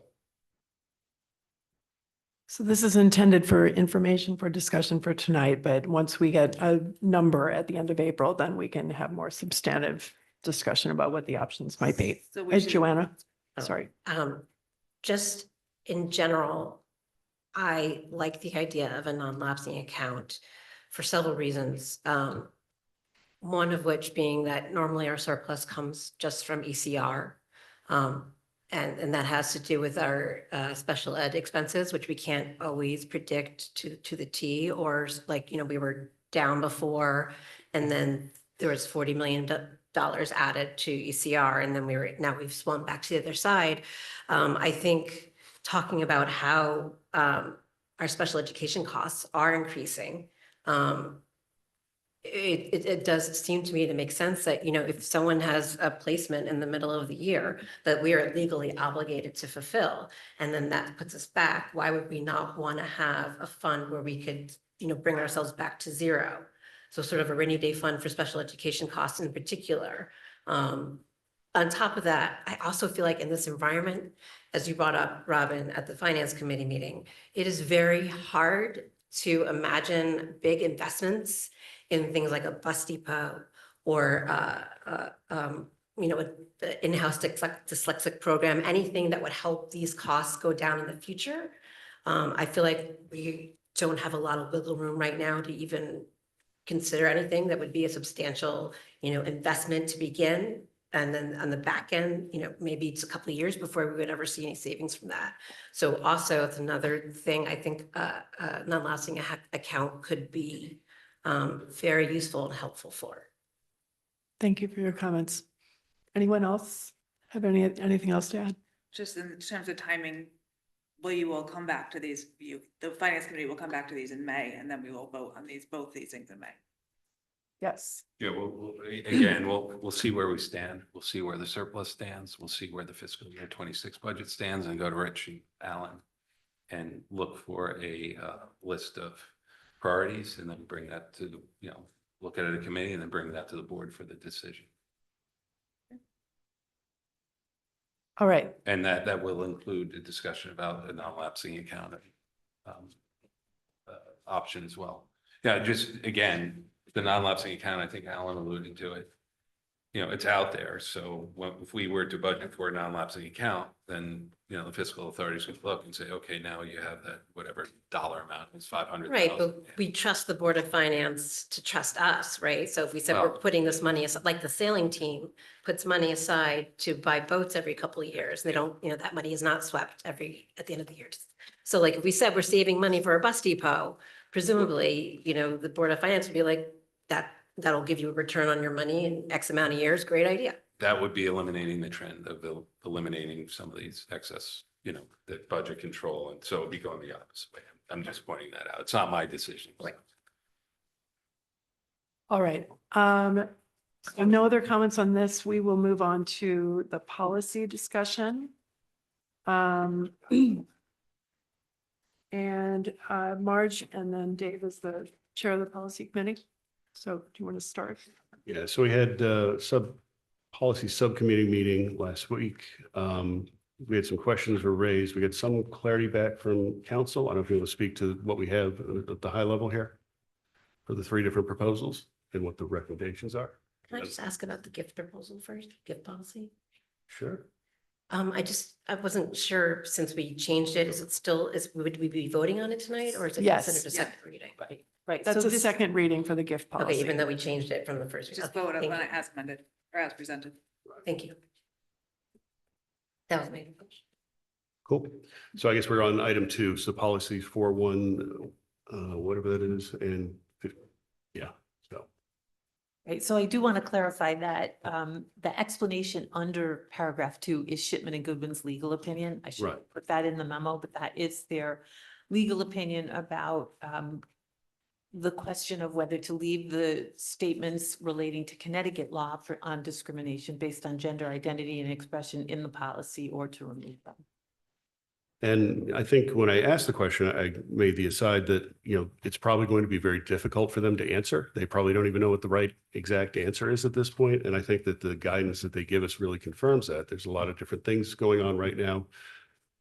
So this is intended for information for discussion for tonight, but once we get a number at the end of April, then we can have more substantive discussion about what the options might be. So we should- Joanna, Oh, sorry. Just in general, I like the idea of a non-lapsing account for several reasons. One of which being that normally our surplus comes just from ECR. And that has to do with our special ed expenses, which we can't always predict to the T, or like, we were down before and then there was $40 million added to ECR, and then now we've swung back to the other side. I think talking about how our special education costs are increasing, it does seem to me to make sense that, if someone has a placement in the middle of the year that we are legally obligated to fulfill, and then that puts us back, why would we not want to have a fund where we could, bring ourselves back to zero? So sort of a rainy day fund for special education costs in particular. On top of that, I also feel like in this environment, as you brought up, Robin, at the finance committee meeting, it is very hard to imagine big investments in things like a bus depot or, the in-house dyslexic program, anything that would help these costs go down in the future. I feel like we don't have a lot of wiggle room right now to even consider anything that would be a substantial, investment to begin. And then on the back end, maybe it's a couple of years before we would ever see any savings from that. So also it's another thing I think a non-lapsing account could be very useful and helpful for. Thank you for your comments. Anyone else have anything else to add? Just in terms of timing, we will come back to these, the finance committee will come back to these in May, and then we will vote on both these things in May. Yes. Yeah, we'll see where we stand. We'll see where the surplus stands. We'll see where the fiscal year 26 budget stands, and go to Rich and Alan and look for a list of priorities, and then bring that to, look at it at a committee and then bring that to the board for the decision. All right. And that will include a discussion about a non-lapsing account option as well. Yeah, just again, the non-lapsing account, I think Alan alluded to it. It's out there. So if we were to budget for a non-lapsing account, then, the fiscal authorities could look and say, okay, now you have that, whatever dollar amount is 500,000. Right, but we trust the Board of Finance to trust us, right? So if we said we're Well- putting this money aside, like the sailing team puts money aside to buy boats every couple of years, they don't, that money is not swept at the end of the year. So like if we said we're saving money for a bus depot, presumably, the Board of Finance would be like, that'll give you a return on your money in X amount of years, great idea. That would be eliminating the trend of eliminating some of these excess, the budget control. And so it'd be going the opposite way. I'm just pointing that out. It's not my decision. Right. All right. No other comments on this. We will move on to the policy discussion. And Marge and then Dave is the chair of the policy committee. So do you want to start? Yeah, so we had policy subcommittee meeting last week. We had some questions were raised. We got some clarity back from council. I don't know if you want to speak to what we have at the high level here for the 3 different proposals and what the recommendations are. Can I just ask about the gift proposal first, gift policy? Sure. I wasn't sure, since we changed it, would we be voting on it tonight, or is it Yes. considered a second reading? Right. That's So a this- second reading for the gift policy. Okay, even though we changed it from the first. Just Okay, vote on thank it you. as amended or as presented. Thank you. That was my question. Cool. So I guess we're on item 2. So policies 4.1, whatever that is, and 50, yeah. So Right, so I do want to clarify that the explanation under paragraph 2 is Shipman and Goodwin's legal opinion. I should Right. put that in the memo, but that is their legal opinion about the question of whether to leave the statements relating to Connecticut law on discrimination based on gender identity and expression in the policy, or to remove them. And I think when I asked the question, I made the aside that, it's probably going to be very difficult for them to answer. They probably don't even know what the right exact answer is at this point. And I think that the guidance that they give us really confirms that. There's a lot of different things going on right now.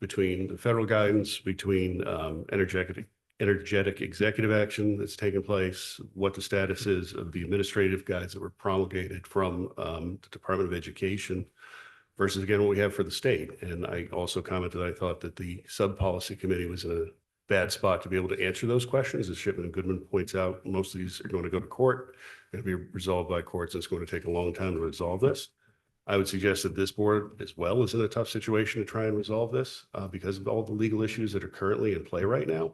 between the federal guidance, between energetic executive action that's taken place, what the status is of the administrative guides that were promulgated from the Department of Education versus again, what we have for the state. And I also commented, I thought that the sub-policy committee was in a bad spot to be able to answer those questions. As Shipman and Goodman points out, most of these are going to go to court, going to be resolved by courts, and it's going to take a long time to resolve this. I would suggest that this board as well is in a tough situation to try and resolve this because of all the legal issues that are currently in play right now.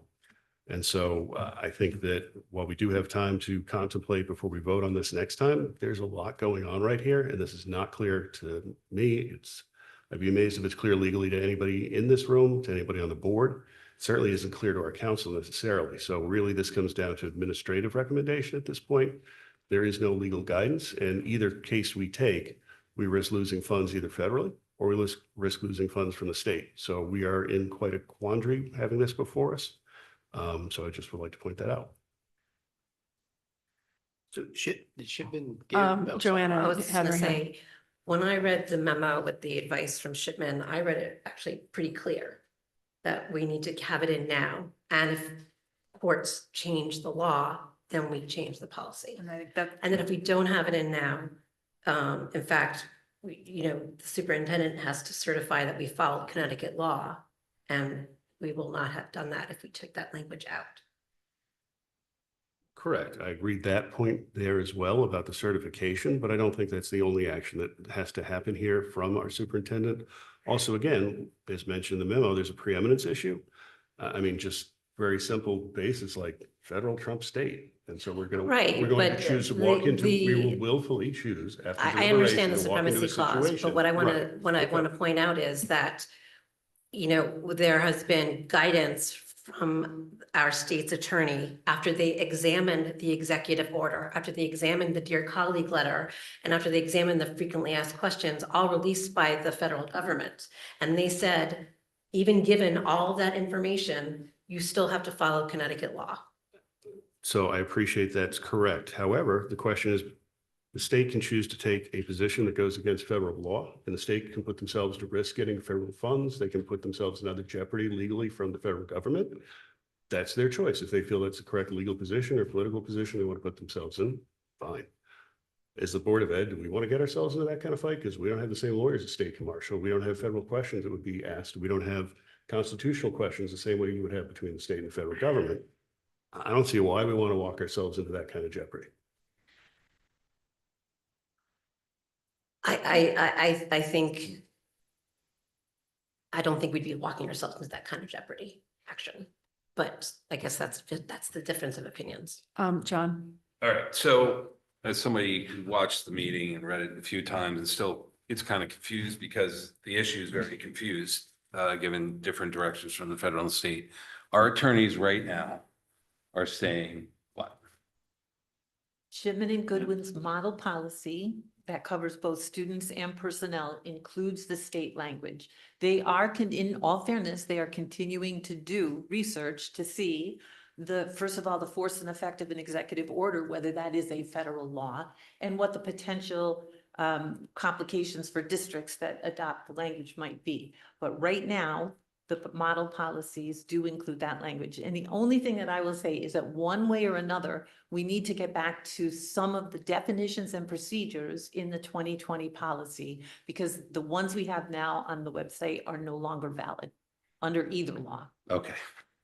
And so I think that while we do have time to contemplate before we vote on this next time, there's a lot going on right here. And this is not clear to me. I'd be amazed if it's clear legally to anybody in this room, to anybody on the board. It certainly isn't clear to our council necessarily. So really this comes down to administrative recommendation at this point. There is no legal guidance. And either case we take, we risk losing funds either federally or we risk losing funds from the state. So we are in quite a quandary having this before us. So I just would like to point that out. So did Shipman Joanna I was just had gonna her hand. say, when I read the memo with the advice from Shipman, I read it actually pretty clear that we need to have it in now. And if courts change the law, then we change the policy. And I think that. And then if we don't have it in now, in fact, the superintendent has to certify that we followed Connecticut law. And we will not have done that if we took that language out. Correct. I agree that point there as well about the certification, but I don't think that's the only action that has to happen here from our superintendent. Also, again, as mentioned in the memo, there's a preeminence issue. I mean, just very simple basis like federal trump state. And so we're going to choose to walk into, we will willfully choose after. I understand the deliberation to walk into supremacy clause, situation. but what I want to, Right. what I want to point out is that, there has been guidance from our state's attorney after they examined the executive order, after they examined the Dear Colleague letter, and after they examined the frequently asked questions, all released by the federal government. And they said, even given all that information, you still have to follow Connecticut law. So I appreciate that's correct. However, the question is, the state can choose to take a position that goes against federal law, and the state can put themselves to risk getting federal funds. They can put themselves in other jeopardy legally from the federal government. That's their choice. If they feel that's the correct legal position or political position they want to put themselves in, fine. As the Board of Ed, do we want to get ourselves into that kind of fight? Because we don't have the same lawyers as state commercial. We don't have federal questions that would be asked. We don't have constitutional questions the same way you would have between the state and the federal government. I don't see why we want to walk ourselves into that kind of jeopardy. I don't think we'd be walking ourselves into that kind of jeopardy action. But I guess that's the difference of opinions. John? All right, so as somebody who watched the meeting and read it a few times and still it's kind of confused because the issue is very confused, given different directions from the federal and state. Our attorneys right now are saying what? Shipman and Goodwin's model policy that covers both students and personnel includes the state language. They are, in all fairness, they are continuing to do research to see first of all, the force and effect of an executive order, whether that is a federal law, and what the potential complications for districts that adopt the language might be. But right now, the model policies do include that language. And the only thing that I will say is that one way or another, we need to get back to some of the definitions and procedures in the 2020 policy, because the ones we have now on the website are no longer valid under either law. Okay.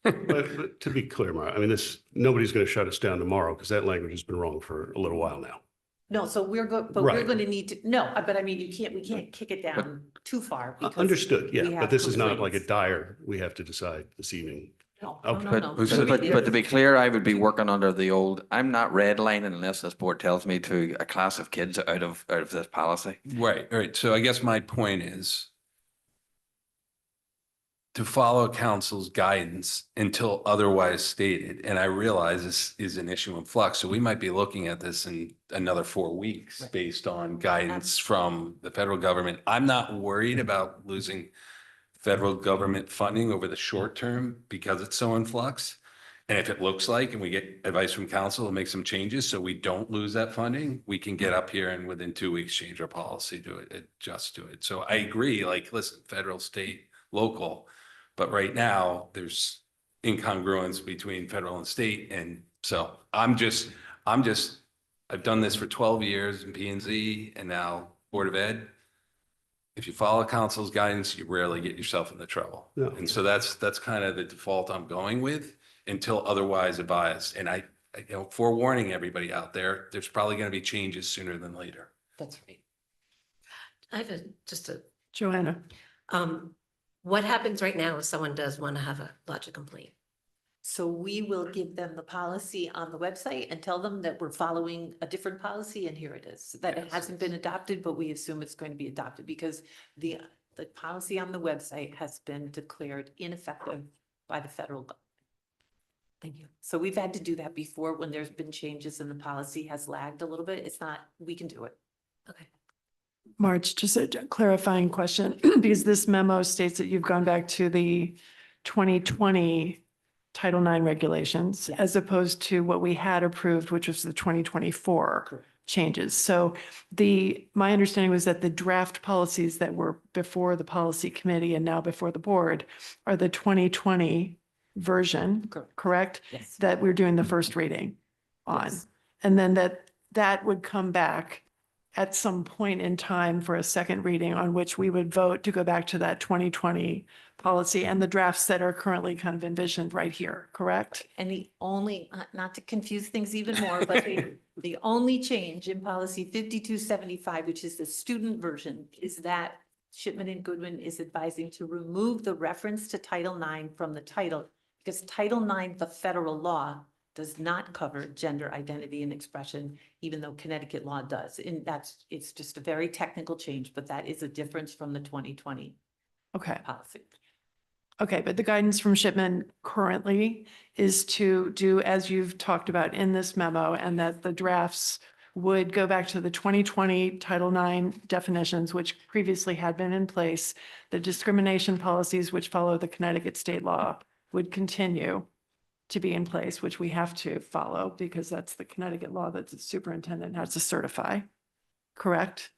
But to be clear, Mara, I mean, nobody's going to shut us down tomorrow because that language has been wrong for a little while now. No, so we're but we're Right. going to need to, no, but I mean, we can't kick it down too far. because Understood, we yeah, have but this is not like a complaints. dire, we have to decide this evening. No, Okay. But to be clear, I would be working under the old, I'm not redlining unless this board tells me to a class of kids out of this policy. Right. So I guess my point is to follow council's guidance until otherwise stated. And I realize this is an issue in flux. So we might be looking at this in another 4 weeks based on guidance from the federal government. I'm not worried about losing federal government funding over the short term because it's so in flux. And if it looks like, and we get advice from council to make some changes so we don't lose that funding, we can get up here and within 2 weeks change our policy to adjust to it. So I agree, like, listen, federal, state, local, But right now, there's incongruence between federal and state. And so I've done this for 12 years in P and Z and now Board of Ed. If you follow council's guidance, you rarely get yourself into trouble. Yeah. And so that's kind of the default I'm going with until otherwise advised. And forewarning everybody out there, there's probably going to be changes sooner than later. That's right. I have just a, Joanna. what happens right now if someone does want to have a logic complaint? So we will give them the policy on the website and tell them that we're following a different policy and here it is. That it hasn't been adopted, but we assume it's going to be adopted because the policy on the website has been declared ineffective by the federal government. Thank you. So we've had to do that before when there's been changes and the policy has lagged a little bit. It's not, we can do it. Okay. Marge, just a clarifying question, because this memo states that you've gone back to the 2020 Title IX regulations as opposed to what we had approved, which was the 2024 changes. So my understanding was that the draft policies that were before the policy committee and now before the board are the 2020 version, correct? Yes. That we're doing the first reading on. Yes. And then that would come back at some point in time for a second reading on which we would vote to go back to that 2020 policy and the drafts that are currently kind of envisioned right here, correct? And the only, not to confuse things even more, but the only change in policy 5275, which is the student version, is that Shipman and Goodwin is advising to remove the reference to Title IX from the title because Title IX, the federal law, does not cover gender identity and expression, even though Connecticut law does. And it's just a very technical change, but that is a difference from the 2020 policy. Okay, but the guidance from Shipman currently is to do as you've talked about in this memo and that the drafts would go back to the 2020 Title IX definitions, which previously had been in place. The discrimination policies, which follow the Connecticut state law, would continue to be in place, which we have to follow because that's the Connecticut law that the superintendent has to certify. Correct?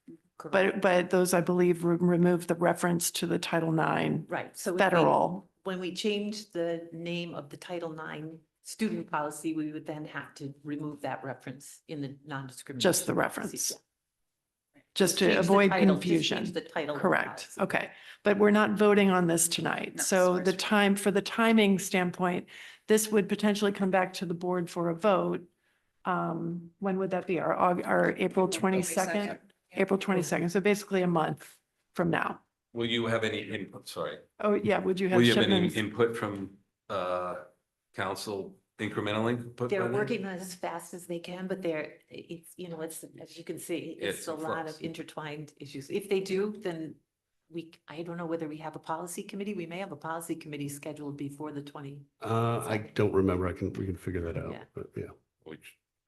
But those, I believe, remove the reference to the Title IX. Right. So federal. when we change the name of the Title IX student policy, we would then have to remove that reference in the non-discrimination. Just the policy. reference. Yeah. Just to Change the avoid title, just confusion. change the title of the Correct. policy. Okay. But we're not voting on this tonight. No, So it's first for the timing standpoint, this would potentially come back to the board for a vote. When would that be? Our April 22nd? April 22nd. So basically a month from now. Will you have any input? Sorry. Oh, yeah. Would you have Will you have any Shipman's? input from council, incremental input? by They're then? working as fast as they can, but it's, as you can see, it's It's a in lot flux. of intertwined issues. If they do, then I don't know whether we have a policy committee. We may have a policy committee scheduled before the 20. I don't remember. we can figure that out, Yeah. but yeah.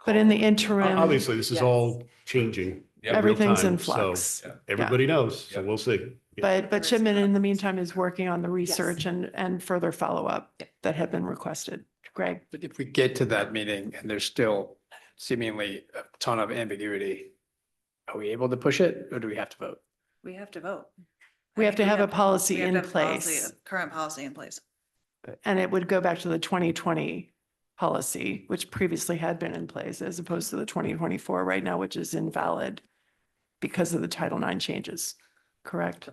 But in the interim. Obviously, this is all changing. in real Everything's in time, so flux. Everybody knows, so we'll see. Yeah. But Shipman in the meantime is working on the research and further follow-up that have been requested. Greg? But if we get to that meeting and there's still seemingly a ton of ambiguity, are we able to push it or do we have to vote? We have to vote. We have to have a policy We have in to have place. Current policy in place. And it would go back to the 2020 policy, which previously had been in place as opposed to the 2024 right now, which is invalid because of the Title IX changes, correct?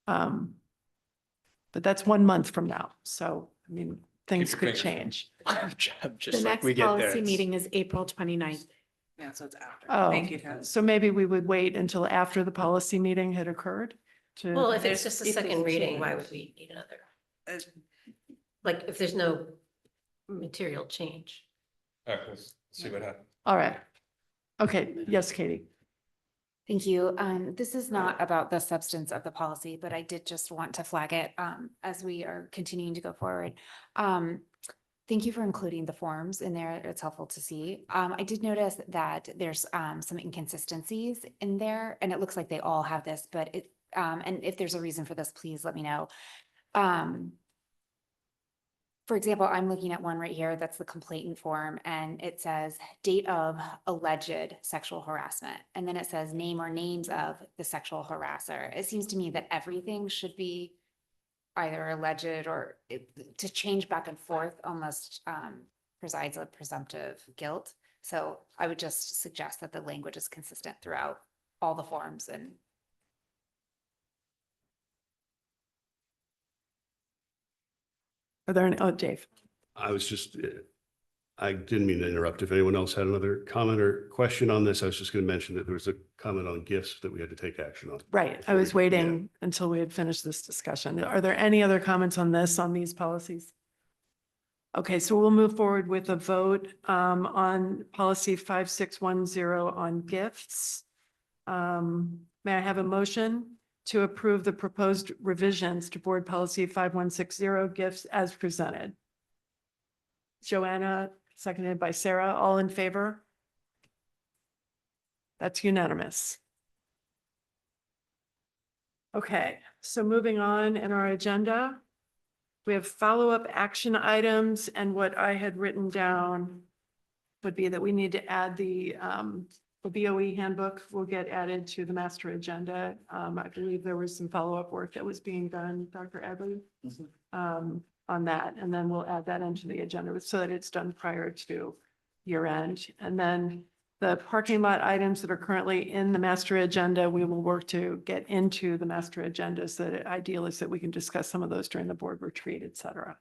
But that's 1 month from now. So, I mean, things your could fingers change. Just The like we next get there. policy it's- meeting is April 29th. Yeah, so it's after. Oh, Thank you, Travis. so maybe we would wait until after the policy meeting had occurred to. Well, if it's just a if there's second a reading, why change. would we need another? Uh, Like, if there's no material change. All right, let's see what happens. All right. Okay, yes, Katie. Thank you. This is not about the substance of the policy, but I did just want to flag it as we are continuing to go forward. Thank you for including the forms in there. It's helpful to see. I did notice that there's some inconsistencies in there, and it looks like they all have this, but and if there's a reason for this, please let me know. For example, I'm looking at one right here, that's the complainant form, and it says date of alleged sexual harassment. And then it says name or names of the sexual harasser. It seems to me that everything should be either alleged or to change back and forth almost presides a presumptive guilt. So I would just suggest that the language is consistent throughout all the forms and Are there any, oh, Dave? I was just, I didn't mean to interrupt. If anyone else had another comment or question on this, I was just going to mention that there was a comment on gifts that we had to take action on. Right, I was waiting until we had finished this discussion. Are there any other comments on this, on these policies? Okay, so we'll move forward with a vote on policy 5610 on gifts. May I have a motion to approve the proposed revisions to board policy 5160 gifts as presented? Joanna, seconded by Sarah, all in favor? That's unanimous. Okay, so moving on in our agenda, we have follow-up action items, and what I had written down would be that we need to add the BOE handbook will get added to the master agenda. I believe there was some follow-up work that was being done, Dr. Adley, on that, and then we'll add that into the agenda so that it's done prior to year end. And then the parking lot items that are currently in the master agenda, we will work to get into the master agenda. So the ideal is that we can discuss some of those during the board retreat, et cetera.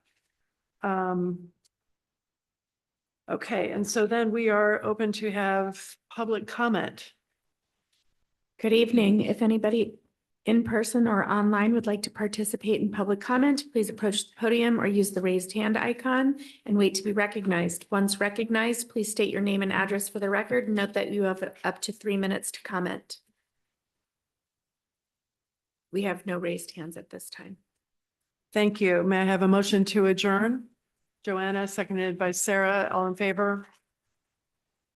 Okay, and so then we are open to have public comment. Good evening. If anybody in person or online would like to participate in public comment, please approach the podium or use the raised hand icon and wait to be recognized. Once recognized, please state your name and address for the record. Note that you have up to 3 minutes to comment. We have no raised hands at this time. Thank you. May I have a motion to adjourn? Joanna, seconded by Sarah, all in favor?